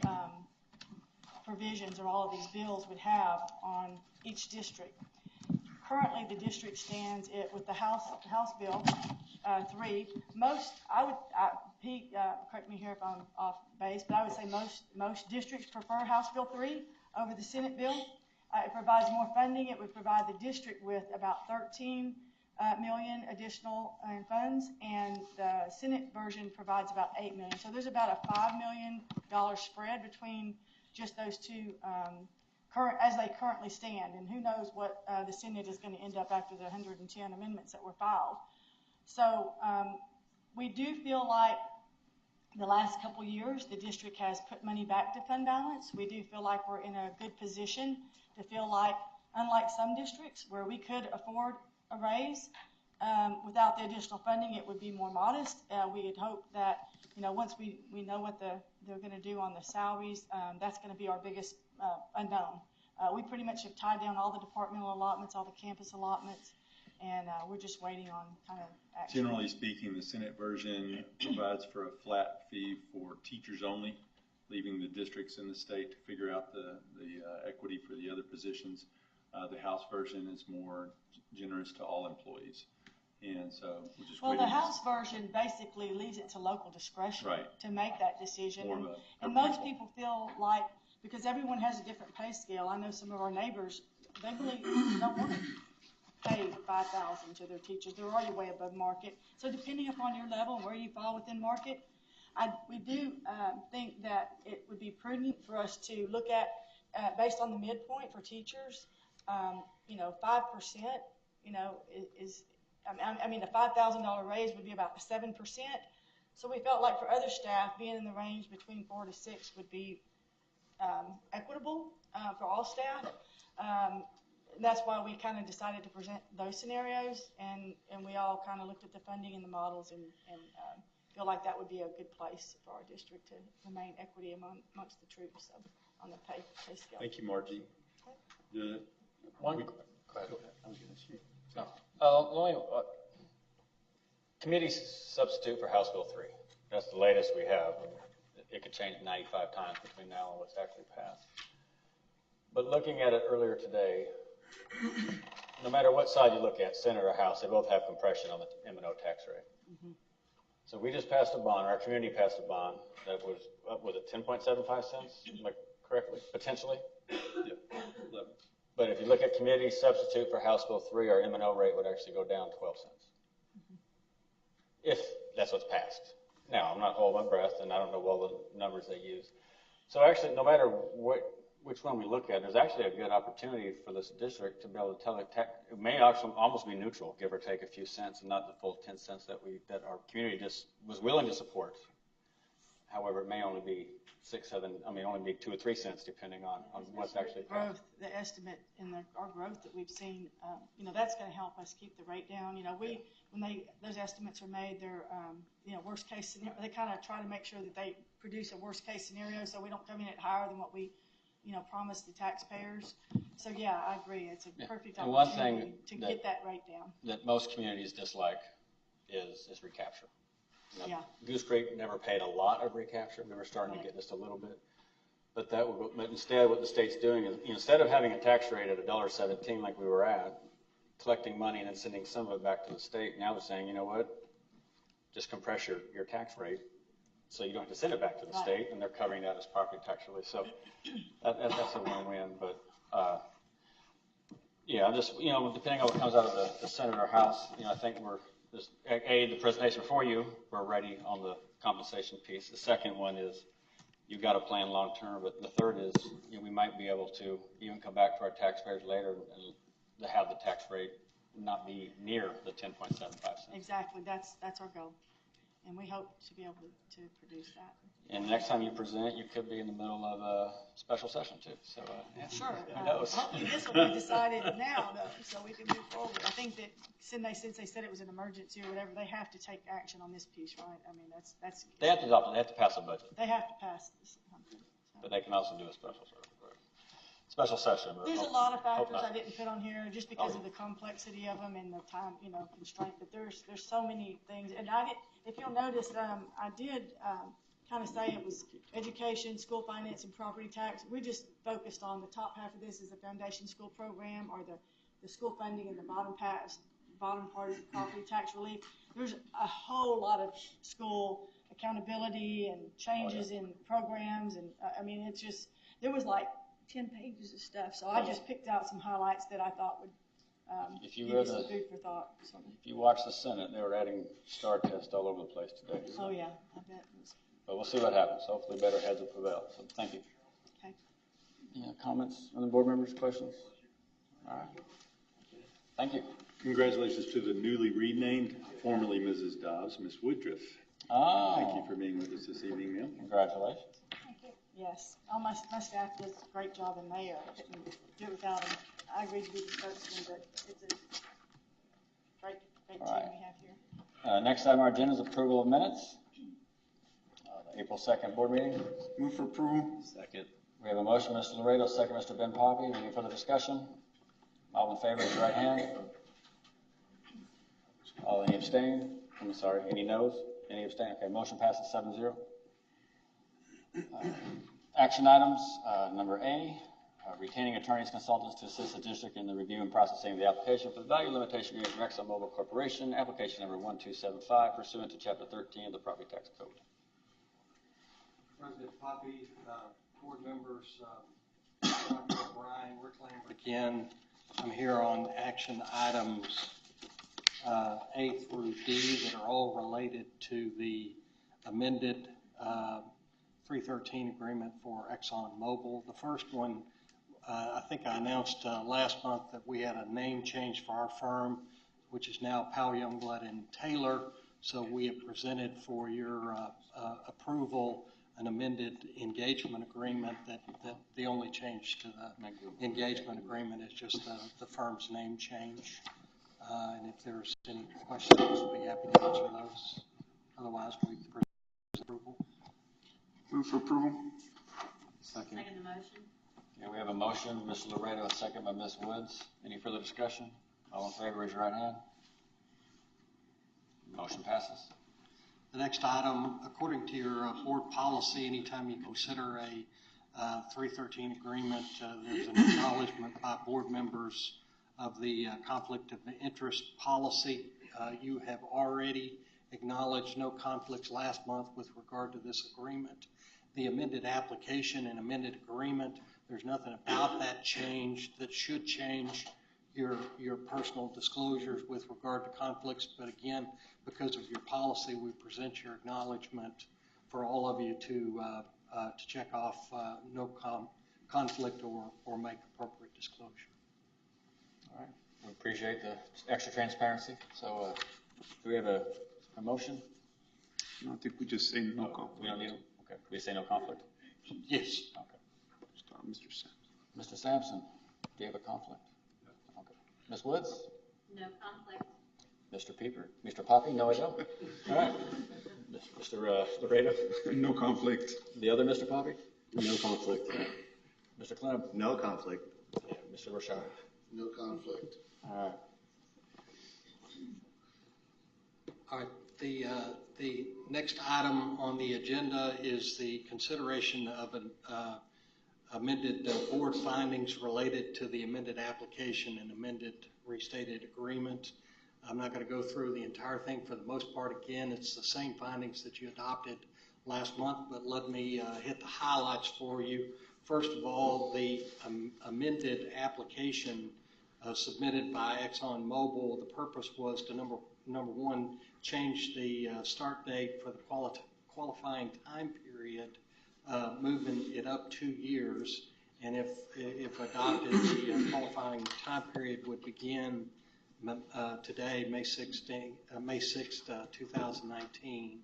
provisions or all of these bills would have on each district. Currently, the district stands with the House Bill 3. Pete, correct me here if I'm off base, but I would say most districts prefer House Bill 3 over the Senate bill. It provides more funding. It would provide the district with about 13 million additional in funds, and the Senate version provides about 8 million. So there's about a $5 million spread between just those two as they currently stand, and who knows what the Senate is going to end up after the 110 amendments that were filed. So we do feel like the last couple years the district has put money back to fund balance. We do feel like we're in a good position to feel like, unlike some districts where we could afford a raise without the additional funding, it would be more modest. We had hoped that, once we know what they're going to do on the salaries, that's going to be our biggest unknown. We pretty much have tied down all the departmental allotments, all the campus allotments, and we're just waiting on kind of action. Generally speaking, the Senate version provides for a flat fee for teachers only, leaving the districts in the state to figure out the equity for the other positions. The House version is more generous to all employees. And so we're just waiting. The House version basically leaves it to local discretion to make that decision. And most people feel like, because everyone has a different pay scale, I know some of our neighbors, they really don't want to pay $5,000 to their teachers. They're already way above market. So depending upon your level and where you fall within market, we do think that it would be prudent for us to look at, based on the midpoint for teachers, 5%, is, I mean, a $5,000 raise would be about 7%. So we felt like for other staff, being in the range between 4 to 6 would be equitable for all staff. That's why we kind of decided to present those scenarios, and we all kind of looked at the funding and the models and feel like that would be a good place for our district to remain equity amongst the troops on the pay scale. Thank you, Margie. Go ahead. I was going to shoot. No. Committee substitute for House Bill 3. That's the latest we have. It could change 95 times between now and what's actually passed. But looking at it earlier today, no matter what side you look at, Senate or House, they both have compression on the M&O tax rate. Mm-hmm. So we just passed a bond, our community passed a bond that was, what was it, 10.75 cents, am I correctly, potentially? Yeah. But if you look at community substitute for House Bill 3, our M&O rate would actually go down 12 cents. Mm-hmm. If that's what's passed. Now, I'm not holding my breath, and I don't know all the numbers they use. So actually, no matter which one we look at, there's actually a good opportunity for this district to be able to tell it may actually almost be neutral, give or take a few cents, and not the full 10 cents that our community just was willing to support. However, it may only be 6, 7, only be 2 or 3 cents depending on what's actually passed. The estimate in our growth that we've seen, that's going to help us keep the rate down. When those estimates are made, they're worst case scenario. They kind of try to make sure that they produce a worst case scenario so we don't come in at higher than what we promise the taxpayers. So yeah, I agree. It's a perfect opportunity to get that rate down. That most communities dislike is recapture. Goose Creek never paid a lot of recapture. We were starting to get just a little bit. But instead what the state's doing is, instead of having a tax rate at $1.17 like we were at, collecting money and then sending some of it back to the state, now they're saying, you know what, just compress your tax rate so you don't have to send it back to the state, and they're covering that as property tax relief. So that's a win-win. But just depending on what comes out of the Senate or House, I think we're just the presentation before you, we're ready on the compensation piece. The second one is you've got to plan long term, but the third is we might be able to even come back to our taxpayers later and have the tax rate not be near the 10.75 cents. Exactly, that's our goal. and we hope to be able to produce that. And the next time you present, you could be in the middle of a special session too, so. Sure. Who knows? Hopefully this will be decided now, though, so we can move forward. I think that since they said it was an emergency or whatever, they have to take action on this piece, right? I mean, that's. They have to adopt it, they have to pass a budget, They have to pass this. but they can also do a special session. but There's a hope- lot of hope factors not. I didn't put on here just because of the complexity of them and the time, constraint, but there's so many things. And if you'll notice, I did, kind of say it was education, school finance, and property tax. We just focused on the top half of this is the foundation school program or the school funding, and the bottom part is property tax relief. There's a whole lot of school accountability and changes in programs, and I mean, it's just, there was like 10 pages of stuff, so I just picked out some highlights that I thought would If you give read you some the- food for thought. So, If you watch the Senate, they were adding STAR tests all over the place today. so. oh yeah, I bet it was. But we'll see what happens. Hopefully better heads will prevail. So thank you. Okay. Any comments from the board members, questions? All right. Thank you. Congratulations to the newly renamed, formerly Mrs. Dobbs, Miss Woodruff. Oh. Thank you for being with us this evening, ma'am. Congratulations. Yes, all my staff does a great job, and they couldn't do it without them. I agreed to be the spokesman, but it's a great team All right. we have here. Next item on our agenda is approval of minutes. The April 2nd board meeting. Move for approval. Second. We have a motion, Mr. Laredo, second, Mr. Ben Poppy. Any further discussion? All in favor, raise your right hand. Any abstain? I'm sorry, any noes? Any abstain? Okay, motion passes 7-0. Action items, number A, retaining attorneys consultants to assist the district in the review and processing of the application for the value limitation agreement for ExxonMobil Corporation, application number 1275 pursuant to Chapter 13 of the Property Tax Code. President Poppy, board members, Dr. O'Brien, Rick Lambert again. I'm here on action items A through D that are all related to the amended 313 agreement for ExxonMobil. The first one, I think I announced last month that we had a name change for our firm, which is now Powell, Youngblood and Taylor. So we have presented for your approval an amended engagement agreement that the only change to the engagement agreement is just the firm's name change. And if there's any questions, we'll be happy to answer those. Otherwise, we present approval. Move for approval. Second the motion. Okay, we have a motion, Mr. Laredo, a second by Ms. Woods. Any further discussion? All in favor, raise your right hand. Motion passes. The next item, according to your board policy, anytime you consider a 313 agreement, there's an acknowledgement by board members of the conflict of interest policy. You have already acknowledged no conflicts last month with regard to this agreement. The amended application and amended agreement, there's nothing about that change that should change your personal disclosures with regard to conflicts. But again, because of your policy, we present your acknowledgement for all of you to check off no conflict or make appropriate disclosure. All right. We appreciate the extra transparency. So do we have a motion? No, I think we just say no conflict. We don't need it? Okay. We say no conflict? Yes. Okay. Mr. Sampson. Mr. Sampson, do you have a conflict? No. Okay. Ms. Woods? No conflict. Mr. Pieper? Mr. Poppy? No, I don't. All right. Mr. Laredo? No conflict. The other Mr. Poppy? No conflict. Mr. Clem? No conflict. Yeah, Mr. Rashad? No conflict. All right. All right. The next item on the agenda is the consideration of an amended board findings related to the amended application and amended restated agreement. I'm not going to go through the entire thing for the most part. Again, it's the same findings that you adopted last month, but let me hit the highlights for you. First of all, the amended application submitted by ExxonMobil, the purpose was to number one, change the start date for the qualifying time period, moving it up 2 years. And if adopted, the qualifying time period would begin today, May 6th, 2019.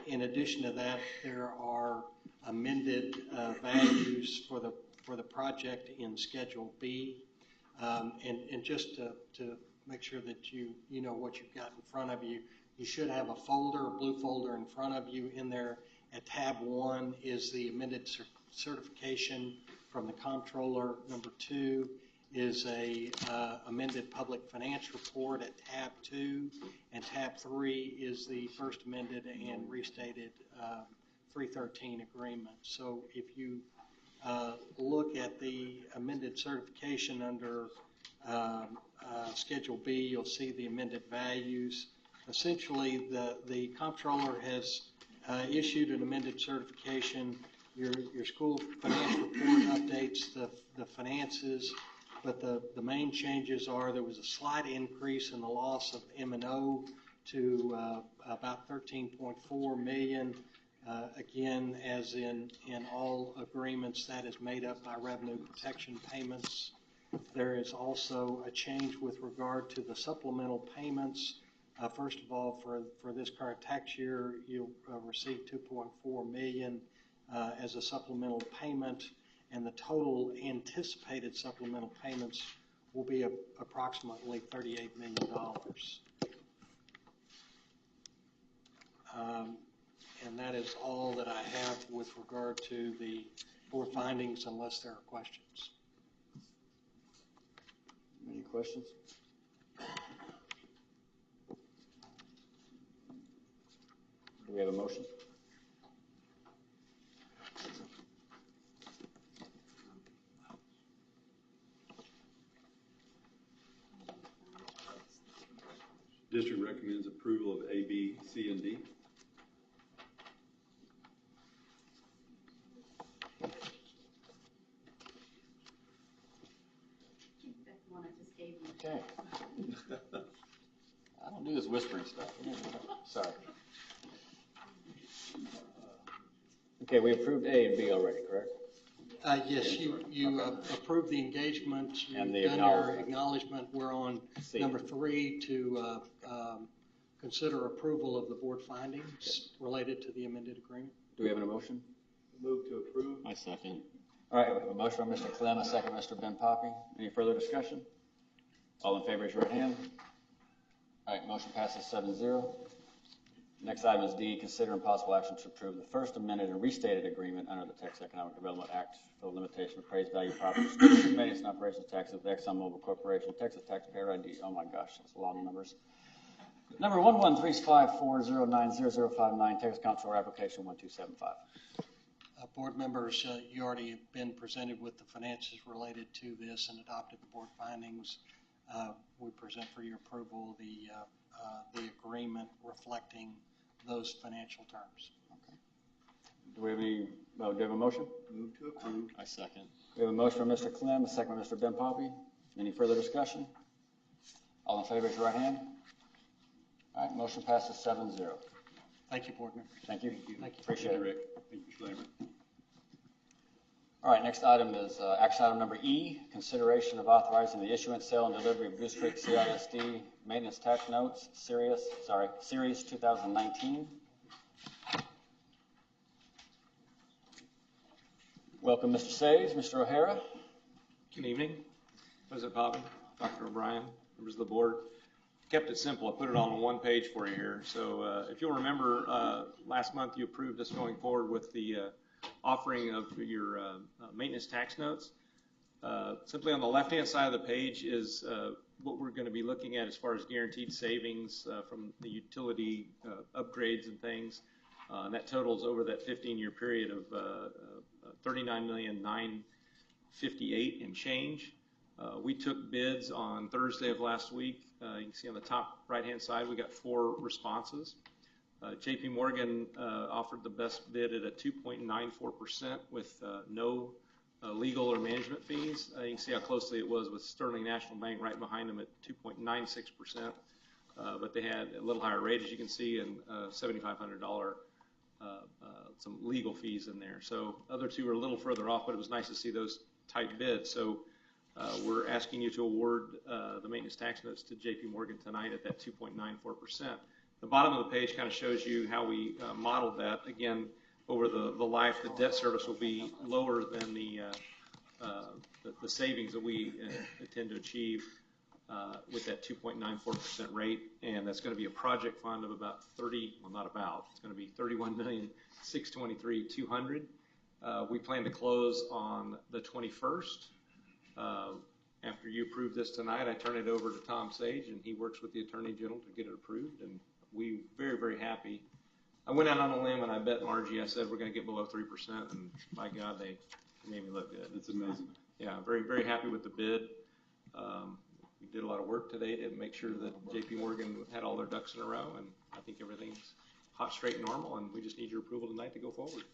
In addition to that, there are amended values for the project in Schedule B. And just to make sure that you know what you've got in front of you, you should have a folder, a blue folder in front of you. In there at tab 1 is the amended certification from the comptroller. Number 2 is a amended public finance report at tab 2, and tab 3 is the first amended and restated 313 agreement. So if you look at the amended certification under Schedule B, you'll see the amended values. Essentially, the comptroller has issued an amended certification. Your school finance report updates the finances, but the main changes are there was a slight increase in the loss of M&O to about $13.4 million. Again, as in all agreements, that is made up by revenue protection payments. There is also a change with regard to the supplemental payments. First of all, for this current tax year, you'll receive $2.4 million as a supplemental payment, and the total anticipated supplemental payments will be approximately $38 million. And that is all that I have with regard to the board findings, unless there are questions. Any questions? Do we have a motion? District recommends approval of A, B, C, and D. Okay. I don't do this whispering stuff. Sorry. Okay, we approved A and B already, correct? Yes, you approved the engagement. And You've the done your acknowledgement. We're on C. number 3 to consider approval of the board findings related to the amended agreement. Do we have an motion? Move to approve. I second. All right, we have a motion from Mr. Clem, a second Mr. Ben Poppy. Any further discussion? All in favor, raise your right hand. All right, motion passes 7-0. Next item is D, consider impossible action to approve the first amended and restated agreement under the Texas Economic Development Act for the limitation of appraised value property, maintenance and operations taxes of ExxonMobil Corporation, Texas Taxpayer ID. Oh my gosh, that's a lot of numbers. Number 11354090059, Texas Comptroller Application 1275. Board members, you already have been presented with the finances related to this and adopted the board findings. We present for your approval the agreement reflecting those financial terms. Okay. Do we have any? Do we have a motion? Move to approve. I second. We have a motion from Mr. Clem, a second from Mr. Ben Poppy. Any further discussion? All in favor, raise your right hand. All right, motion passes 7-0. Thank you, board members. Thank you. Thank you. Appreciate it, Rick. Thank you, Mr. Lambert. All right, next item is action item number E, consideration of authorizing the issuance, sale, and delivery of Goose Creek CISD maintenance tax notes, series 2019. Welcome, Mr. Sage, Mr. O'Hara. Good evening, President Poppy, Dr. O'Brien, members of the board. Kept it simple. I put it on one page for you here. So if you'll remember, last month you approved us going forward with the offering of your maintenance tax notes. Simply on the left-hand side of the page is what we're going to be looking at as far as guaranteed savings from the utility upgrades and things. And that totals over that 15-year period of $39,958,000 and change. We took bids on Thursday of last week. You can see on the top right-hand side, we got 4 responses. JP Morgan offered the best bid at a 2.94% with no legal or management fees. You can see how closely it was with Sterling National Bank right behind them at 2.96%. But they had a little higher rate, as you can see, and $7,500 some legal fees in there. So other two are a little further off, but it was nice to see those tight bids. So we're asking you to award the maintenance tax notes to JP Morgan tonight at that 2.94%. The bottom of the page kind of shows you how we modeled that. Again, over the life, the debt service will be lower than the savings that we intend to achieve with that 2.94% rate, and that's going to be a project fund of about it's going to be $31,623,200. We plan to close on the 21st. After you approve this tonight, I turn it over to Tom Sage, and he works with the Attorney General to get it approved, and we're very, very happy. I went out on a limb and I bet Margie, I said we're going to get below 3%, and by God, they made me look good. That's amazing. Yeah, very, very happy with the bid. We did a lot of work today to make sure that J.P. Morgan had all their ducks in a row, and I think everything's hot, straight, and normal, and we just need your approval tonight to go forward.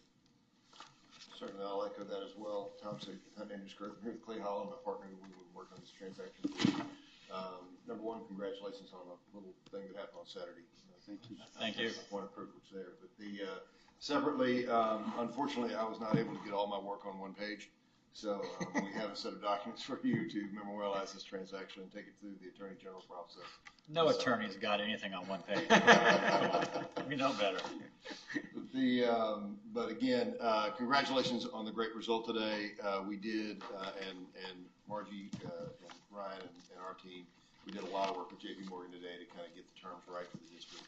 Certainly, I'll echo that as well. Tom said, my name is Kurt. I'm here with Clay Holland, my partner, who we would work on this transaction. Number one, congratulations on a little thing that happened on Saturday. Thank you. Thank you. Point of privilege there. But separately, unfortunately, I was not able to get all my work on one page. So we have a set of documents for you to memorialize this transaction and take it through the Attorney General process. No attorney's got anything on one page. We know better. But again, congratulations on the great result today. We did, and Margie and Ryan and our team, we did a lot of work with J.P. Morgan today to kind of get the terms right for the district,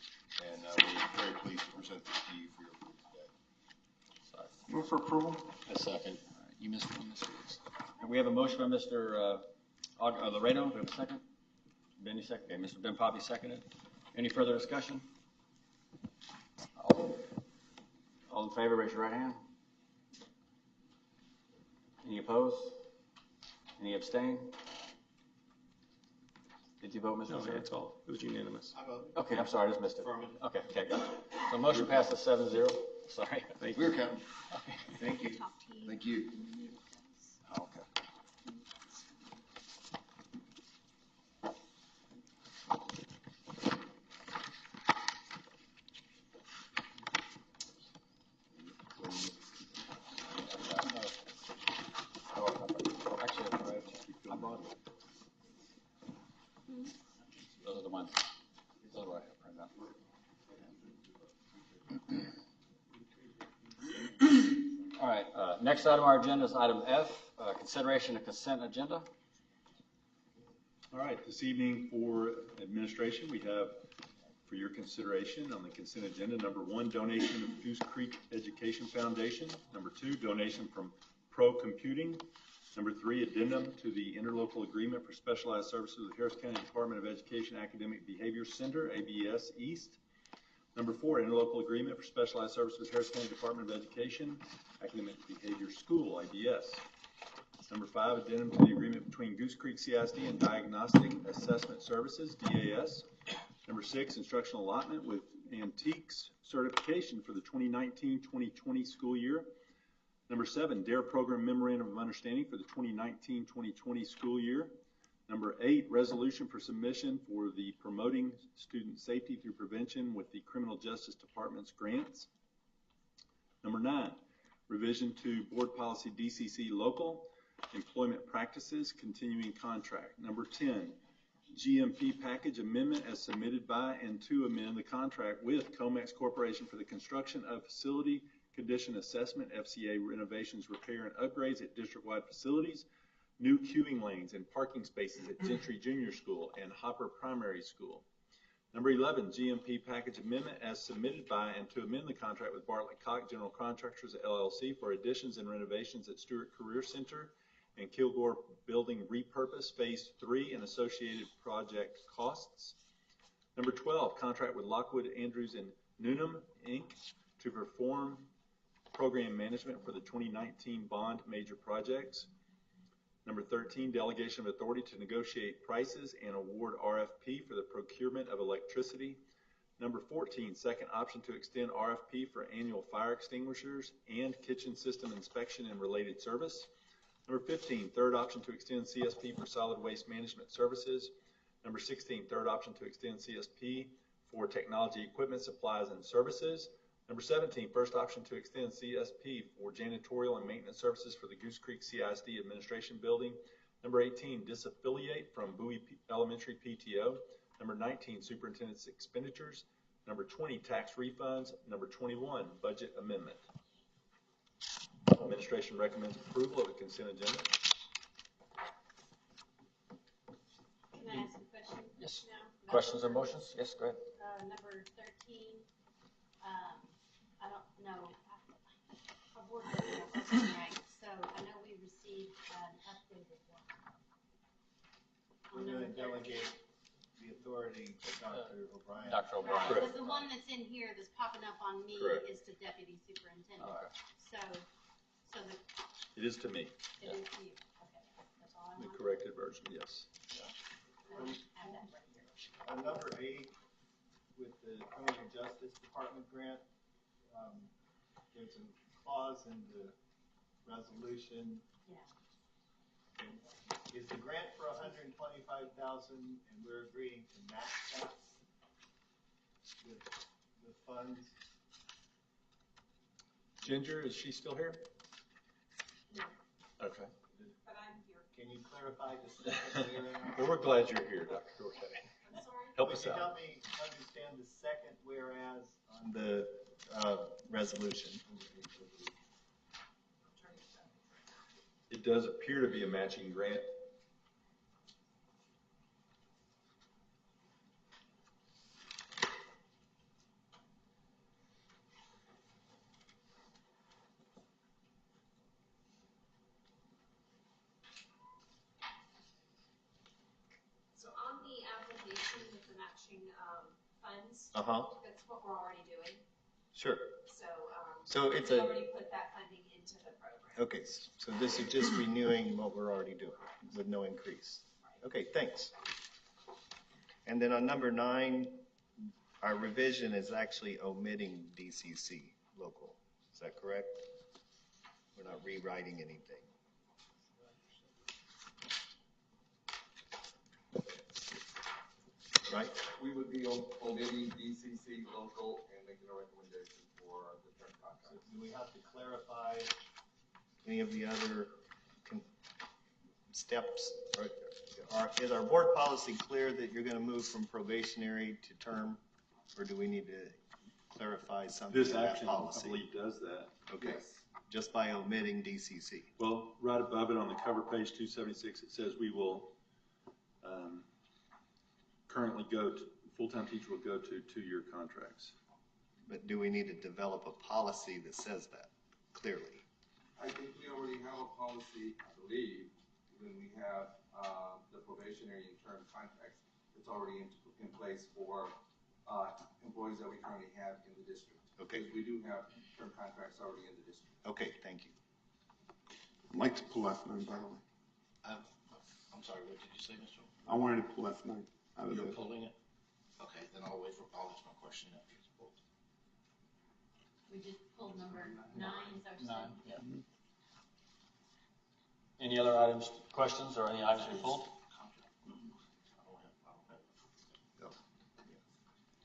and we're very pleased to present this to you for your approval today. Move for approval. A second. All right, you missed one, Mr. Woods. We have a motion by Mr. Laredo. We have a second. Benny second. Okay, Mr. Ben Poppy seconded. Any further discussion? All in favor, raise your right hand. Any opposed? Any abstain? Did you vote, Mr. No, that's all. It was unanimous. I voted. Okay, I'm sorry, I just missed it. Okay, gotcha. So motion passes 7-0. Sorry. Thank you. We're counting. Okay. Thank you. Thank you. Okay. Those are the ones. Those are what I have printed out. All right, next item on our agenda is item F, consideration of consent agenda. All right, this evening for administration, we have for your consideration on the consent agenda, number one, donation of Goose Creek Education Foundation. Number two, donation from Pro Computing. Number three, addendum to the interlocal agreement for specialized services with Harris County Department of Education Academic Behavior Center, ABS East. Number four, interlocal agreement for specialized services with Harris County Department of Education Academic Behavior School, ABS. Number five, addendum to the agreement between Goose Creek CISD and Diagnostic Assessment Services, DAS. Number six, instructional allotment with Antiques certification for the 2019-2020 school year. Number seven, DARE Program Memorandum of Understanding for the 2019-2020 school year. Number eight, resolution for submission for the Promoting Student Safety Through Prevention with the Criminal Justice Department's grants. Number nine, revision to Board Policy DCC Local Employment Practices Continuing Contract. Number 10, GMP Package Amendment as submitted by and to amend the contract with Comex Corporation for the construction of facility condition assessment, FCA renovations, repair, and upgrades at district-wide facilities, new queuing lanes and parking spaces at Gentry Junior School and Hopper Primary School. Number 11, GMP Package Amendment as submitted by and to amend the contract with Bartlett Cock General Contractors, LLC for additions and renovations at Stewart Career Center and Kilgore Building Repurpose Phase 3 and associated project costs. Number 12, contract with Lockwood, Andrews, and Noonan, Inc. to perform program management for the 2019 bond major projects. Number 13, delegation of authority to negotiate prices and award RFP for the procurement of electricity. Number 14, second option to extend RFP for annual fire extinguishers and kitchen system inspection and related service. Number 15, third option to extend CSP for solid waste management services. Number 16, third option to extend CSP for technology equipment, supplies, and services. Number 17, first option to extend CSP for janitorial and maintenance services for the Goose Creek CISD Administration Building. Number 18, disaffiliate from Bowie Elementary PTO. Number 19, superintendent's expenditures. Number 20, tax refunds. Number 21, budget amendment. Administration recommends approval of the consent agenda. Can I ask a question? Yes. now? Questions or motions? Yes, go ahead. Number 13, I don't know. Our board doesn't have open right, so I know we received an updated one. We're going to delegate the authority to Dr. O'Brien. Dr. O'Brien. Right, because the one that's in here that's popping up on me Correct. is to deputy superintendent. Okay. So It is to me, it is to you. Okay, that's all I the want. corrected version, yes. I have that right here. On number 8, with the criminal justice department grant, there's a clause in the resolution. Yeah. Is the grant for $125,000 and we're agreeing to match that with the funds? Ginger, is she still here? No. Okay. But I'm here. Can you clarify the second whereas? Well, we're glad you're here, Dr. Okay. I'm sorry? Help us Can you out. help me understand the second whereas on the resolution? It does appear to be a matching grant. So on the application with the matching funds, That's what we're already doing. Sure. So it's we a- already put that funding into the program. Okay, so this is just renewing what we're already doing with no increase. Okay, thanks. And then on number 9, our revision is actually omitting DCC local. Is that correct? We're not rewriting anything. Right? We would be omitting DCC local and making a recommendation for the term contract. So do we have to clarify any of the other steps? Is our board policy clear that you're going to move from probationary to term? Or do we need to clarify something This in that action, I policy? believe, does that. Okay, just by omitting DCC. Well, right above it on the cover page 276, it says we will currently full-time teacher will go to 2-year contracts. But do we need to develop a policy that says that clearly? I think we already have a policy, I believe, when we have the probationary and term contracts. It's already in place for employees that we currently have in the district. Okay. Because we do have term contracts already in the district. Okay, thank you. I'd like to pull F9, by the way. I'm sorry, what did you say, Mr. I wanted to pull F9 out of You're the. pulling it? Okay, then I'll ask my question after it's pulled. We just pulled number 9, is our 9, second. yeah. Any other items, questions, or any items we pulled?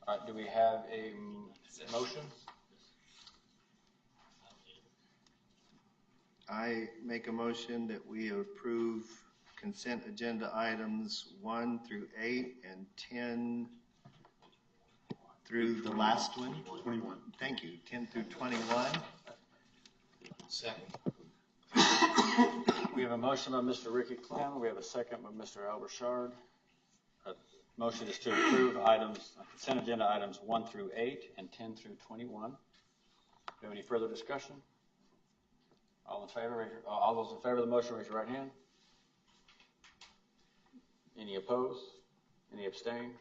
All right, do we have a motion? I make a motion that we approve consent agenda items 1 through 8 and 10 through the last one. 21. Thank you, 10 through 21. Second. We have a motion by Mr. Ricky Clem. We have a second by Mr. Al Burchard. Motion is to approve consent agenda items 1 through 8 and 10 through 21. Do you have any further discussion? All those in favor of the motion, raise your right hand. Any opposed? Any abstain?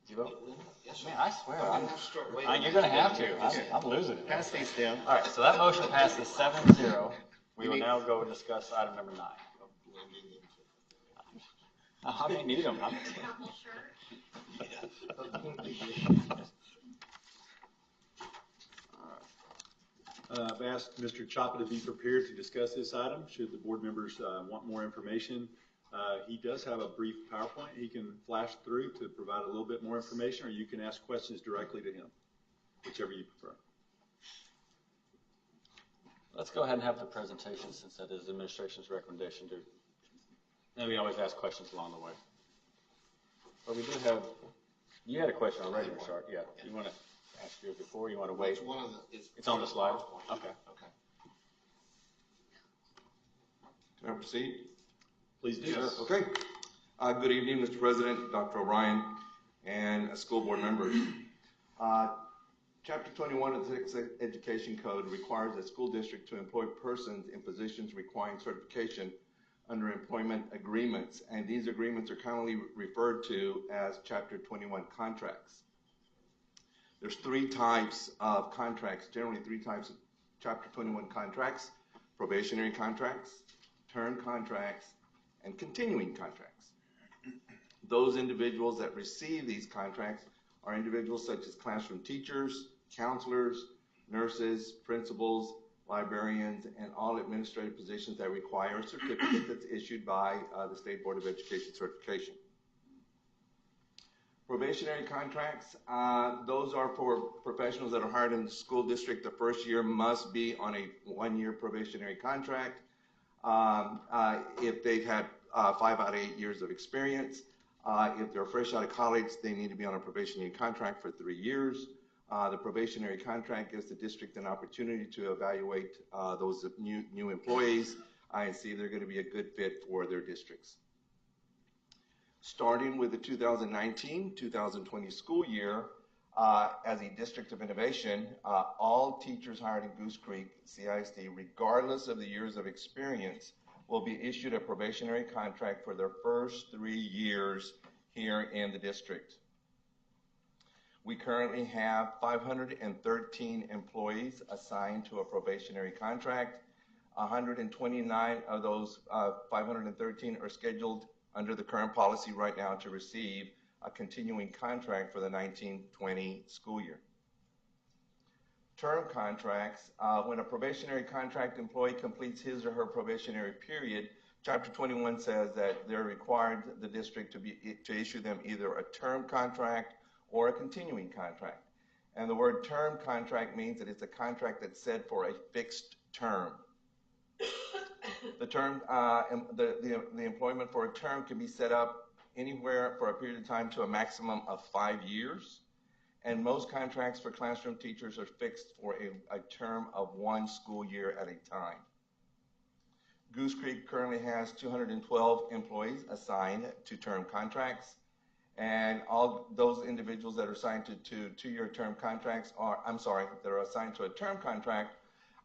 Did you vote? Yes, Man, I swear. I'm gonna have to start waiting. You're going to have to. I'm losing it. Pass these down. All right, so that motion passes 7-0. We will now go and discuss item number 9. I may need them. I've asked Mr. Chapa to be prepared to discuss this item should the board members want more information. He does have a brief PowerPoint he can flash through to provide a little bit more information, or you can ask questions directly to him, whichever you prefer. Let's go ahead and have the presentation since that is the administration's recommendation. Then we always ask questions along the way. But we do have You had a question on regular start, yeah. You want to ask yours before, you want to wait? It's one of the, It's on the slide? Okay. Okay. Can I proceed? Please do. Yes. Okay. Good evening, Mr. President, Dr. O'Brien, and school board members. Chapter 21 of the Sex Education Code requires a school district to employ persons in positions requiring certification under employment agreements, and these agreements are commonly referred to as Chapter 21 contracts. There's three types of contracts, generally three types of Chapter 21 contracts: probationary contracts, term contracts, and continuing contracts. Those individuals that receive these contracts are individuals such as classroom teachers, counselors, nurses, principals, librarians, and all administrative positions that require a certificate that's issued by the State Board of Education certification. Probationary contracts, those are for professionals that are hired in the school district. The first year must be on a one-year probationary contract. If they've had 5 out of 8 years of experience, if they're fresh out of college, they need to be on a probationary contract for 3 years. The probationary contract gives the district an opportunity to evaluate those new employees and see if they're going to be a good fit for their districts. Starting with the 2019-2020 school year, as a district of innovation, all teachers hired in Goose Creek CISD, regardless of the years of experience, will be issued a probationary contract for their first 3 years here in the district. We currently have 513 employees assigned to a probationary contract. 129 of those 513 are scheduled under the current policy right now to receive a continuing contract for the 19-20 school year. Term contracts, when a probationary contract employee completes his or her probationary period, Chapter 21 says that they're required, the district, to issue them either a term contract or a continuing contract. And the word term contract means that it's a contract that's set for a fixed term. The term, the employment for a term can be set up anywhere for a period of time to a maximum of 5 years. And most contracts for classroom teachers are fixed for a term of 1 school year at a time. Goose Creek currently has 212 employees assigned to term contracts, and all those individuals that are assigned to 2-year term contracts that are assigned to a term contract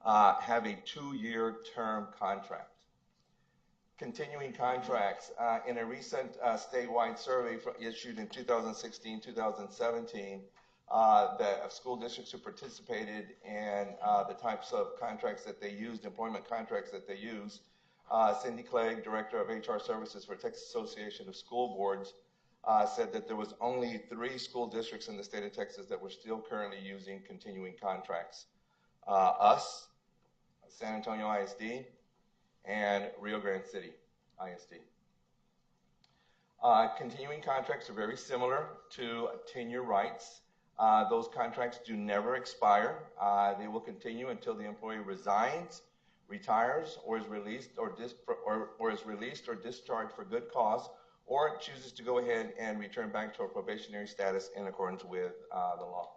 have a 2-year term contract. Continuing contracts, in a recent statewide survey issued in 2016-2017, that of school districts who participated in the types of contracts that they used, employment contracts that they use, Cindy Clegg, Director of HR Services for Texas Association of School Boards, said that there was only 3 school districts in the state of Texas that were still currently using continuing contracts. Us, San Antonio ISD, and Rio Grande City ISD. Continuing contracts are very similar to tenure rights. Those contracts do never expire. They will continue until the employee resigns, retires, or is released or discharged for good cause, or chooses to go ahead and return back to a probationary status in accordance with the law.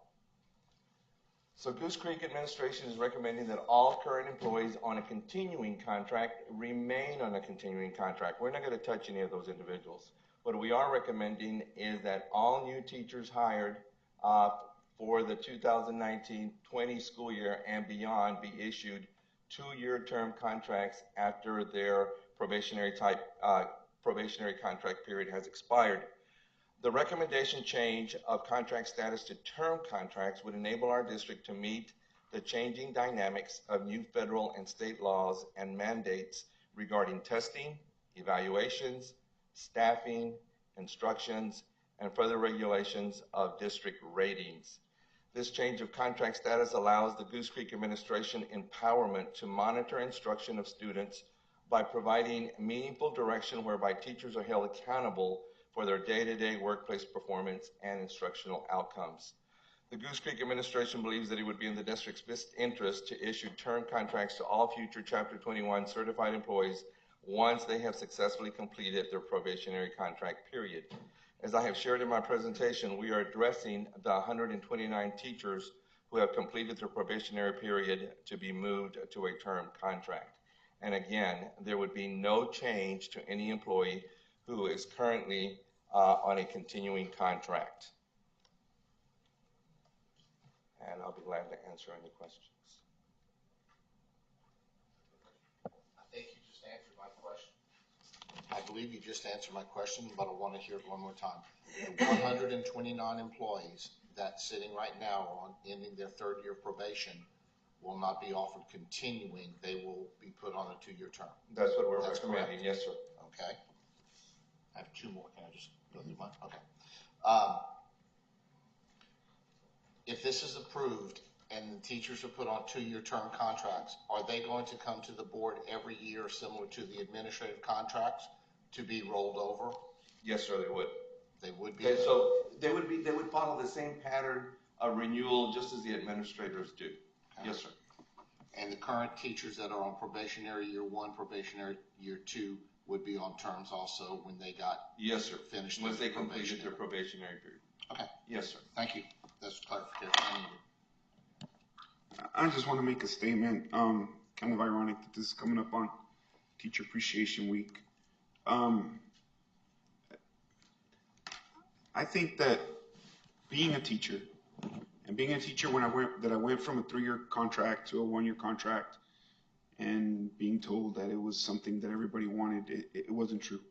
So Goose Creek administration is recommending that all current employees on a continuing contract remain on a continuing contract. We're not going to touch any of those individuals. What we are recommending is that all new teachers hired for the 2019-20 school year and beyond be issued 2-year term contracts after their probationary contract period has expired. The recommendation change of contract status to term contracts would enable our district to meet the changing dynamics of new federal and state laws and mandates regarding testing, evaluations, staffing, instructions, and further regulations of district ratings. This change of contract status allows the Goose Creek administration empowerment to monitor instruction of students by providing meaningful direction whereby teachers are held accountable for their day-to-day workplace performance and instructional outcomes. The Goose Creek administration believes that it would be in the district's best interest to issue term contracts to all future Chapter 21 certified employees once they have successfully completed their probationary contract period. As I have shared in my presentation, we are addressing the 129 teachers who have completed their probationary period to be moved to a term contract. And again, there would be no change to any employee who is currently on a continuing contract. And I'll be glad to answer any questions. I think you just answered my question. I believe you just answered my question, but I want to hear it one more time. The 129 employees that sitting right now on ending their third year of probation will not be offered continuing. They will be put on a 2-year term. That's what we're recommending. Yes, sir. Okay. I have 2 more. Can I just go through mine? Okay. If this is approved and the teachers are put on 2-year term contracts, are they going to come to the board every year similar to the administrative contracts to be rolled over? Yes, sir, they would. They would be. So they would follow the same pattern of renewal just as the administrators do. Okay. Yes, sir. And the current teachers that are on probationary year 1, probationary year 2 would be on terms also when they got yes, sir. Finished once they completed their probationary period. Okay. Yes, sir. Thank you. That's clarification I needed. I just want to make a statement. Kind of ironic that this is coming up on Teacher Appreciation Week. I think that being a teacher, and being a teacher when I went from a 3-year contract to a 1-year contract, and being told that it was something that everybody wanted, it wasn't true.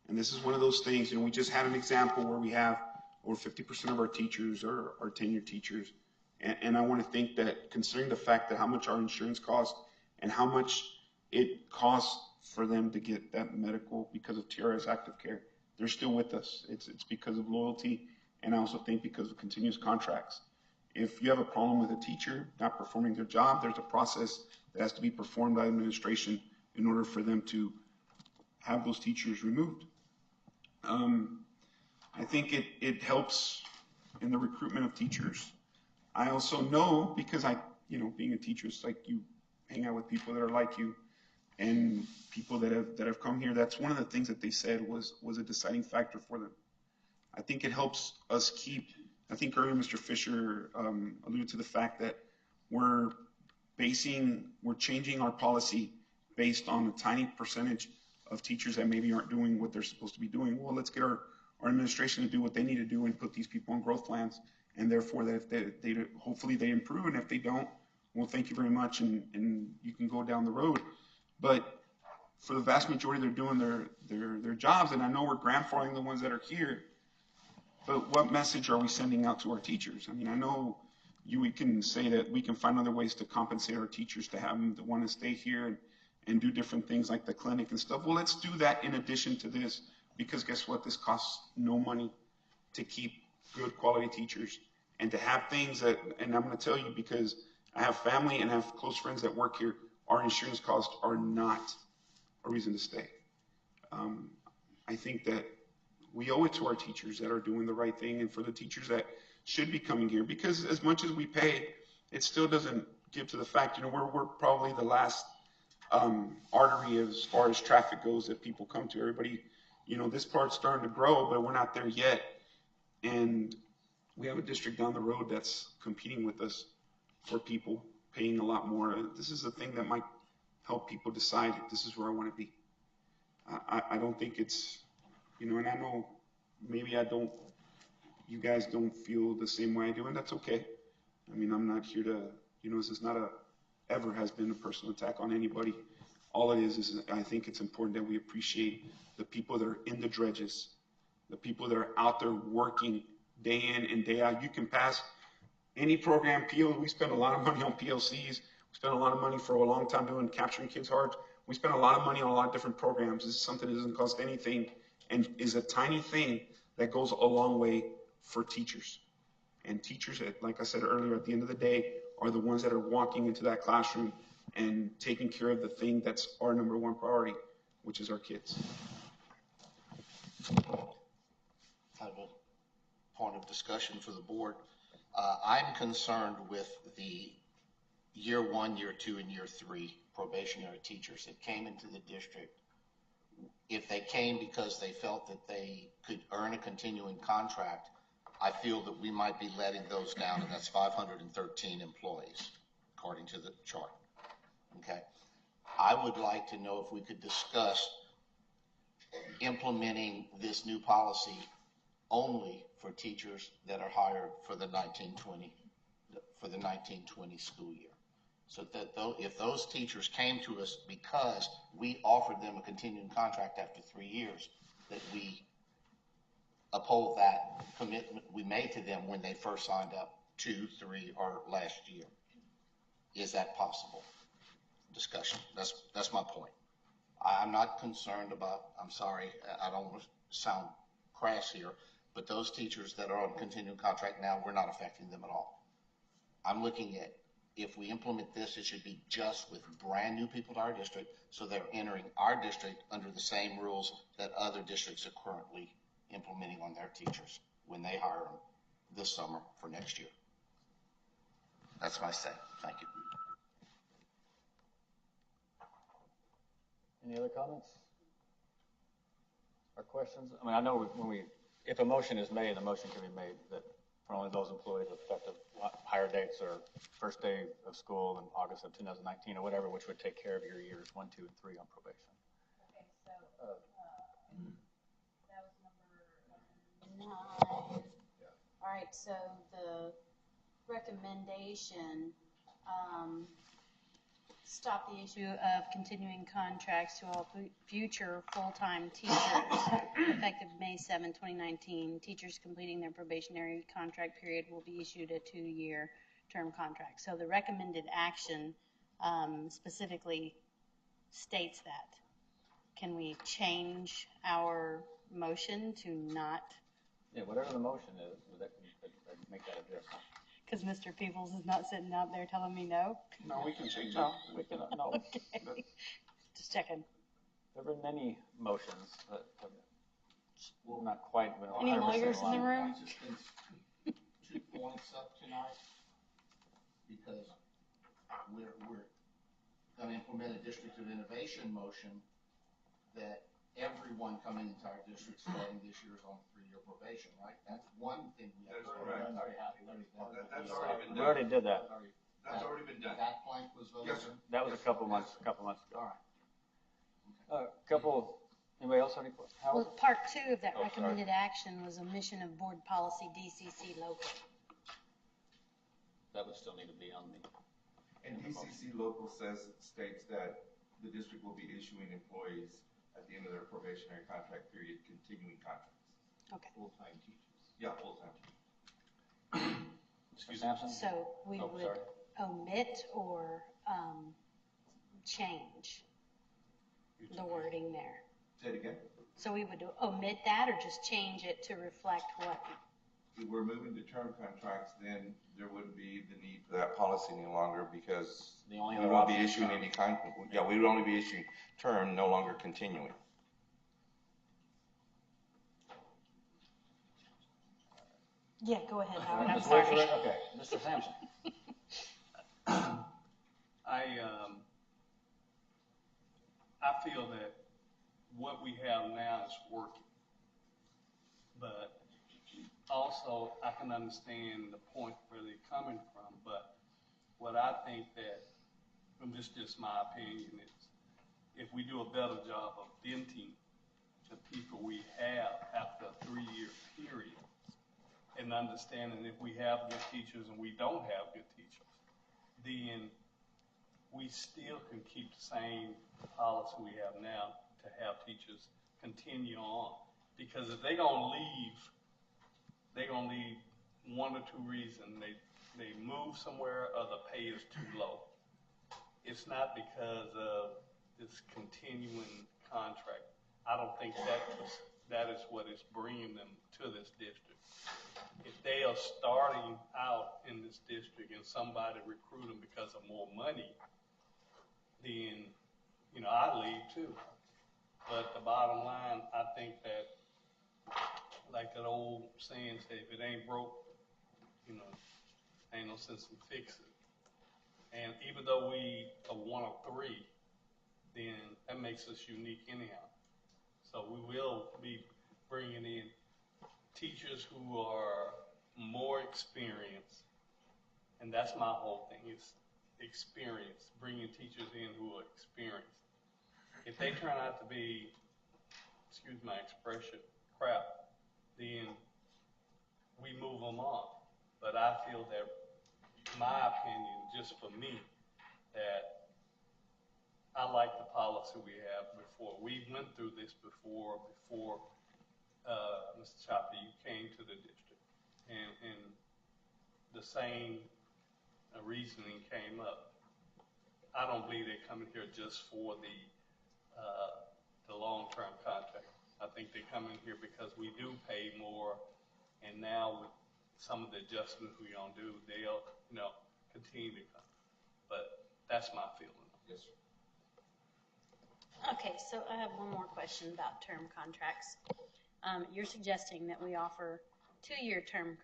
And this is one of those things. We just had an example where we have over 50% of our teachers are tenured teachers. And I want to think that considering the fact that how much our insurance costs and how much it costs for them to get that medical because of TRS active care, they're still with us. It's because of loyalty, and I also think because of continuous contracts. If you have a problem with a teacher not performing their job, there's a process that has to be performed by administration in order for them to have those teachers removed. I think it helps in the recruitment of teachers. I also know, because being a teacher, it's like you hang out with people that are like you, and people that have come here. That's one of the things that they said was a deciding factor for them. I think it helps us keep. I think earlier Mr. Fisher alluded to the fact that we're changing our policy based on a tiny percentage of teachers that maybe aren't doing what they're supposed to be doing. Well, let's get our administration to do what they need to do and put these people on growth plans. And therefore, that if they hopefully they improve, and if they don't, well, thank you very much, and you can go down the road. But for the vast majority, they're doing their jobs, and I know we're grandfathering the ones that are here. But what message are we sending out to our teachers? I mean, I know we can say that we can find other ways to compensate our teachers to have them to want to stay here and do different things like the clinic and stuff. Well, let's do that in addition to this, because guess what? This costs no money to keep good quality teachers and to have things that, and I'm going to tell you because I have family and I have close friends that work here, our insurance costs are not a reason to stay. I think that we owe it to our teachers that are doing the right thing, and for the teachers that should be coming here, because as much as we pay, it still doesn't give to the fact, we're probably the last artery as far as traffic goes that people come to. Everybody, this part's starting to grow, but we're not there yet. And we have a district down the road that's competing with us for people, paying a lot more. This is a thing that might help people decide this is where I want to be. I don't think it's, and I know maybe you guys don't feel the same way I do, and that's okay. I mean, I'm not here to, this is not ever has been a personal attack on anybody. All it is I think it's important that we appreciate the people that are in the dredges, the people that are out there working day in and day out. You can pass any program, we spend a lot of money on PLCs. We spent a lot of money for a long time doing capturing kids' hearts. We spend a lot of money on a lot of different programs. This is something that doesn't cost anything and is a tiny thing that goes a long way for teachers. And teachers, like I said earlier, at the end of the day, are the ones that are walking into that classroom and taking care of the thing that's our number one priority, which is our kids. Kind of a point of discussion for the board. I'm concerned with the year 1, year 2, and year 3 probationary teachers that came into the district if they came because they felt that they could earn a continuing contract, I feel that we might be letting those down, and that's 513 employees, according to the chart. Okay. I would like to know if we could discuss implementing this new policy only for teachers that are hired for the 1920 school year. So that if those teachers came to us because we offered them a continuing contract after 3 years, that we uphold that commitment we made to them when they first signed up 2, 3, or last year. Is that possible? Discussion. That's my point. I'm not concerned about, I'm sorry, I don't want to sound crass here, but those teachers that are on continuing contract now, we're not affecting them at all. I'm looking at, if we implement this, it should be just with brand new people to our district, so they're entering our district under the same rules that other districts are currently implementing on their teachers when they hire them this summer for next year. That's my say. Thank you. Any other comments or questions? I mean, I know if a motion is made, the motion can be made that for only those employees effective hire dates or first day of school in August of 2019 or whatever, which would take care of your years 1, 2, and 3 on probation. Okay, so that was number 9. All right, so the recommendation, stop the issue of continuing contracts to all future full-time teachers effective May 7, 2019. Teachers completing their probationary contract period will be issued a 2-year term contract. So the recommended action specifically states that. Can we change our motion to not? Yeah, whatever the motion is, that make that a difference. Because Mr. Peebles is not sitting out there telling me no? No, we can change it. No, we can, no. Okay. Just checking. There have been many motions that have not quite been. Any lawyers in the room? Just 2 points up tonight, because we're going to implement a District of Innovation motion that everyone coming into our district starting this year is on 3-year probation, right? That's one thing we have to do. I'm very happy with that. That's already been We done. already did that. That's already been done. That plank was voted. Yes, sir. That was a couple months ago. All right. Anybody else have any questions? Well, part 2 of that Oh, recommended action was omission of board policy DCC local. That would still need to be on the. And DCC local states that the district will be issuing employees at the end of their probationary contract period, continuing contracts. Okay. Full-time teachers. Yeah, full-time teachers. Excuse me. So we would omit or change the wording there. Say it again. So we would omit that or just change it to reflect what? If we're moving to term contracts, then there wouldn't be the need for that policy any longer, because The only we other won't be option is issuing term. any yeah, we would only be issuing term, no longer continuing. Yeah, go ahead, Howard. I'm Ms. sorry. Wakeler? Okay, Mr. Sampson. I feel that what we have now is working. But also, I can understand the point where they're coming from. But what I think that, and this is just my opinion, is if we do a better job of venting the people we have after a 3-year period, and understanding if we have good teachers and we don't have good teachers, then we still can keep the same policy we have now to have teachers continue on. Because if they're going to leave, they're going to leave 1 or 2 reasons. They move somewhere or the pay is too low. It's not because of this continuing contract. I don't think that is what is bringing them to this district. If they are starting out in this district and somebody recruit them because of more money, then, I'd leave too. But the bottom line, I think that, like that old saying says, if it ain't broke, ain't no sense in fixing it. And even though we are 1 of 3, then that makes us unique anyhow. So we will be bringing in teachers who are more experienced. And that's my whole thing, is experience, bringing teachers in who are experienced. If they turn out to be, excuse my expression, crap, then we move them on. But I feel that, my opinion, just for me, that I like the policy we have before. We went through this before Mr. Chopper, you came to the district, and the same reasoning came up. I don't believe they're coming here just for the long-term contract. I think they come in here because we do pay more, and now with some of the adjustments we're gonna do, they'll, continue to come. But that's my feeling. Yes, sir. Okay, so I have one more question about term contracts. You're suggesting that we offer 2-year term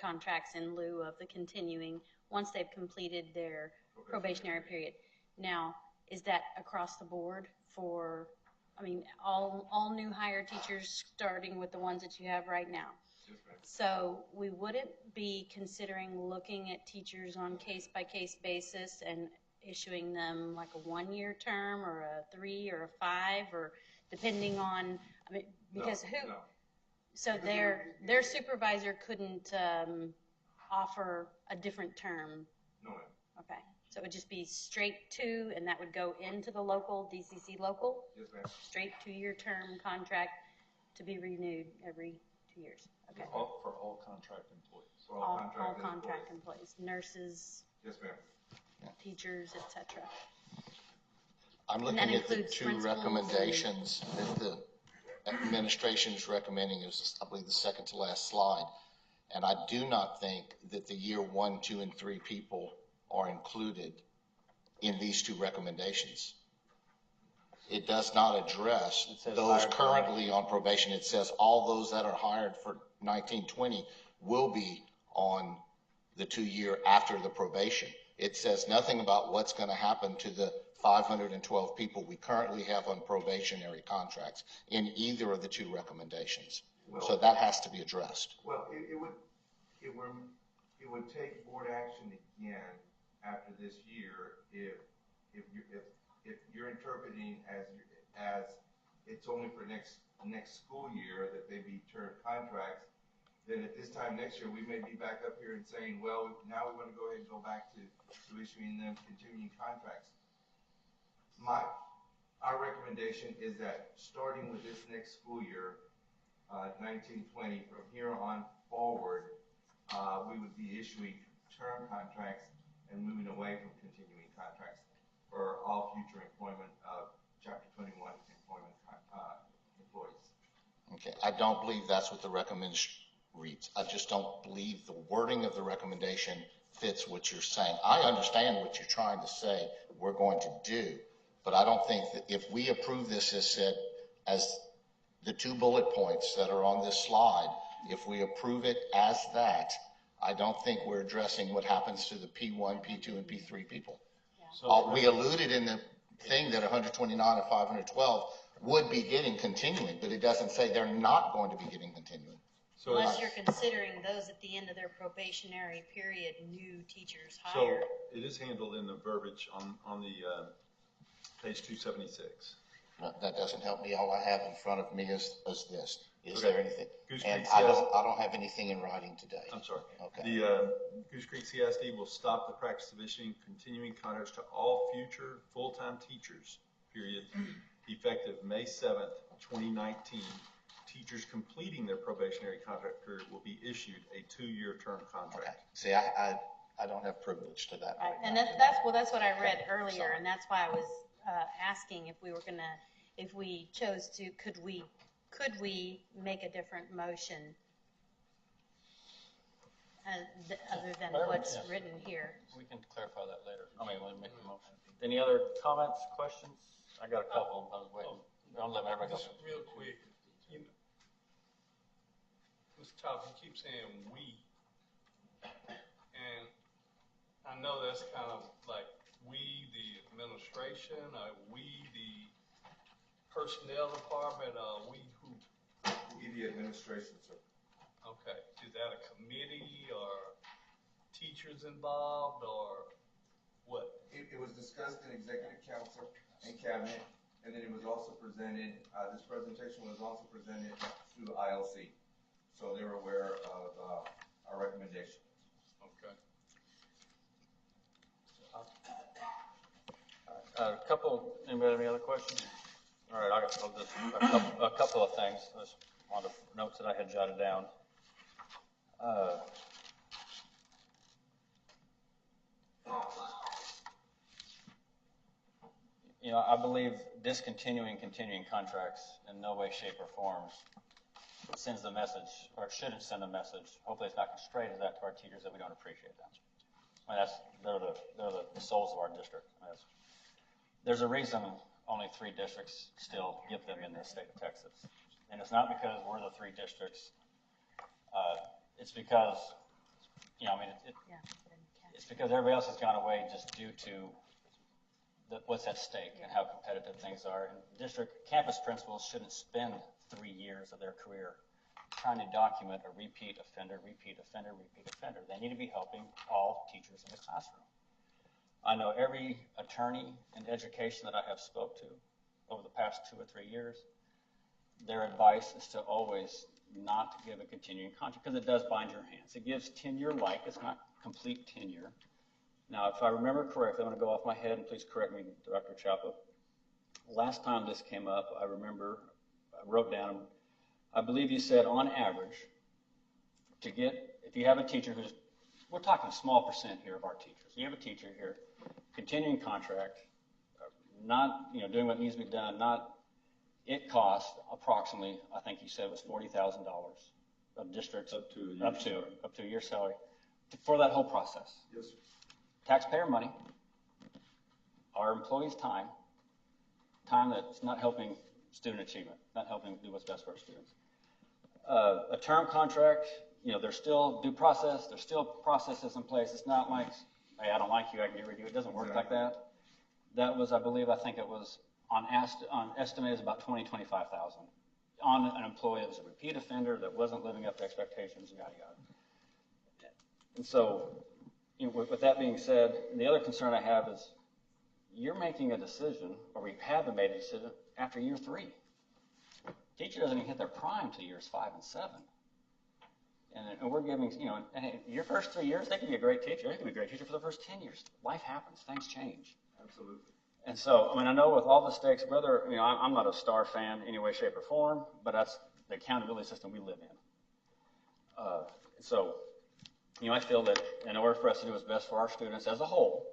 contracts in lieu of the continuing once they've completed their probationary period. Now, is that across the board for, all new hire teachers, starting with the ones that you have right now? Yes, ma'am. So we wouldn't be considering looking at teachers on case-by-case basis and issuing them like a 1-year term or a 3 or a 5, or depending on, because No. so their supervisor couldn't offer a different term. No, ma'am. Okay, so it would just be straight 2, and that would go into the local, DCC local? Yes, ma'am. Straight 2-year term contract to be renewed every 2 years. Okay. For all contract employees. For All contract contract employees, nurses, Yes, ma'am. teachers, etc. I'm And that looking at the includes 2 principals recommendations that the administration is recommending, is, I believe, the second to last slide. And I do not think that the year 1, 2, and 3 people are included in these 2 recommendations. It does not address those currently on probation. It says all those that are hired for 1920 will be on the 2-year after the probation. It says nothing about what's going to happen to the 512 people we currently have on probationary contracts in either of the 2 recommendations. So that has to be addressed. Well, it would take board action again after this year if you're interpreting as it's only for next school year that they be term contracts. Then at this time next year, we may be back up here and saying, well, now we want to go ahead and go back to issuing them continuing contracts. Our recommendation is that starting with this next school year, 1920, from here on forward, we would be issuing term contracts and moving away from continuing contracts for all future employment of Chapter 21 employment employees. Okay, I don't believe that's what the recommendation reads. I just don't believe the wording of the recommendation fits what you're saying. I understand what you're trying to say we're going to do, but I don't think that if we approve this as said, as the 2 bullet points that are on this slide, if we approve it as that, I don't think we're addressing what happens to the P1, P2, and P3 people. So We alluded in the thing that 129 of 512 would be getting continuing, but it doesn't say they're not going to be getting continuing. So Unless you're considering those at the end of their probationary period, new teachers So hired. it is handled in the verbiage on the page 276. No, that doesn't help me. All I have in front of me is this. Is Okay. there anything? Goose And Creek I CISD don't have anything in writing today. I'm sorry. Okay. The Goose Creek CISD will stop the practice of issuing continuing contracts to all future full-time teachers, period, effective May 7th, 2019. Teachers completing their probationary contract period will be issued a 2-year term contract. Okay. See, I don't have privilege to that. Right, and now. that's what I read earlier, and that's why I was asking if we were gonna, if we chose to, could we make a different motion other than what's written here? We can clarify that later. We'll make the motion. Any other comments, questions? I got a couple. I was waiting. I'll let everybody go. Just real quick, Mr. Chop, you keep saying we, and I know that's kind of like we, the administration, or we, the personnel department, we who? We the administration, sir. Okay, is that a committee or teachers involved or what? It was discussed in executive council and cabinet, and then it was also presented, this presentation was also presented to ILC. So they were aware of our recommendation. Okay. A couple, anybody have any other questions? All right, I'll just, a couple of things on the notes that I had jotted down. You know, I believe discontinuing continuing contracts in no way, shape, or form sends the message, or it shouldn't send a message. Hopefully, it's not constrained as that to our teachers that we don't appreciate them. I mean, they're the souls of our district. I mean, there's a reason only 3 districts still give them in the state of Texas, and it's not because we're the 3 districts. It's because, you know, I mean, it's because everybody else has gone away just due to what's at stake and how competitive things are. And district campus principals shouldn't spend 3 years of their career trying to document a repeat offender. They need to be helping all teachers in the classroom. I know every attorney in education that I have spoke to over the past 2 or 3 years, their advice is to always not give a continuing contract because it does bind your hands. It gives tenure-like, it's not complete tenure. Now, if I remember correctly, I'm going to go off my head, and please correct me, Dr. Chapa. Last time this came up, I remember, I wrote down, I believe you said on average, to get, if you have a teacher who's, we're talking a small percent here of our teachers. You have a teacher here, continuing contract, not, you know, doing what needs to be done, not, it costs approximately, I think you said it was $40,000 of districts, up to a year's salary for that whole process. Yes, sir. Taxpayer money, our employees' time that's not helping student achievement, not helping do what's best for our students. A term contract, you know, there's still due process, there's still processes in place. It's not like, hey, I don't like you, I can get rid of you. It doesn't work like that. That was, I think it was on estimated about $20,000 to $25,000 on an employee that was a repeat offender that wasn't living up to expectations, yada yada. And so, you know, with that being said, the other concern I have is you're making a decision, or we haven't made a decision, after year 3. Teacher doesn't even hit their prime till years 5 and 7. And we're giving, you know, hey, your first 3 years, they can be a great teacher. They can be a great teacher for the first 10 years. Life happens. Things change. Absolutely. And so, I mean, I know with all the stakes, whether, you know, I'm not a star fan any way, shape, or form, but that's the accountability system we live in. So, you know, I feel that in order for us to do what's best for our students as a whole,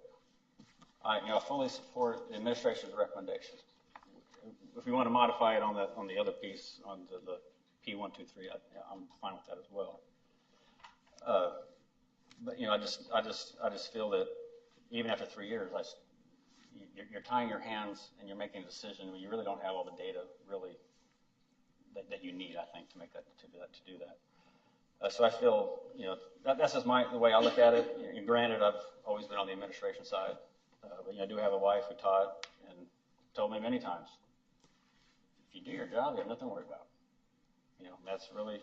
I fully support the administration's recommendations. If we want to modify it on the other piece, on the P123, I'm fine with that as well. But you know, I just feel that even after 3 years, you're tying your hands and you're making a decision when you really don't have all the data really that you need, I think, to make that to do that. So I feel, you know, that's just the way I look at it. You know, granted, I've always been on the administration side, but you know, I do have a wife who taught and told me many times, if you do your job, you have nothing to worry about. You know, that's really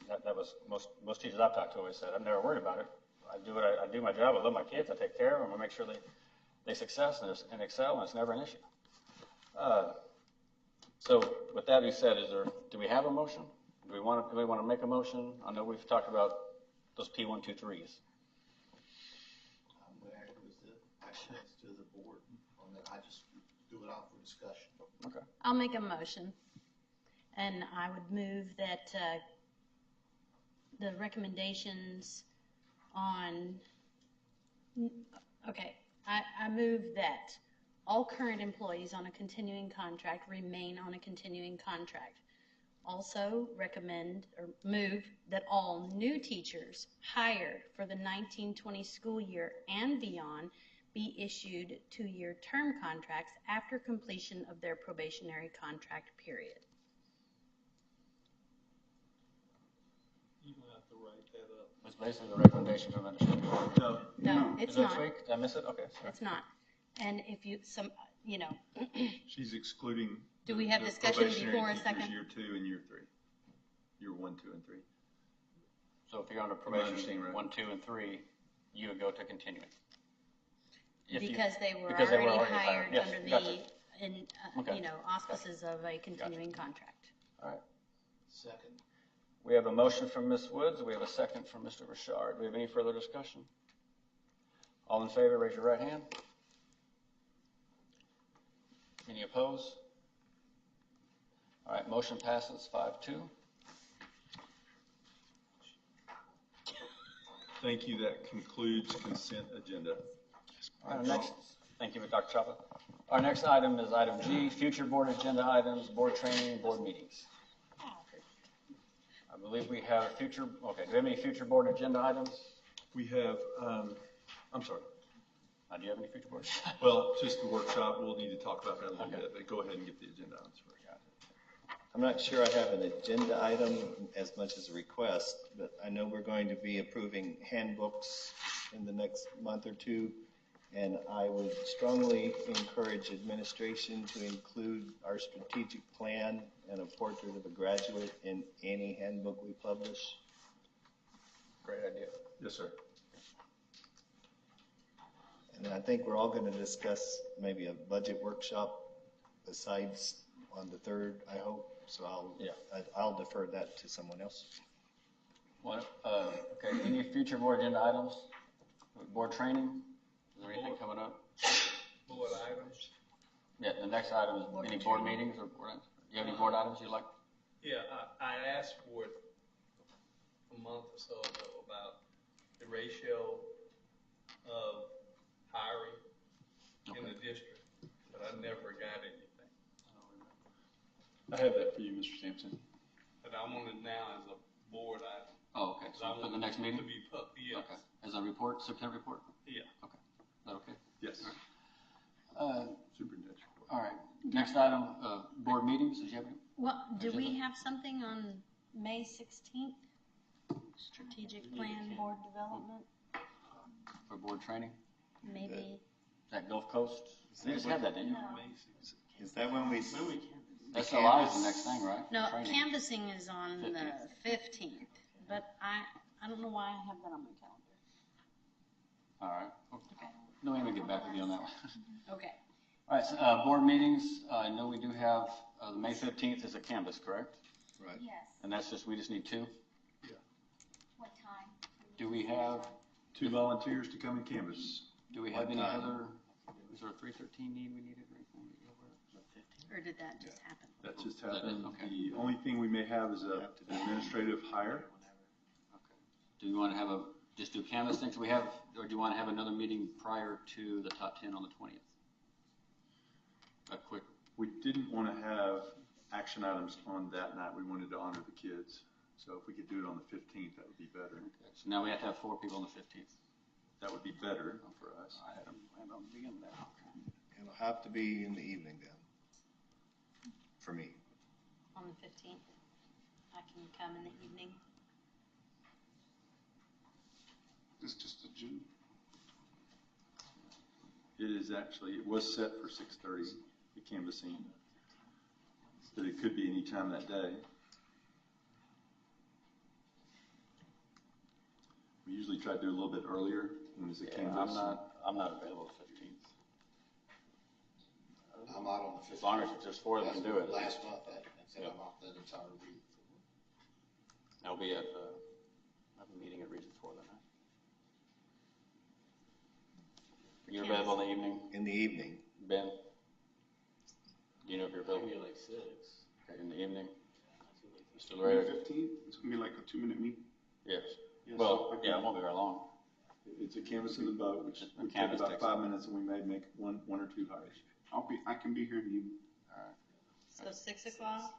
that was most teachers I've talked to always said, I'm never worried about it. I do my job. I love my kids. I take care of them. I make sure they success and excel, and it's never an issue. So with that being said, do we have a motion? Do we want to make a motion? I know we've talked about those P123s. I'm going to access to the board on that. I just do it out for discussion. Okay. I'll make a motion, and I would move that the recommendations on, okay, I move that all current employees on a continuing contract remain on a continuing contract. Also recommend or move that all new teachers hired for the 1920 school year and beyond be issued 2-year term contracts after completion of their probationary contract period. You don't have to write that up. That's basically the recommendation from the administration. No, it's not. Did I miss it? Okay. Sorry. It's not. And if you, you know. She's excluding Do we have The discussion probationary before a teachers, second? Year 2 and year 3. Year 1, 2, and 3. So if you're under Am I probation, understanding right? 1, 2, and 3, you would go to continuing. Because they were because they were already already hired. hired Yes, under gotcha. Okay. auspices of a continuing contract. All right. Second. We have a motion from Ms. Woods. We have a second from Mr. Richard. Do we have any further discussion? All in favor, raise your right hand. Any opposed? All right, motion passes 5-2. Thank you. That concludes consent agenda. All right, next, thank you, Dr. Chapa. Our next item is item G, future board agenda items, board training, board meetings. I believe we have future, okay, do we have any future board agenda items? We have, I'm sorry. Do you have any future board? Well, just the workshop. We'll need to talk about that a little bit, but go ahead and get the agenda items first. I'm not sure I have an agenda item as much as a request, but I know we're going to be approving handbooks in the next month or two, and I would strongly encourage administration to include our strategic plan and a portrait of a graduate in any handbook we publish. Great idea. Yes, sir. And I think we're all going to discuss maybe a budget workshop besides on the 3rd, I hope. So I'll defer that to someone else. What, okay, any future board agenda items? Board training? Is there anything coming up? Board items? Yeah, the next item is any board meetings or board items? Do you have any board items you'd like? Yeah, I asked for it a month or so ago about the ratio of hiring in the district, but I never got anything. I have that for you, Mr. Sampson. But I want it now as a board item. Oh, okay, so for the next meeting? To be put, yes. Okay, as a report, superintendent report? Yeah. Okay, is that okay? Yes. Superintendent report. All right, next item, board meetings, did you have any? Well, do we have something on May 16th? Strategic plan, board development, For board training? maybe? Is that Gulf Coast? You just had that, didn't you? Is that when we? SLI is the next thing, right? No, Training. canvassing is on the 15th, but I don't know why I have that on my calendar. All right. Okay. No, I'm gonna get back with you on that one. Okay. All right, so, board meetings, I know we do have, the May 15th is a canvas, correct? Right. Yes. And that's just, we just need 2? What time? Do we have? 2 volunteers to come and canvas. Do we have What any time? other, is there a 313 need we needed or anything? Or did that just happen? That just happened. Okay. The only thing we may have is an administrative hire. Okay. Do you want to have just do canvas things we have, or do you want to have another meeting prior to the top 10 on the 20th? A quick. We didn't want to have action items on that night. We wanted to honor the kids. So if we could do it on the 15th, that would be better. Okay. So now we have to have 4 people on the 15th. That would be better for us. I had them plan on being there. Okay. It'll have to be in the evening then, for me. On the 15th? I can come in the evening. It's just a June. It is actually, it was set for 6:30, the canvassing. But it could be any time that day. We usually try to do a little bit earlier when it's a canvas. I'm not available the 15th. I'm out on the 15th. As long as it's just 4 that can do it. Last month, I said I'm off that entire week. I'll be at I have a meeting at Region 4 that night. You're available in the evening? In the evening. Ben? Do you know if you're available? Maybe like 6. Okay, in the evening? Still May ready? 15th, it's gonna be like a 2-minute meeting. Yes. Well, yeah, it won't be very long. It's a canvas in the boat, which would take canvas about takes 5 minutes, and we may make one or 2 hires. I can be here in the evening. All right. So 6 o'clock?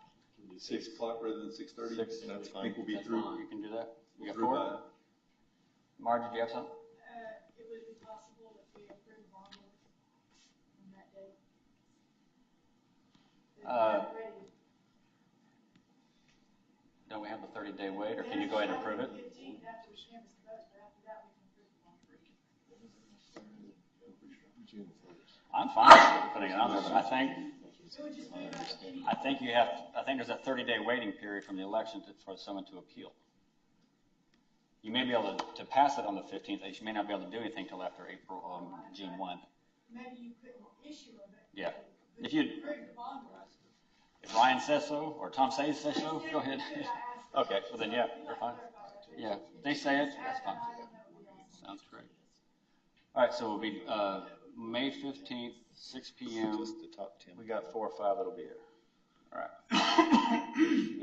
6 o'clock rather than 6:30? 6, that's fine. I think we'll be through. You can do that? You got Through 4? Marge, did you have something? It would be possible if we approve bonders on that day. Don't we have the 30-day wait, or can you go ahead and approve it? After we canvass the votes, but after that we can approve the bonders. I'm fine with putting it on there, but I think I think there's a 30-day waiting period from the election for someone to appeal. You may be able to pass it on the 15th, you may not be able to do anything until after June 1. Maybe you couldn't issue it. Yeah. If Ryan says so, or Tom says so, go ahead. Okay, well then, yeah, they're fine. Yeah, they say it, that's fine. Sounds great. All right, so it'll be May 15th, 6 p.m. Just the top 10. We got 4 or 5 that'll be here. All right.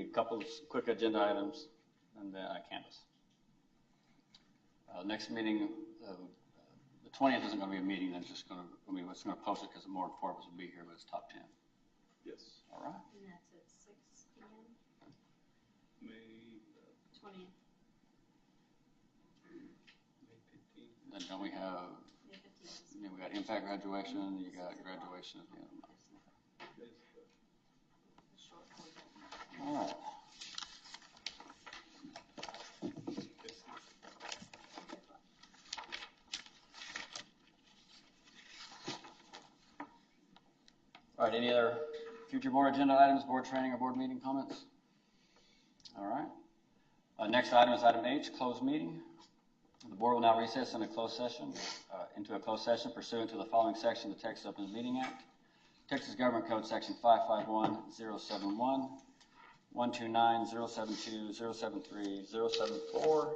A couple of quick agenda items, and then canvas. Next meeting, the 20th isn't going to be a meeting. That's just going to, it's going to post it because more of us will be here, but it's top 10. Yes. All right. And that's at 6 p.m. May 20th. May 15th. Then don't we have? We got impact graduation. You got graduation at the end of the month. All right. All right, any other future board agenda items, board training, or board meeting comments? All right. Next item is item H, closed meeting. The board will now recess into a closed session pursuant to the following section of the Texas Open Meeting Act, Texas Government Code Section 551071, 129, 072, 073, 074,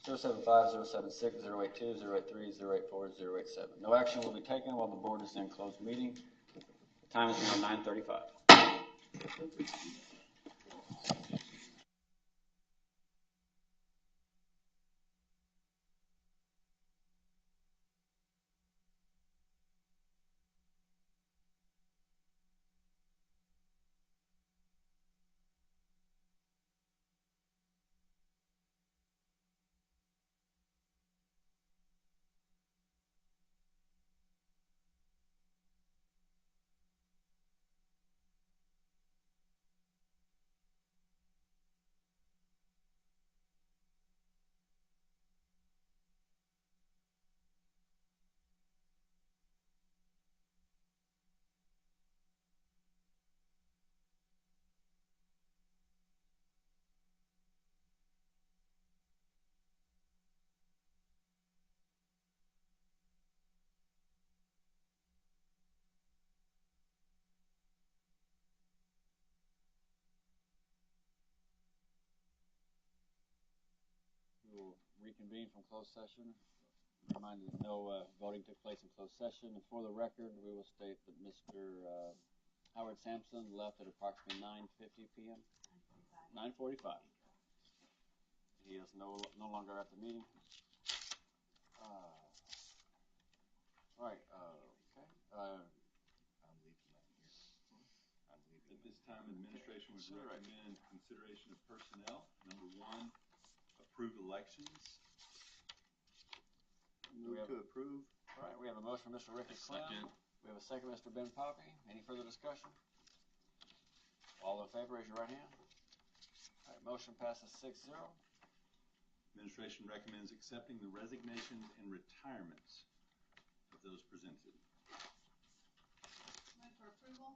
075, 076, 082, 083, 084, 087. No action will be taken while the board is in closed meeting. The time is now 9:35. We will reconvene from closed session. Remind you that no voting took place in closed session. And for the record, we will state that Mr. Howard Sampson left at approximately 9:50 p.m. 9:45. He is no longer at the meeting. All right. Okay. At this time, administration would recommend consideration of personnel. Number 1, approve elections. Move to approve. All right, we have a motion from Mr. Ricky Clem. We have a second, Mr. Ben Poppy. Any further discussion? All in favor, raise your right hand. All right, motion passes 6-0. Administration recommends accepting the resignations and retirements of those presented. Move for approval.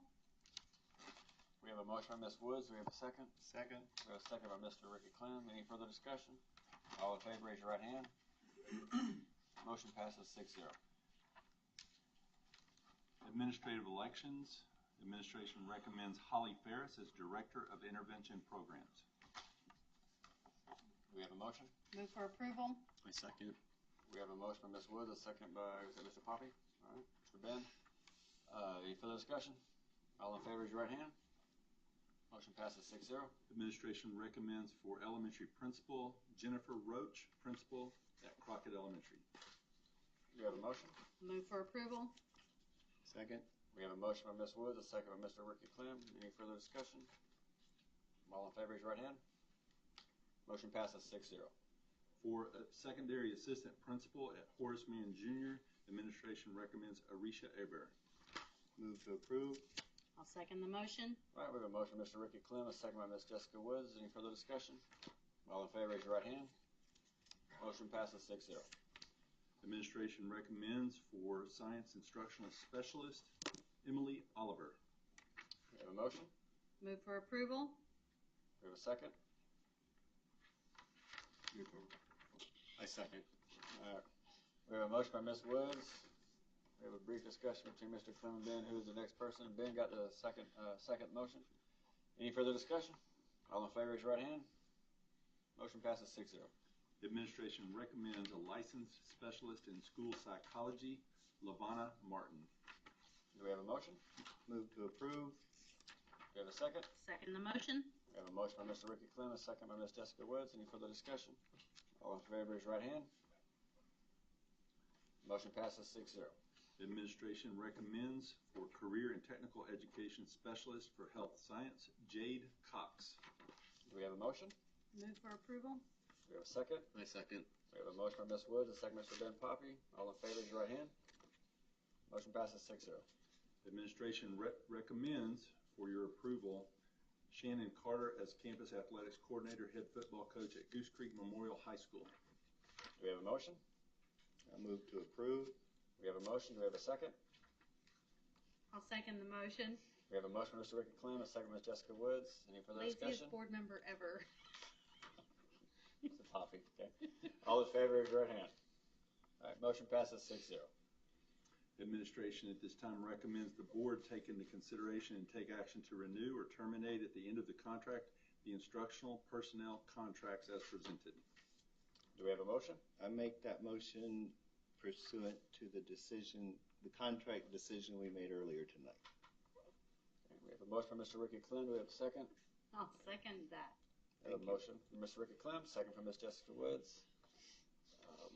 We have a motion by Ms. Woods. Do we have a second? Second. We have a second by Mr. Ricky Clem. Any further discussion? All in favor, raise your right hand. Motion passes 6-0. Administrative elections. Administration recommends Holly Ferris as Director of Intervention Programs. Do we have a motion? Move for approval. I second. We have a motion by Ms. Woods, a second by Mr. Poppy. All right, Mr. Ben. Any further discussion? All in favor, raise your right hand. Motion passes 6-0. Administration recommends for elementary principal Jennifer Roach, principal at Crockett Elementary. Do we have a motion? Move for approval. Second. We have a motion by Ms. Woods, a second by Mr. Ricky Clem. Any further discussion? All in favor, raise your right hand. Motion passes 6-0. For a secondary assistant principal at Horace Mann Jr., administration recommends Arisha Aber. Move to approve. I'll second the motion. All right, we have a motion by Mr. Ricky Clem, a second by Ms. Jessica Woods. Any further discussion? All in favor, raise your right hand. Motion passes 6-0. Administration recommends for science instructional specialist Emily Oliver. have a motion? Move for approval. Do we have a second? I second. All right. We have a motion by Ms. Woods. We have a brief discussion between Mr. Clem and Ben. Who is the next person? Ben got the second motion. Any further discussion? All in favor, raise your right hand. Motion passes 6-0. The administration recommends a licensed specialist in school psychology, Lavana Martin. Do we have a motion? Move to approve. Do we have a second? Second the motion. We have a motion by Mr. Ricky Clem, a second by Ms. Jessica Woods. Any further discussion? All in favor, raise your right hand. Motion passes 6-0. The administration recommends for career and technical education specialist for health science, Jade Cox. Do we have a motion? Move for approval. Do we have a second? I second. We have a motion by Ms. Woods, a second by Mr. Ben Poppy. All in favor, raise your right hand. Motion passes 6-0. The administration recommends for your approval Shannon Carter as campus athletics coordinator, head football coach at Goose Creek Memorial High School. Do we have a motion? I move to approve. We have a motion. Do we have a second? I'll second the motion. We have a motion by Mr. Ricky Clem, a second by Ms. Jessica Woods. Any further discussion? Laziest board member ever. It's a Poppy. Okay. All in favor, raise your right hand. All right. Motion passes 6-0. Administration at this time recommends the board take into consideration and take action to renew or terminate at the end of the contract the instructional personnel contracts as presented. Do we have a motion? I make that motion pursuant to the decision, the contract decision we made earlier tonight. Okay, we have a motion from Mr. Ricky Clem. Do we have a second? I'll second that. We have a motion from Mr. Ricky Clem, second from Ms. Jessica Woods.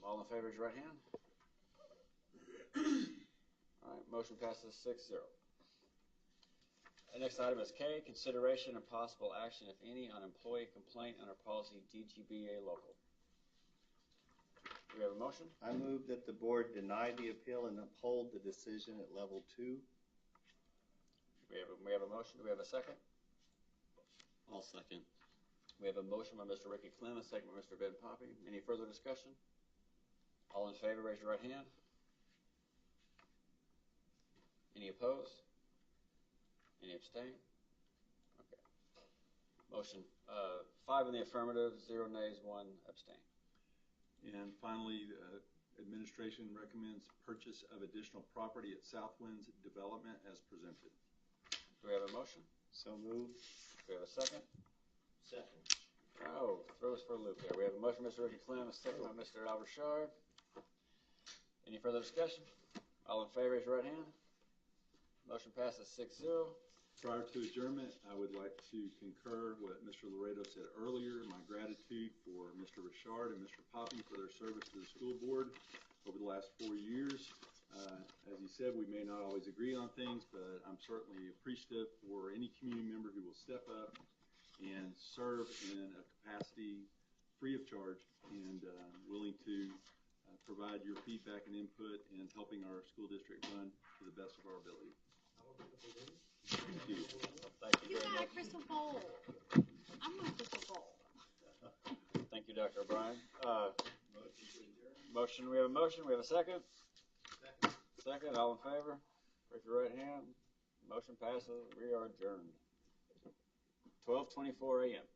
All in favor, raise your right hand. All right, motion passes 6-0. The next item is K, consideration and possible action, if any, on employee complaint under policy DGBA local. Do we have a motion? I move that the board deny the appeal and uphold the decision at level 2. We have a motion. Do we have a second? I'll second. We have a motion by Mr. Ricky Clem, a second by Mr. Ben Poppy. Any further discussion? All in favor, raise your right hand. Any opposed? Any abstain? Okay. Motion 5 in the affirmative, 0 nays, 1 abstain. And finally, the administration recommends purchase of additional property at Southwinds Development as presented. Do we have a motion? So moved. Do we have a second? Second. Oh, throw us for a loop there. We have a motion by Mr. Ricky Clem, a second by Mr. Al Rashard. Any further discussion? All in favor, raise your right hand. Motion passes 6-0. Prior to adjournment, I would like to concur what Mr. Laredo said earlier, my gratitude for Mr. Richard and Mr. Poppy for their service to the school board over the last 4 years. As he said, we may not always agree on things, but I'm certainly appreciative for any community member who will step up and serve in a capacity free of charge and willing to provide your feedback and input in helping our school district run to the best of our ability. Thank you. Thank you You very got a much. crystal ball. I want a crystal ball. Thank you, Dr. O'Brien. Motion. We have a motion. We have a second. Second. All in favor? Raise your right hand. Motion passes. We are adjourned. 12:24 a.m.